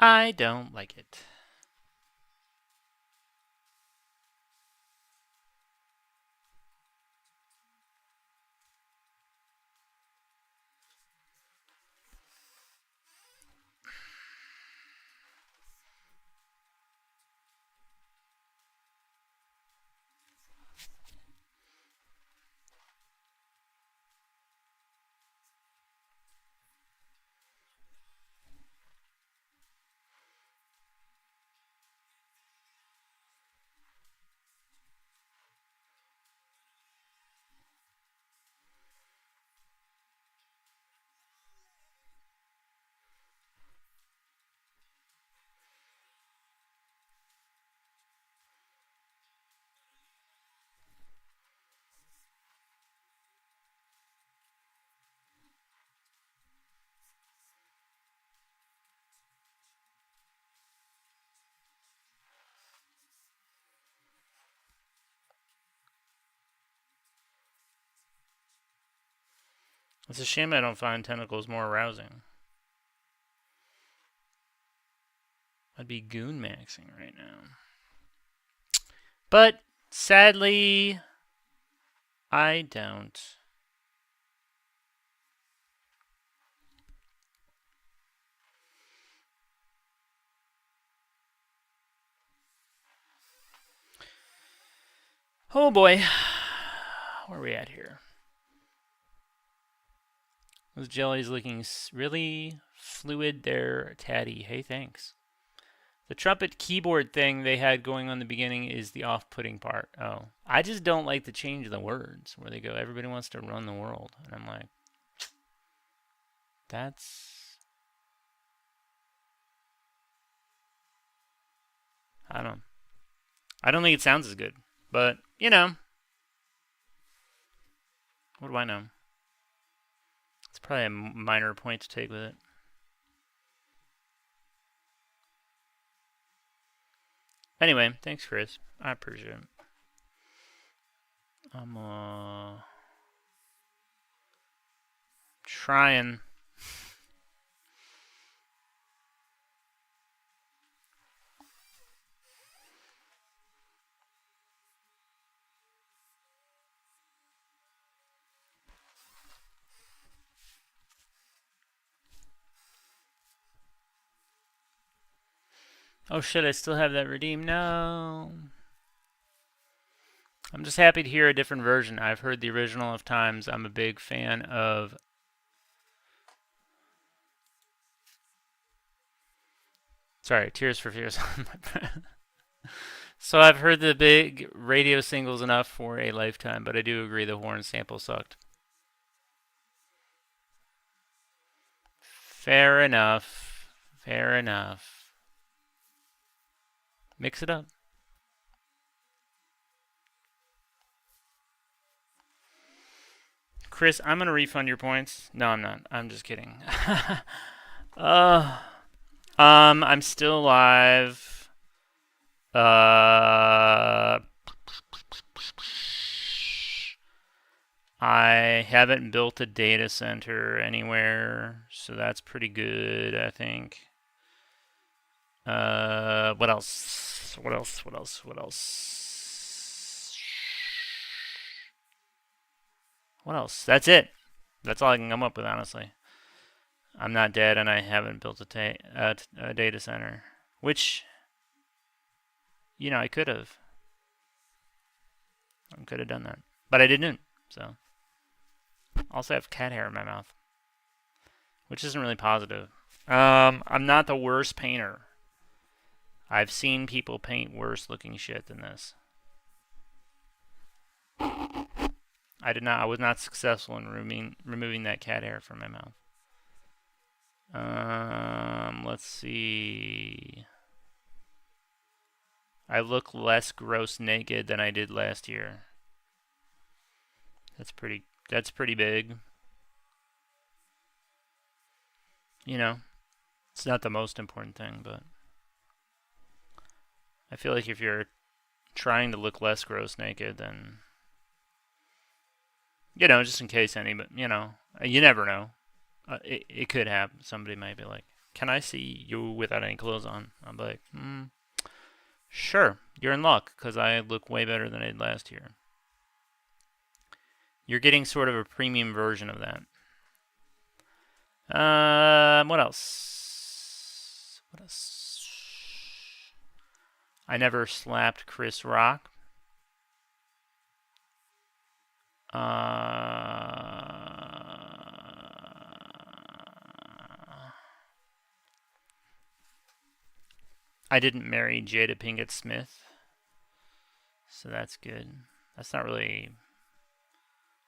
I don't like it. It's a shame I don't find tentacles more arousing. I'd be goon maxing right now. But sadly, I don't. Oh boy. Where are we at here? Those jellies looking really fluid there, Tatty. Hey, thanks. The trumpet keyboard thing they had going on in the beginning is the off-putting part. Oh, I just don't like the change of the words where they go, everybody wants to run the world. And I'm like, that's... I don't think it sounds as good. But, you know. What do I know? It's probably a minor point to take with it. Anyway, thanks, Chris. I appreciate it. I'm trying. Oh shit, I still have that redeem. No. I'm just happy to hear a different version. I've heard the original enough times. I'm a big fan of... Sorry, Tears for Fears. So I've heard the big radio singles enough for a lifetime, but I do agree the horn sample sucked. Fair enough. Fair enough. Mix it up. Chris, I'm going to refund your points. No, I'm not. I'm just kidding. I'm still alive. I haven't built a data center anywhere, so that's pretty good, I think. What else? What else? What else? What else? What else? That's it. That's all I can come up with, honestly. I'm not dead, and I haven't built a data center, which, you know, I could have. I could have done that, but I didn't. So, also I have cat hair in my mouth, which isn't really positive. I'm not the worst painter. I've seen people paint worse looking shit than this. I was not successful in removing that cat hair from my mouth. Let's see. I look less gross naked than I did last year. That's pretty big. You know, it's not the most important thing, but I feel like if you're trying to look less gross naked, then, you know, just in case but, you know, you never know. It could happen. Somebody might be like, can I see you without any clothes on? I'm like, sure, you're in luck, because I look way better than I did last year. You're getting sort of a premium version of that. What else? What else? I never slapped Chris Rock. I didn't marry Jada Pinkett Smith, so that's good. That's not really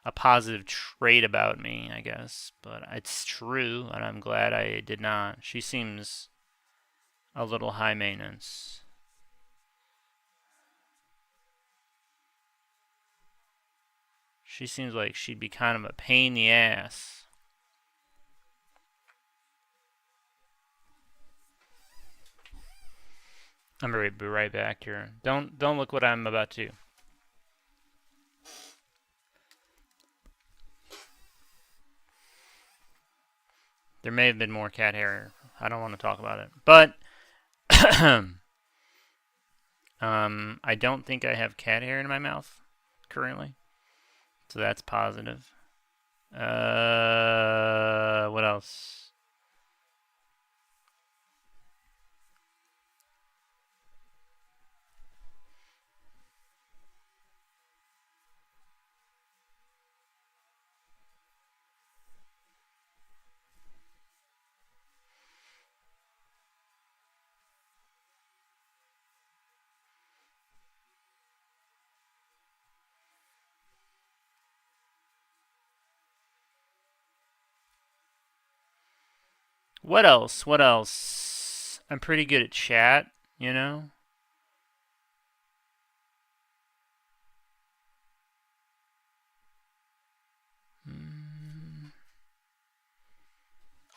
a positive trait about me, I guess, but it's true, and I'm glad I did not. She seems a little high maintenance. She seems like she'd be kind of a pain in the ass. I'm gonna be right back here. Don't look what I'm about to do. There may have been more cat hair. I don't want to talk about it, but I don't think I have cat hair in my mouth currently, so that's positive. What else? What else? What else? I'm pretty good at chat, you know?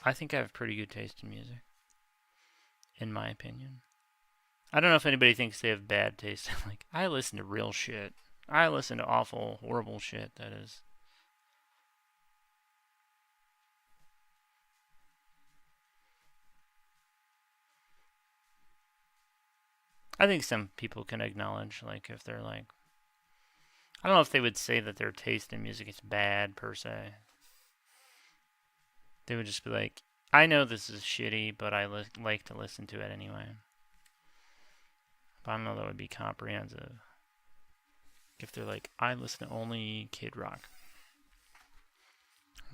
I think I have pretty good taste in music, in my opinion. I don't know if anybody thinks they have bad taste. Like, I listen to real shit. I listen to awful, horrible shit, that is. I think some people can acknowledge, like, if they're like, I don't know if they would say that their taste in music is bad, per se. They would just be like, I know this is shitty, but I like to listen to it anyway. But I don't know that would be comprehensive. If they're like, I listen to only Kid Rock.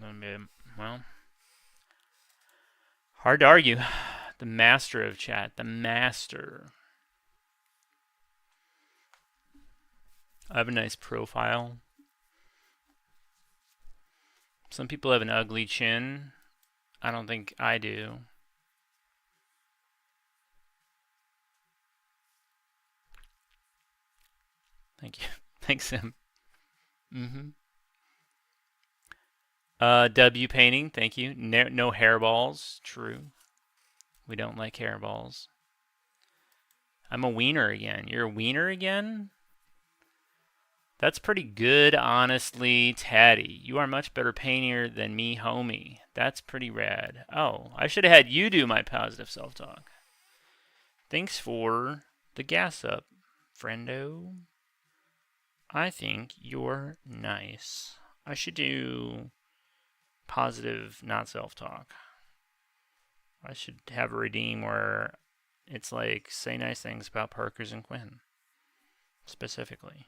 Then be, well, hard to argue. The master of chat. The master. I have a nice profile. Some people have an ugly chin. I don't think I do. Thank you. Thanks, Sim. W painting, thank you. No hairballs, true. We don't like hairballs. I'm a wiener again. You're a wiener again? That's pretty good, honestly, Taddy. You are much better painter than me, homie. That's pretty rad. Oh, I should have had you do my positive self-talk. Thanks for the gas up, friendo. I think you're nice. I should do positive, not self-talk. I should have a redeem where it's like, say nice things about Parkers and Quinn. Specifically.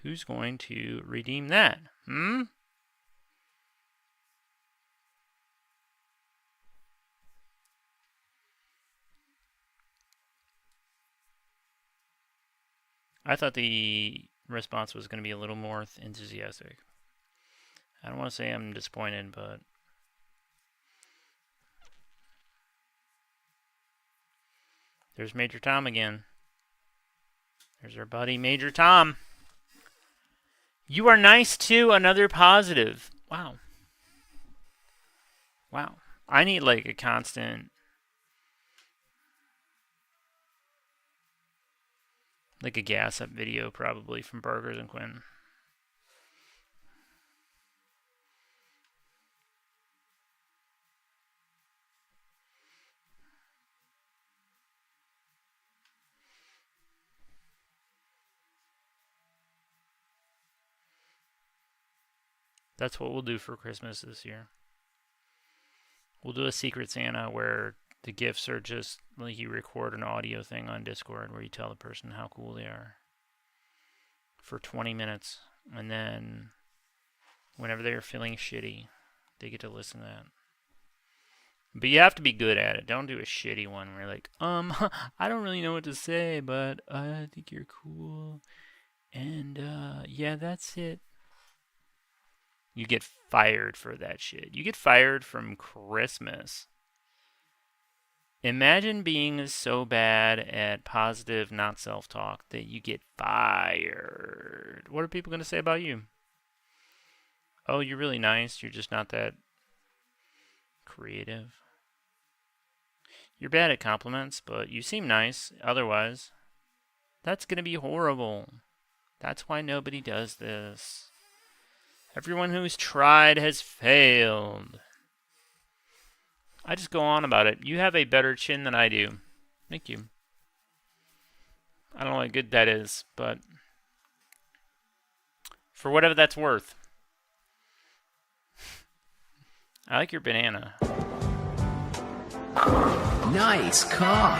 Who's going to redeem that? I thought the response was going to be a little more enthusiastic. I don't want to say I'm disappointed, but there's Major Tom again. There's our buddy Major Tom. You are nice too, another positive. Wow. Wow. I need like a constant, like a gas up video probably from Burgers and Quinn. That's what we'll do for Christmas this year. We'll do a Secret Santa where the gifts are just like you record an audio thing on Discord where you tell the person how cool they are for 20 minutes. And then whenever they're feeling shitty, they get to listen to that. But you have to be good at it. Don't do a shitty one where you're like, I don't really know what to say, but I think you're cool. And, yeah, that's it. You get fired for that shit. You get fired from Christmas. Imagine being so bad at positive, not self-talk, that you get fired. What are people going to say about you? Oh, you're really nice. You're just not that creative. You're bad at compliments, but you seem nice otherwise. That's going to be horrible. That's why nobody does this. Everyone who's tried has failed. I just go on about it. You have a better chin than I do. Thank you. I don't know what good that is, but for whatever that's worth. I like your banana. Nice cock.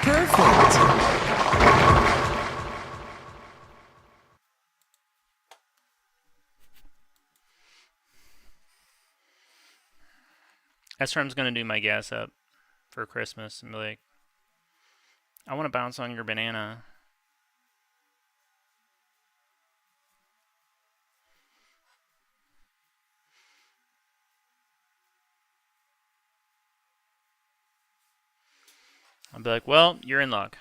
Perfect. SRM's gonna do my gas up for Christmas and be like, I want to bounce on your banana. I'll be like, well, you're in luck.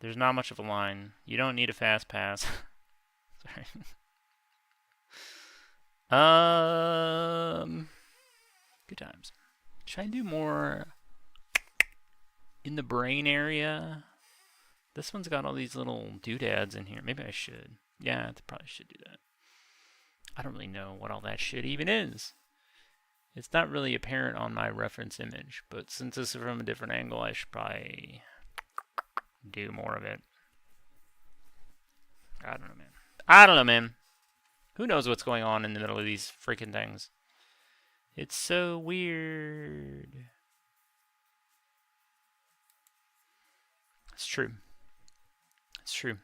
There's not much of a line. You don't need a fast pass. Sorry. Good times. Should I do more in the brain area? This one's got all these little doodads in here. Maybe I should. Yeah, I probably should do that. I don't really know what all that shit even is. It's not really apparent on my reference image, but since this is from a different angle, I should probably do more of it. I don't know, man. I don't know, man. Who knows what's going on in the middle of these freaking things? It's so weird. It's true. It's true.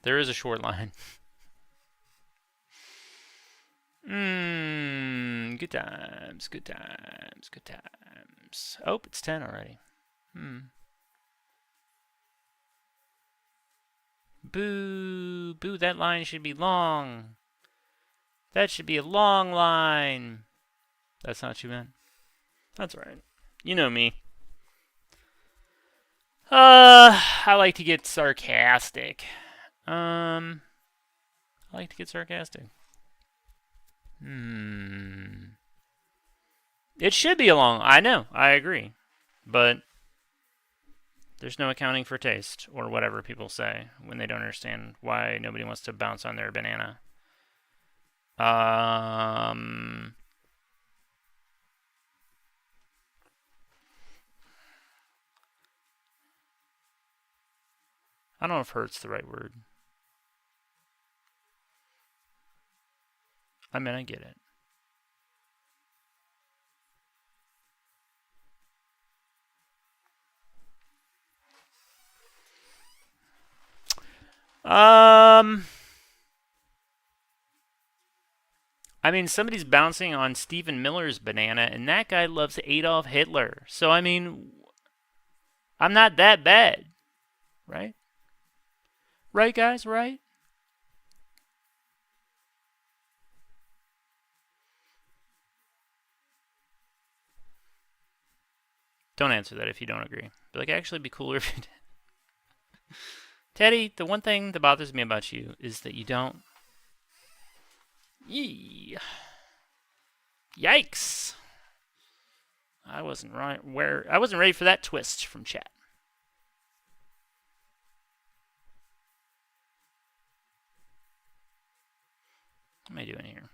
There is a short line. Good times, good times, good times. Oh, it's 10 already. Boo, boo, that line should be long. That should be a long line. That's not what you meant. That's right. You know me. I like to get sarcastic. I like to get sarcastic. It should be a long. I know. I agree. But there's no accounting for taste, or whatever people say when they don't understand why nobody wants to bounce on their banana. I don't know if hurt's the right word. I mean, I get it. I mean, somebody's bouncing on Stephen Miller's banana, and that guy loves Adolf Hitler. So, I mean, I'm not that bad, right? Right, guys, right? Don't answer that if you don't agree. But, like, actually it'd be cooler if you did. Teddy, the one thing that bothers me about you is that you don't... Yee. Yikes. I wasn't ready for that twist from chat. What am I doing here?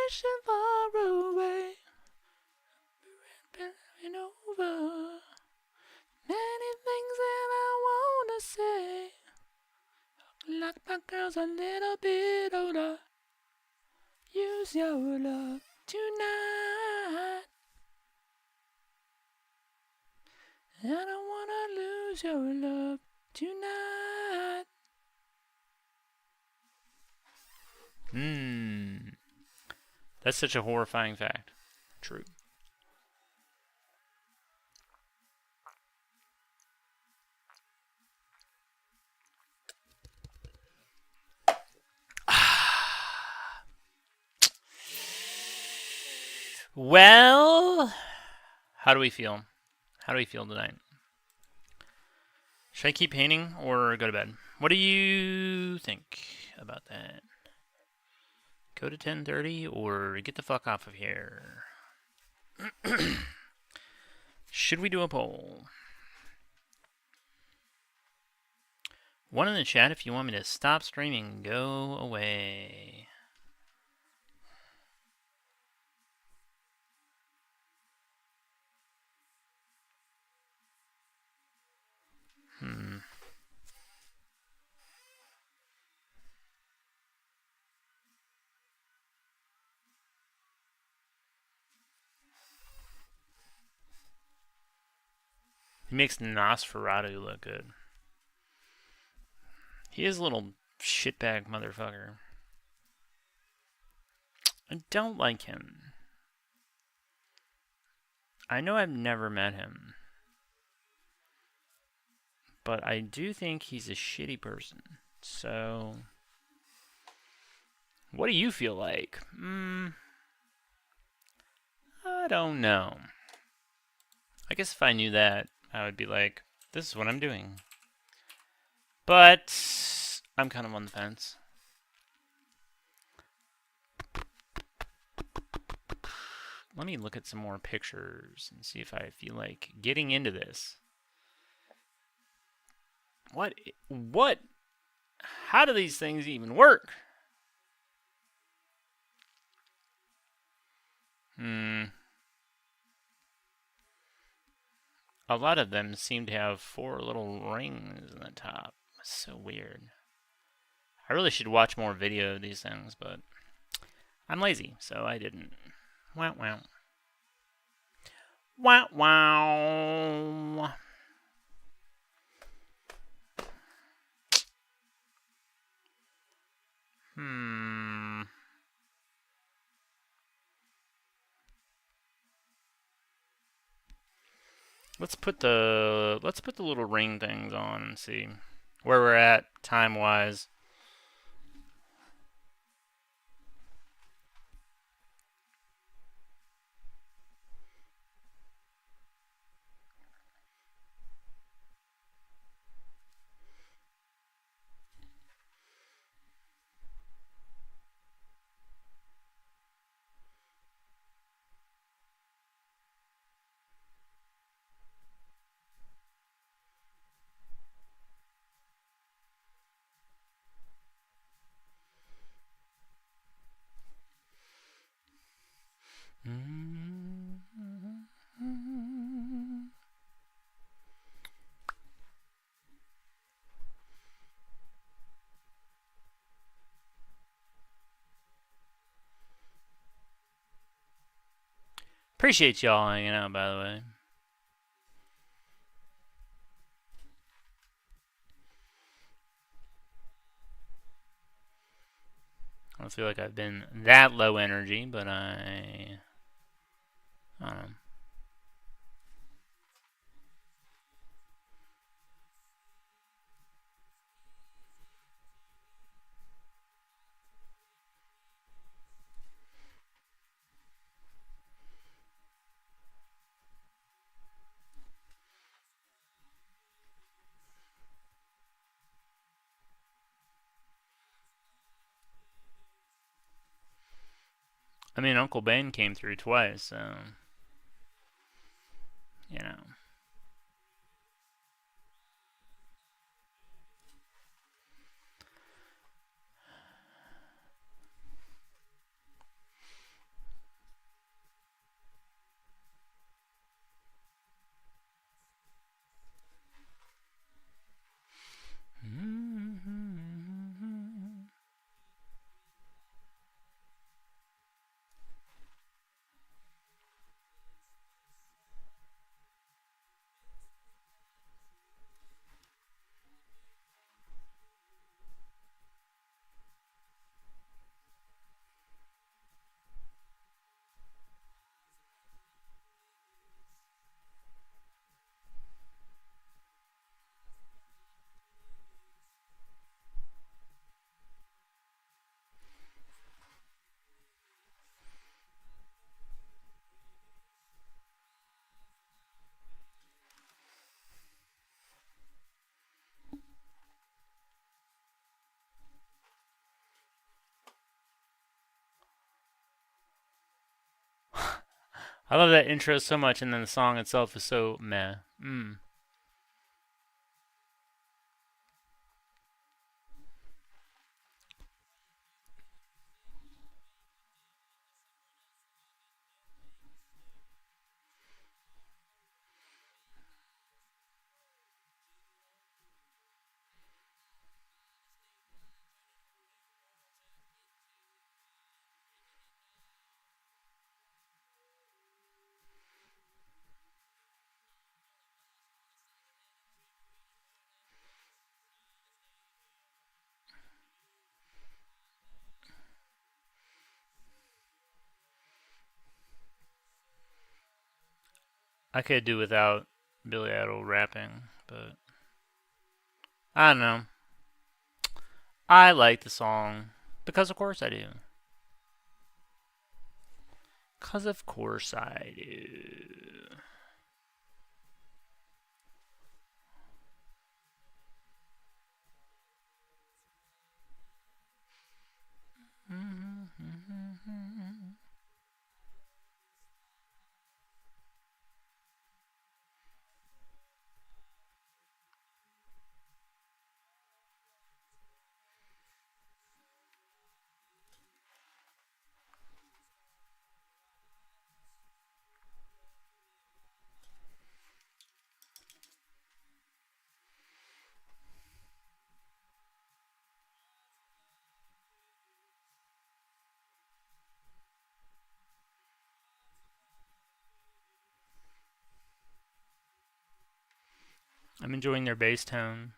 wishing far away. Been over. Many things that I wanna say. Like my girl's a little bit older. Use your love tonight. I don't wanna lose your love tonight. That's such a horrifying fact. True. Well, how do we feel? How do we feel tonight? Should I keep painting or go to bed? What do you think about that? Go to 10:30 or get the fuck off of here? Should we do a poll? One in the chat if you want me to stop streaming. Go away. He makes Nosferatu look good. He is a little shitbag motherfucker. I don't like him. I know I've never met him. But I do think he's a shitty person. So, what do you feel like? I don't know. I guess if I knew that, I would be like, this is what I'm doing. But I'm kind of on the fence. Let me look at some more pictures and see if I feel like getting into this. What? How do these things even work? A lot of them seem to have 4 little rings in the top. It's so weird. I really should watch more video of these things, but I'm lazy, so I didn't. Wow, wow. Wow, wow. Let's put the little ring things on and see where we're at time-wise. Appreciate y'all hanging out, by the way. I don't feel like I've been that low energy, but I don't know. I mean, Uncle Ben came through twice, so, you know. I love that intro so much, and then the song itself is so meh. I could do without Billy Idol rapping, but I don't know. I like the song because of course I do. Because of course I do. I'm enjoying their bass tone.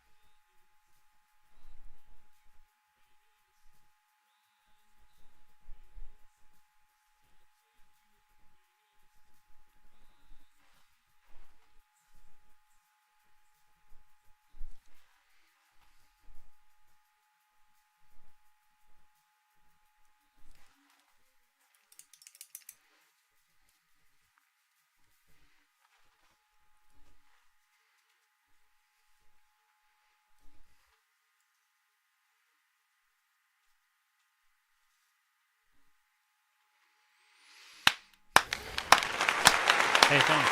Hey, thanks.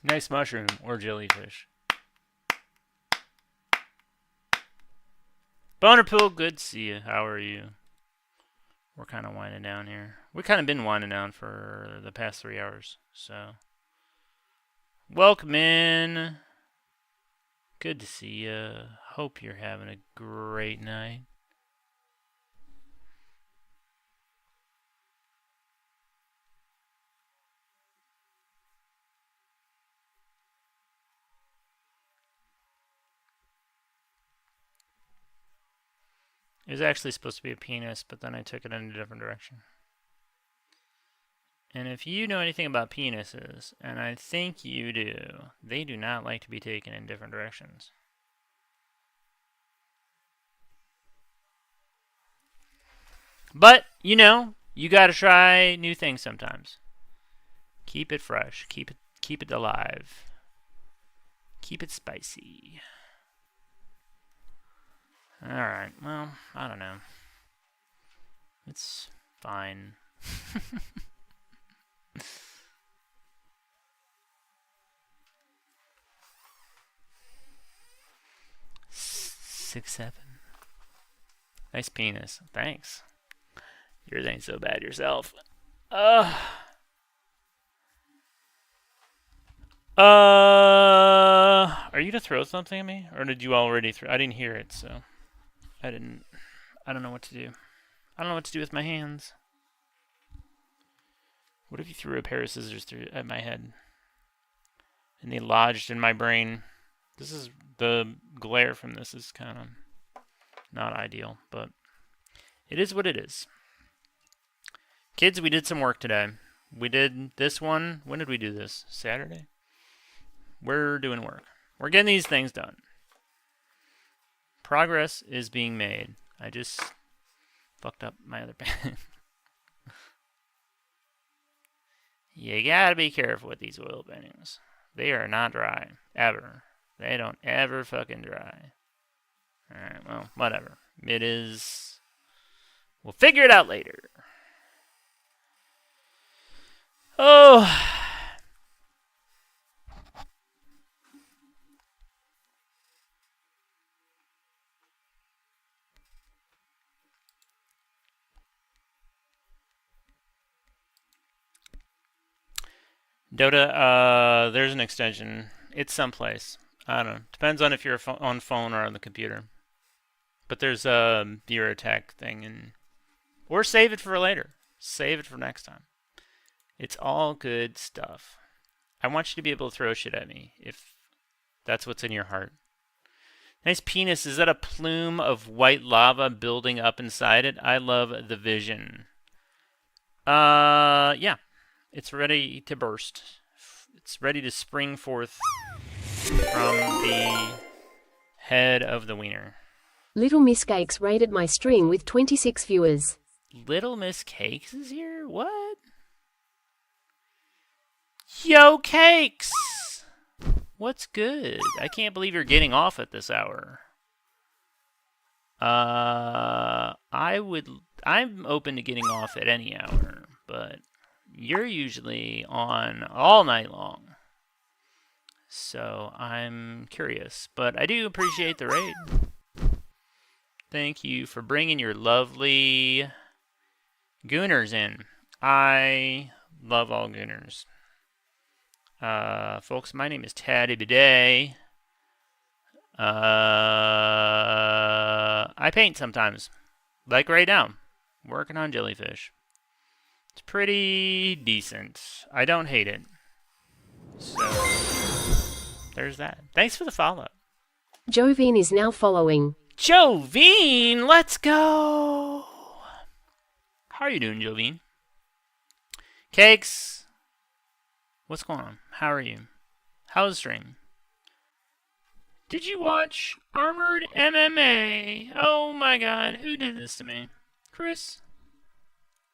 Nice mushroom or jellyfish. Bonerpool, good to see you. How are you? We're kind of winding down here. We've kind of been winding down for the past 3 hours. So, welcome in. Good to see you. Hope you're having a great night. It was actually supposed to be a penis, but then I took it in a different direction. And if you know anything about penises, and I think you do, they do not like to be taken in different directions. But, you know, you gotta try new things sometimes. Keep it fresh. Keep it alive. Keep it spicy. Alright, well, I don't know. It's fine. 6'7". Nice penis. Thanks. Yours ain't so bad yourself. Are you to throw something at me? Or did you already throw? I didn't hear it, so I don't know what to do. I don't know what to do with my hands. What if you threw a pair of scissors through at my head? And they lodged in my brain. This is the glare from this is kind of not ideal, but it is what it is. Kids, we did some work today. We did this one. When did we do this? Saturday? We're doing work. We're getting these things done. Progress is being made. I just fucked up my other pen. You gotta be careful with these oil paintings. They are not dry. Ever. They don't ever fucking dry. Alright, well, whatever. It is... We'll figure it out later. Oh... Dota, there's an extension. It's someplace. I don't know. Depends on if you're on phone or on the computer. But there's a Viewer Attack thing, and or save it for later. Save it for next time. It's all good stuff. I want you to be able to throw shit at me if that's what's in your heart. Nice penis. Is that a plume of white lava building up inside it? I love the vision. Yeah. It's ready to burst. It's ready to spring forth from the head of the wiener. Little Miss Cakes rated my stream with 26 viewers. Little Miss Cakes is here? What? Yo, Cakes! What's good? I can't believe you're getting off at this hour. I'm open to getting off at any hour, but you're usually on all night long. So I'm curious, but I do appreciate the raid. Thank you for bringing your lovely gooners in. I love all gooners. Folks, my name is Taddy Bidet. I paint sometimes. Like right now. Working on jellyfish. It's pretty decent. I don't hate it. So, there's that. Thanks for the follow. Jovine is now following. Jovine, let's go! How are you doing, Jovine? Cakes, what's going on? How are you? How's the stream? Did you watch Armored MMA? Oh my god, who did this to me? Chris,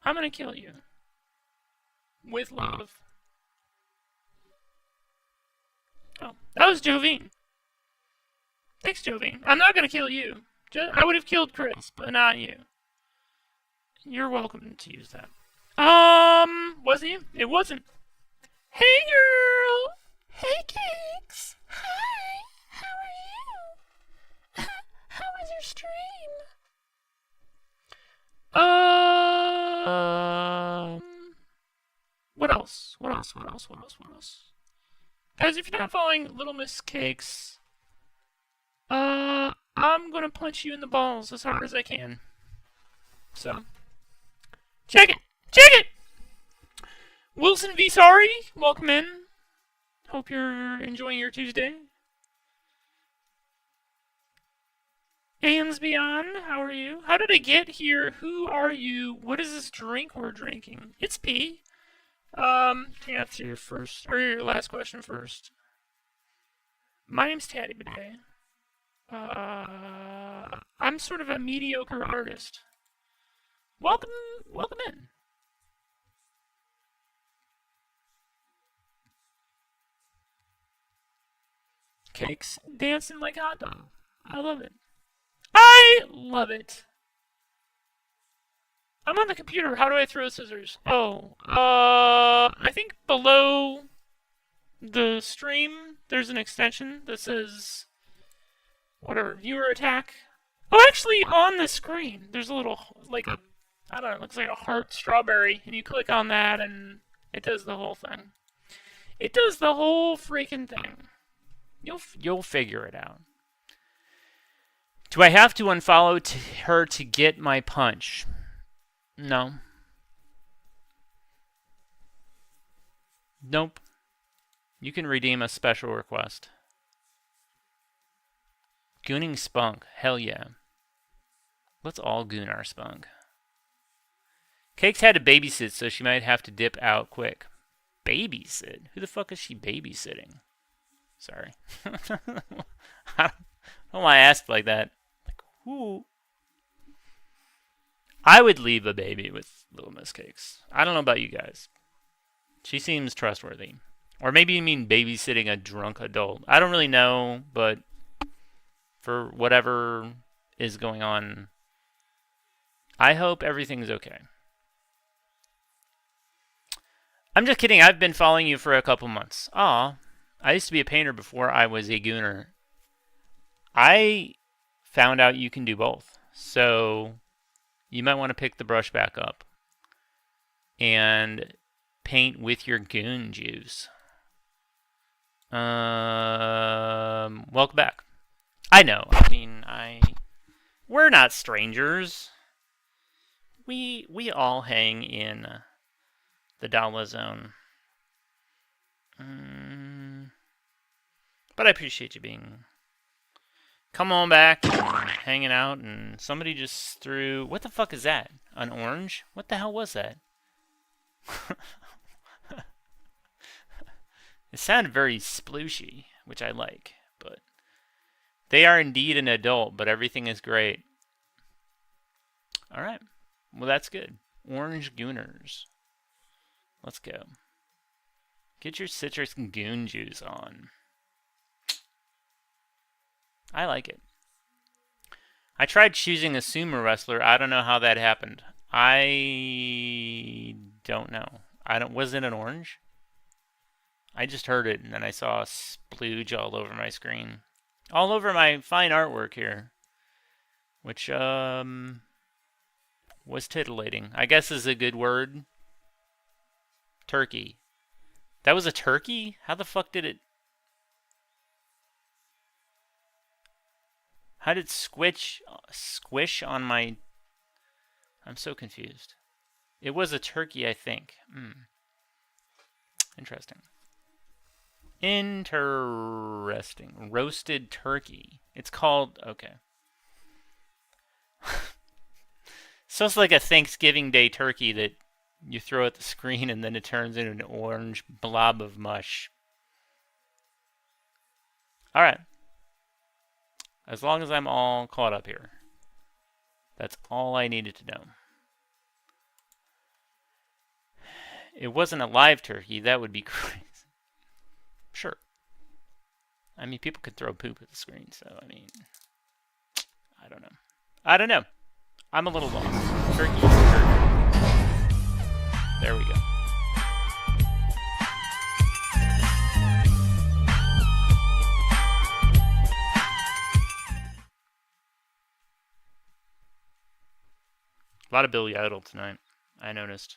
I'm gonna kill you. With love. Oh, that was Jovine. Thanks, Jovine. I'm not gonna kill you. I would have killed Chris, but not you. You're welcome to use that. Was he? It wasn't. Hey, girl! Hey, Cakes! Hi! How are you? How was your stream? What else? What else? Guys, if you're not following Little Miss Cakes, I'm gonna punch you in the balls as hard as I can. So, check it! Check it! Wilson V. Sorry, welcome in. Hope you're enjoying your Tuesday. Aeons Beyond, how are you? How did I get here? Who are you? What is this drink we're drinking? It's P. Answer your first, or your last question first. My name's Taddy Bidet. I'm sort of a mediocre artist. Welcome in. Cakes dancing like a hot dog. I love it. I love it. I'm on the computer. How do I throw scissors? Oh, I think below the stream there's an extension that says whatever, Viewer Attack. Oh, actually, on the screen there's a little, like a, I don't know, it looks like a heart strawberry, and you click on that and it does the whole thing. It does the whole freaking thing. You'll figure it out. Do I have to unfollow her to get my punch? No. Nope. You can redeem a special request. Gooning spunk. Hell yeah. Let's all goon our spunk. Cakes had to babysit, so she might have to dip out quick. Babysit? Who the fuck is she babysitting? Sorry. I don't know why I asked like that. Like, who? I would leave a baby with Little Miss Cakes. I don't know about you guys. She seems trustworthy. Or maybe you mean babysitting a drunk adult. I don't really know, but for whatever is going on. I hope everything's okay. I'm just kidding. I've been following you for a couple months. Aw. I used to be a painter before I was a gooner. I found out you can do both. So you might want to pick the brush back up and paint with your goon juice. Welcome back. I know. I mean, we're not strangers. We all hang in the dollar zone. But I appreciate you being. Come on back and hanging out, and somebody just threw. What the fuck is that? An orange? What the hell was that? It sounded very splooshy, which I like, but they are indeed an adult, but everything is great. Alright. Well, that's good. Orange Gooners. Let's go. Get your citrus goon juice on. I like it. I tried choosing a sumo wrestler. I don't know how that happened. I don't know. Was it an orange? I just heard it and then I saw a splooge all over my screen. All over my fine artwork here. Which, was titillating. I guess is a good word. Turkey. That was a turkey? How the fuck did it... How did it squish on my... I'm so confused. It was a turkey, I think. Interesting. Interesting. Roasted turkey. It's called... Okay. So it's like a Thanksgiving Day turkey that you throw at the screen and then it turns into an orange blob of mush. Alright. As long as I'm all caught up here. That's all I needed to know. It wasn't a live turkey. That would be crazy. Sure. I mean, people could throw poop at the screen, so, I mean... I don't know. I don't know. I'm a little lost. Turkey. There we go. A lot of Billy Idol tonight, I noticed.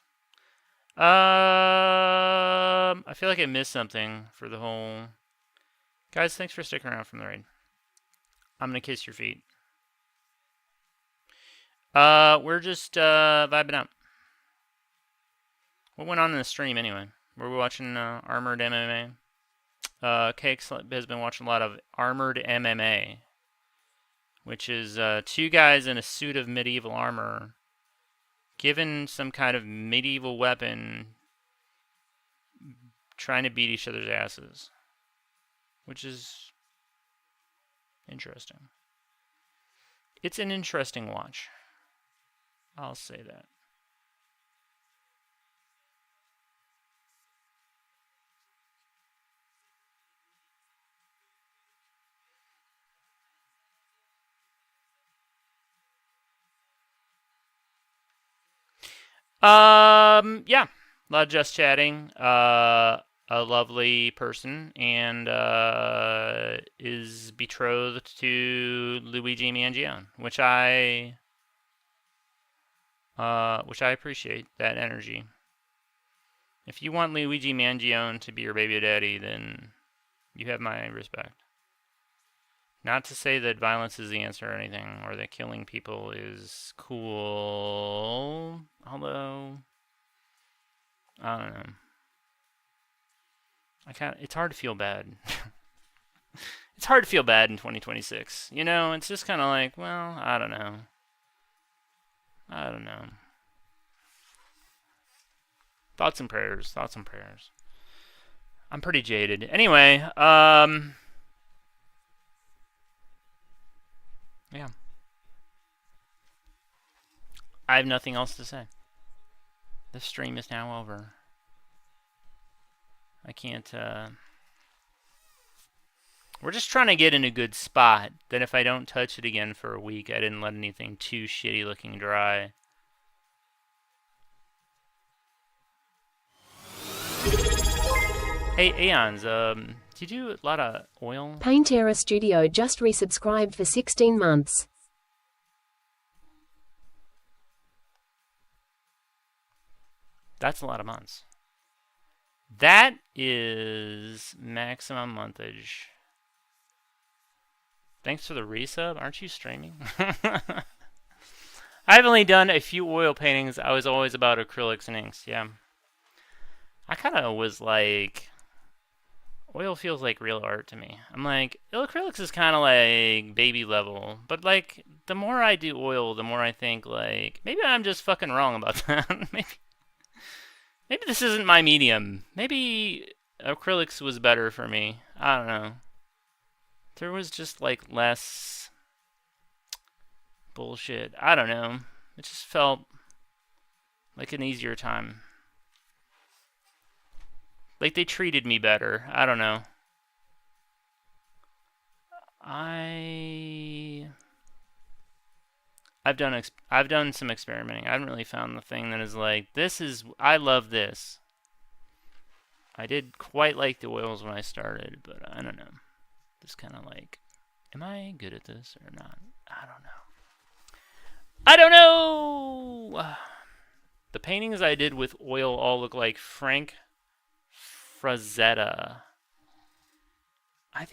I feel like I missed something for the whole... Guys, thanks for sticking around from the raid. I'm gonna kiss your feet. We're just vibing out. What went on in the stream anyway? Were we watching Armored MMA? Cakes has been watching a lot of Armored MMA, which is two guys in a suit of medieval armor given some kind of medieval weapon trying to beat each other's asses, which is interesting. It's an interesting watch. I'll say that. Yeah, a lot of just chatting. A lovely person, and is betrothed to Luigi Mangione, which I appreciate that energy. If you want Luigi Mangione to be your baby daddy, then you have my respect. Not to say that violence is the answer or anything, or that killing people is cool. Although, I don't know. It's hard to feel bad. It's hard to feel bad in 2026. You know, it's just kind of like, well, I don't know. I don't know. Thoughts and prayers. Thoughts and prayers. I'm pretty jaded. Anyway, yeah. I have nothing else to say. The stream is now over. I can't We're just trying to get in a good spot that if I don't touch it again for a week, I didn't let anything too shitty looking dry. Hey, Aeons, did you do a lot of oil? Paint Era Studio just resubscribed for 16 months. That's a lot of months. That is maximum monthage. Thanks for the resub. Aren't you streaming? I've only done a few oil paintings. I was always about acrylics and inks. Yeah. I kind of was like, oil feels like real art to me. I'm like, acrylics is kind of like baby level. But like, the more I do oil, the more I think like, maybe I'm just fucking wrong about that. Maybe this isn't my medium. Maybe acrylics was better for me. I don't know. There was just like less bullshit. I don't know. It just felt like an easier time. Like they treated me better. I don't know. I've done some experimenting. I haven't really found the thing that is like, I love this. I did quite like the oils when I started, but I don't know. Just kind of like, am I good at this or not? I don't know. I don't know! The paintings I did with oil all look like Frank Frazetta. I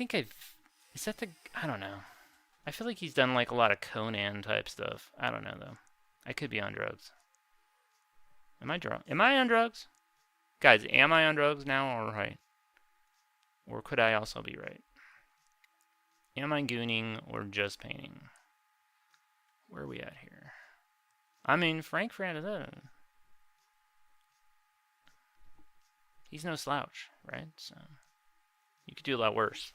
don't know. I feel like he's done like a lot of Conan type stuff. I don't know though. I could be on drugs. Am I drunk? Am I on drugs? Guys, am I on drugs now or right? Or could I also be right? Am I gooning or just painting? Where are we at here? I mean, Frank Frazetta. He's no slouch, right? So you could do a lot worse.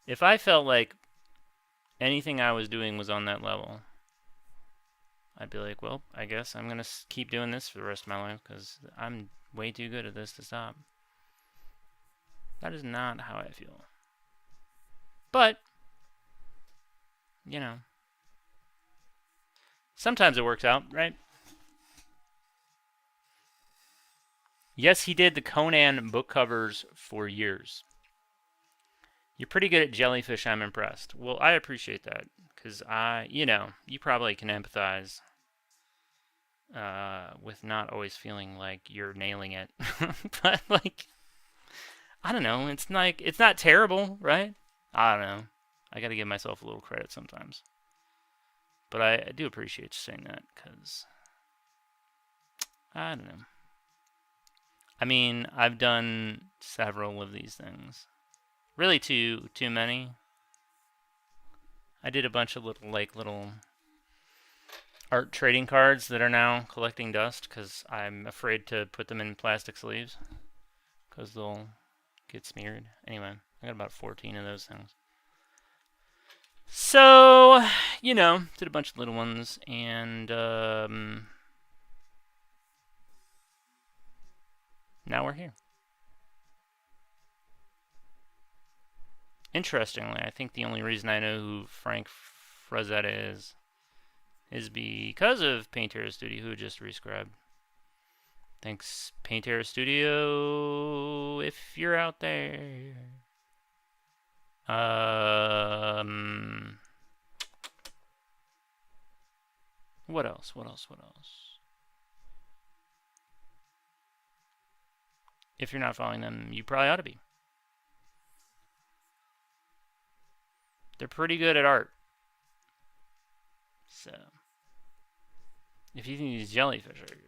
If I felt like anything I was doing was on that level, I'd be like, well, I guess I'm going to keep doing this for the rest of my life because I'm way too good at this to stop. That is not how I feel. But, you know, sometimes it works out, right? Yes, he did the Conan book covers for years. You're pretty good at jellyfish, I'm impressed. Well, I appreciate that, because you probably can empathize with not always feeling like you're nailing it. But, like, I don't know, it's not terrible, right? I don't know. I gotta give myself a little credit sometimes. But I do appreciate you saying that, because, I don't know. I mean, I've done several of these things. Really too many. I did a bunch of little art trading cards that are now collecting dust because I'm afraid to put them in plastic sleeves because they'll get smeared. Anyway, I got about 14 of those things. So, did a bunch of little ones and now we're here. Interestingly, I think the only reason I know who Frank Frazetta is because of Paint Era Studio, who just rescribed. Thanks, Paint Era Studio, if you're out there. What else? If you're not following them, you probably ought to be. They're pretty good at art. So, if you think these jellyfish are good.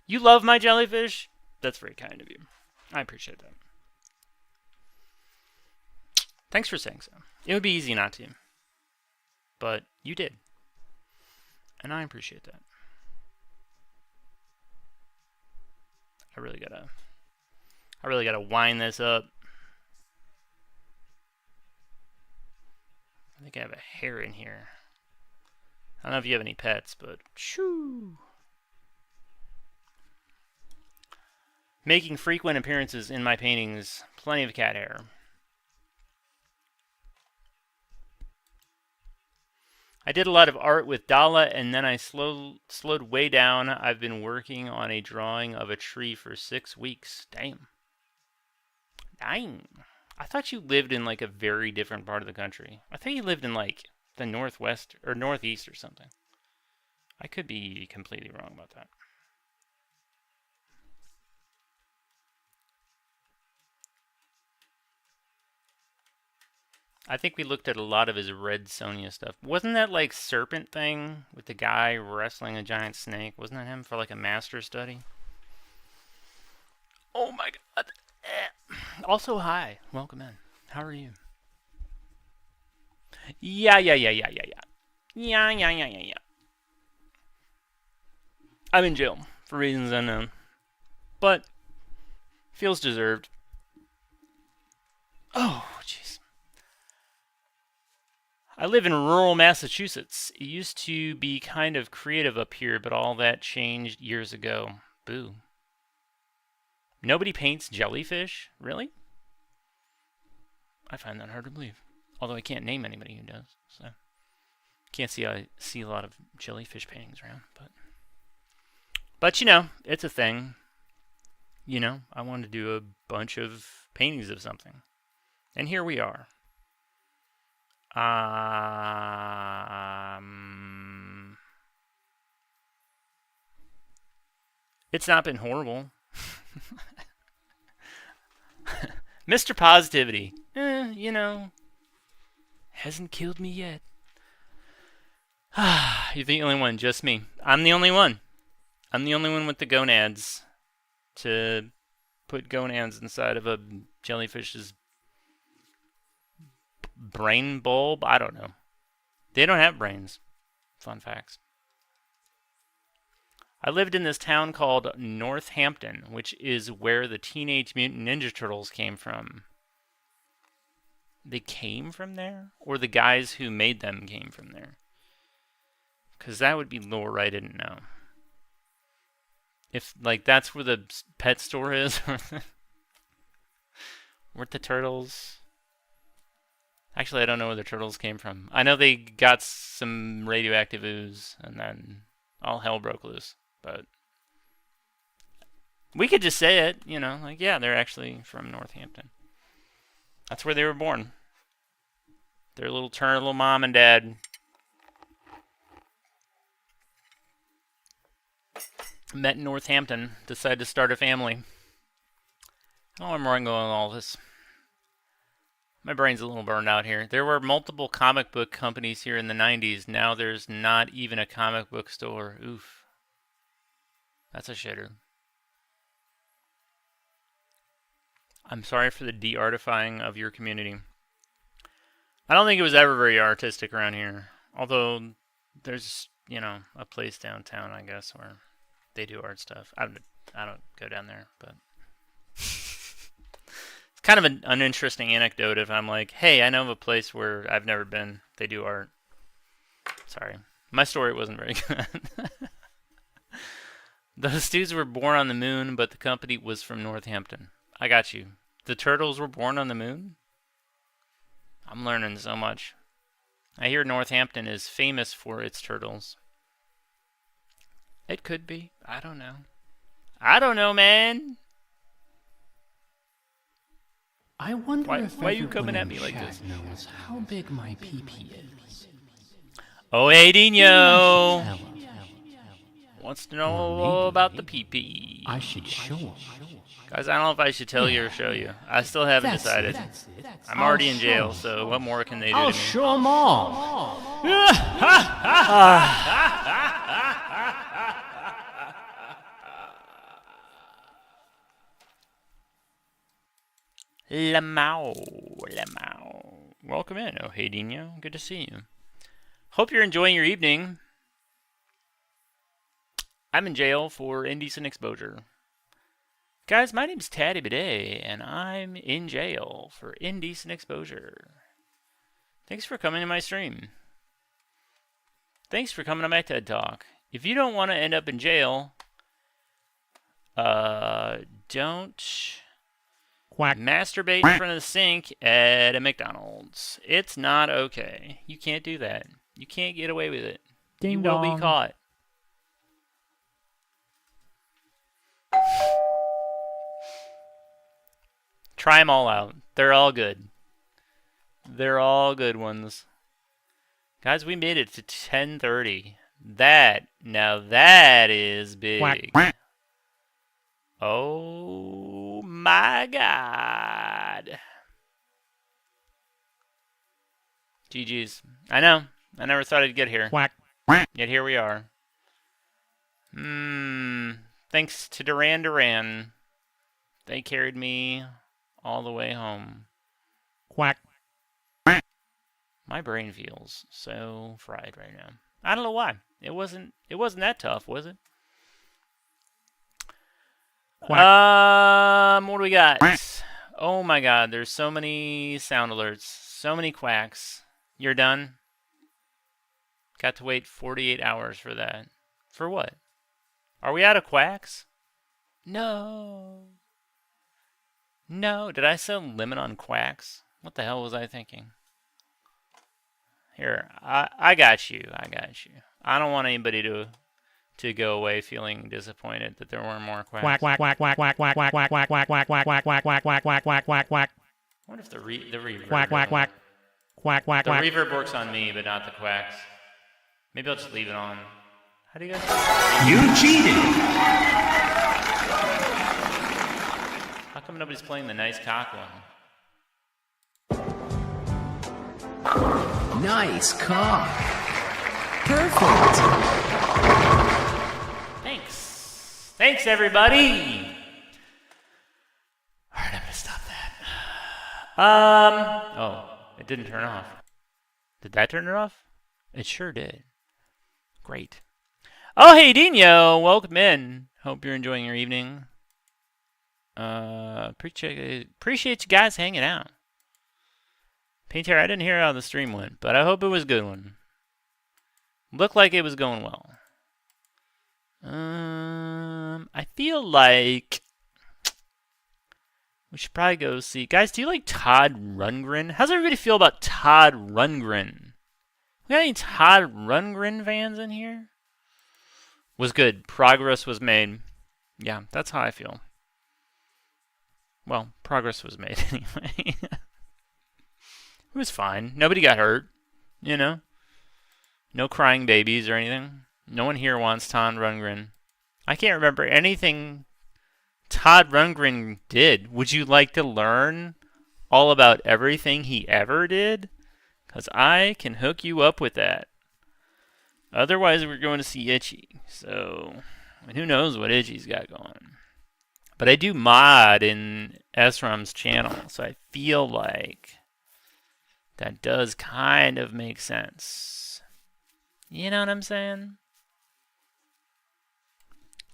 You love my jellyfish? That's very kind of you. I appreciate that. Thanks for saying so. It would be easy not to. But you did. And I appreciate that. I really gotta wind this up. I think I have a hair in here. I don't know if you have any pets, but shoo. Making frequent appearances in my paintings. Plenty of cat hair. I did a lot of art with Dala, and then I slowed way down. I've been working on a drawing of a tree for 6 weeks. Damn. Dang. I thought you lived in like a very different part of the country. I thought you lived in like the northwest or northeast or something. I could be completely wrong about that. I think we looked at a lot of his Red Sonja stuff. Wasn't that like serpent thing with the guy wrestling a giant snake? Wasn't that him for like a master study? Oh my god. Also, hi. Welcome in. How are you? Yeah. I'm in jail for reasons unknown. But feels deserved. Oh, jeez. I live in rural Massachusetts. It used to be kind of creative up here, but all that changed years ago. Boo. Nobody paints jellyfish? Really? I find that hard to believe. Although I can't name anybody who does. So can't see I see a lot of jellyfish paintings around, but you know, it's a thing. You know, I wanted to do a bunch of paintings of something. And here we are. It's not been horrible. Mr. Positivity, you know, hasn't killed me yet. You're the only one, just me. I'm the only one. I'm the only one with the gonads to put gonads inside of a jellyfish's brain bulb. I don't know. They don't have brains. Fun facts. I lived in this town called Northampton, which is where the Teenage Mutant Ninja Turtles came from. They came from there? Or the guys who made them came from there? Because that would be lore I didn't know. If, like, that's where the pet store is? Where'd the turtles... Actually, I don't know where the turtles came from. I know they got some radioactive ooze, and then all hell broke loose. But we could just say it, you know, like, yeah, they're actually from Northampton. That's where they were born. Their little turtle mom and dad met in Northampton, decided to start a family. I don't know where I'm going with all this. My brain's a little burned out here. There were multiple comic book companies here in the 90s. Now there's not even a comic book store. Oof. That's a shitter. I'm sorry for the de-artifying of your community. I don't think it was ever very artistic around here. Although there's, you know, a place downtown, I guess, where they do art stuff. I don't go down there, but it's kind of an uninteresting anecdote if I'm like, hey, I know of a place where I've never been. They do art. Sorry. My story wasn't very good. Those dudes were born on the moon, but the company was from Northampton. I got you. The turtles were born on the moon? I'm learning so much. I hear Northampton is famous for its turtles. It could be. I don't know. I don't know, man. I wonder if why are you coming at me like this? Knows how big my pee-pee is. Oh, hey, Dino. Wants to know all about the pee-pee. I should show him. Guys, I don't know if I should tell you or show you. I still haven't decided. I'm already in jail, so what more can they do to me? I'll show them all. Lamau. Welcome in. Oh, hey, Dino. Good to see you. Hope you're enjoying your evening. I'm in jail for indecent exposure. Guys, my name's Taddy Bidet, and I'm in jail for indecent exposure. Thanks for coming to my stream. Thanks for coming to my TED Talk. If you don't want to end up in jail, don't Quack. masturbate in front of the sink at a McDonald's. It's not okay. You can't do that. You can't get away with it. Ding You will dong. be caught. Try them all out. They're all good. They're all good ones. Guys, we made it to 10:30. Now that is big. Quack. Oh my God. GG's. I know. I never thought I'd get here. Quack. Yet here we are. Thanks to Duran. They carried me all the way home. Quack. My brain feels so fried right now. I don't know why. It wasn't that tough, was it? Quack. What do we got? Oh my God, there's so many sound alerts, so many quacks. You're done? Got to wait 48 hours for that. For what? Are we out of quacks? No. No, did I sell limit on quacks? What the hell was I thinking? Here, I got you. I don't want anybody to go away feeling disappointed that there weren't more quacks. Quack. Quack. Quack. Quack. Quack. Quack. Quack. Quack. Quack. Quack. Quack. Quack. Quack. Quack. Quack. Quack. Quack. Quack. Quack. I wonder if the reverb. Quack. Quack. Quack. Quack. Quack. The Quack. reverb works on me, but not the quacks. Maybe I'll just leave it on. How do you guys? You cheated! How come nobody's playing the nice cock one? Nice cock. Perfect. Thanks, everybody. All right, I'm gonna stop that. Oh, it didn't turn off. Did that turn it off? It sure did. Great. Oh, hey, Dino, welcome in. Hope you're enjoying your evening. Appreciate you guys hanging out. Painter, I didn't hear how the stream went, but I hope it was a good one. Looked like it was going well. I feel like we should probably go see. Guys, do you like Todd Rundgren? How's everybody feel about Todd Rundgren? We got any Todd Rundgren fans in here? Was good. Progress was made. Yeah, that's how I feel. Well, progress was made anyway. It was fine. Nobody got hurt, you know? No crying babies or anything. No one here wants Todd Rundgren. I can't remember anything Todd Rundgren did. Would you like to learn all about everything he ever did? Because I can hook you up with that. Otherwise, we're going to see Itchy. So, who knows what Itchy's got going. But I do mod in SRAM's channel, so I feel like that does kind of make sense. You know what I'm saying?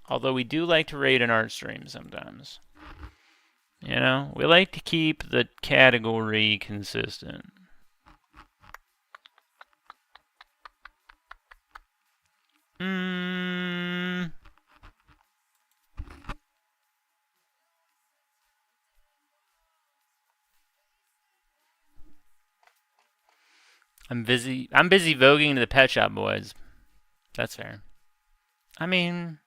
Although we do like to raid an art stream sometimes. You know, we like to keep the category consistent. I'm busy voguing to the Pet Shop Boys. That's fair. I mean,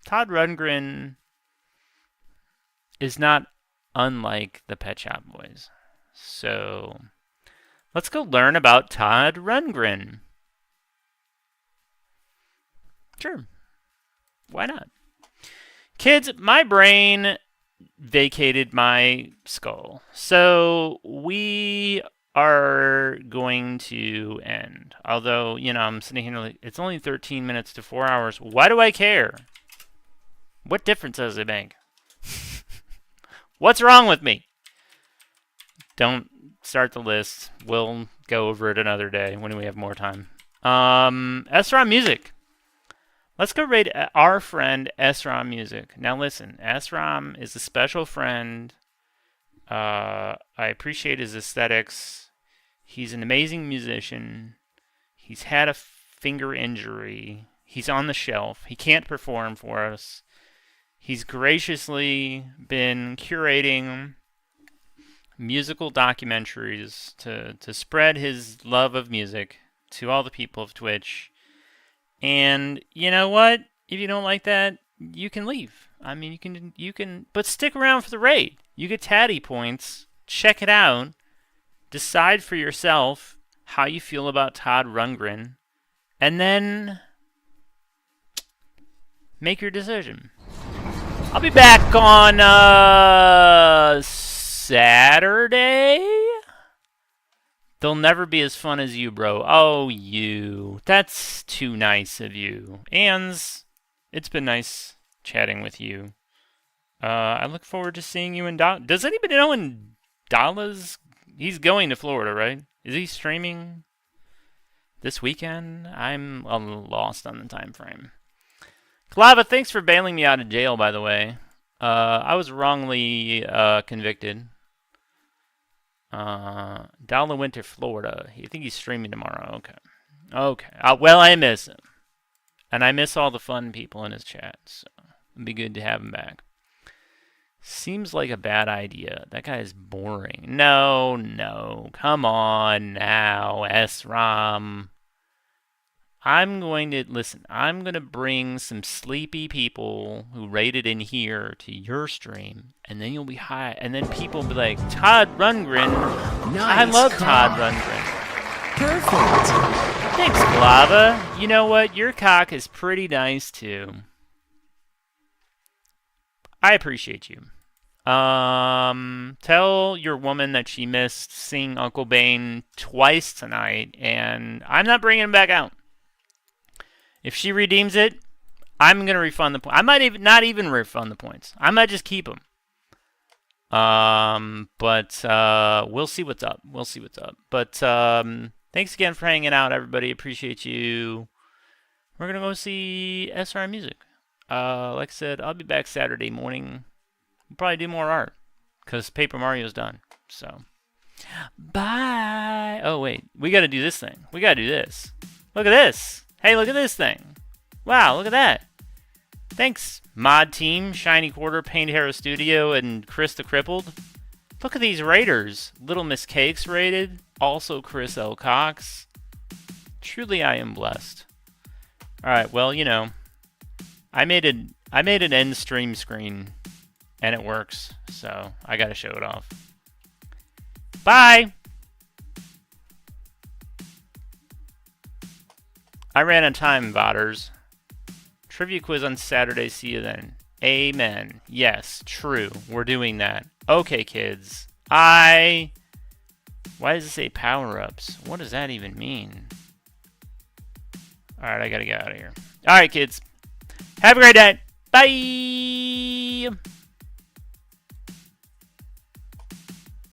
Todd Rundgren is not unlike the Pet Shop Boys. So, let's go learn about Todd Rundgren. Sure. Why not? Kids, my brain vacated my skull. So, we are going to end. Although, you know, I'm sitting here like, it's only 13 minutes to 4 hours. Why do I care? What difference does it make? What's wrong with me? Don't start the list. We'll go over it another day when we have more time. SRAM Music. Let's go raid our friend SRAM Music. Now listen, SRAM is a special friend. I appreciate his aesthetics. He's an amazing musician. He's had a finger injury. He's on the shelf. He can't perform for us. He's graciously been curating musical documentaries to spread his love of music to all the people of Twitch. And you know what? If you don't like that, you can leave. I mean, you can, but stick around for the raid. You get tatty points. Check it out. Decide for yourself how you feel about Todd Rundgren, and then make your decision. I'll be back on Saturday. They'll never be as fun as you, bro. Oh, you. That's too nice of you. Ans, it's been nice chatting with you. I look forward to seeing you in Dallas. Does anybody know when Dallas? He's going to Florida, right? Is he streaming this weekend? I'm lost on the time frame. Clava, thanks for bailing me out of jail, by the way. I was wrongly convicted. Dalla went to Florida. I think he's streaming tomorrow. Okay. Well, I miss him. And I miss all the fun people in his chat. So it'd be good to have him back. Seems like a bad idea. That guy is boring. No. Come on now, SRAM. I'm going to bring some sleepy people who raided in here to your stream, and then you'll be high, and then people will be like, Todd Rundgren. I love Todd Rundgren. Perfect. Thanks, Glava. You know what? Your cock is pretty nice, too. I appreciate you. Tell your woman that she missed seeing Uncle Bane twice tonight, and I'm not bringing him back out. If she redeems it, I'm going to refund the points. I might not even refund the points. I might just keep them. But we'll see what's up. But thanks again for hanging out, everybody. Appreciate you. We're going to go see SR Music. Like I said, I'll be back Saturday morning. We'll probably do more art because Paper Mario's done. So, bye. Oh, wait. We got to do this thing. We got to do this. Look at this. Hey, look at this thing. Wow, look at that. Thanks, Mod Team, Shiny Quarter, Paint Hero Studio, and Chris the Crippled. Look at these raiders. Little Miss Cakes raided. Also Chris L. Cox. Truly, I am blessed. Alright, well, you know, I made an end stream screen, and it works, so I gotta show it off. Bye! I ran out of time, botters. Trivia quiz on Saturday. See you then. Amen. Yes, true. We're doing that. Okay, kids. Why does it say power-ups? What does that even mean? Alright, I gotta get out of here. Alright, kids. Have a great day. Bye!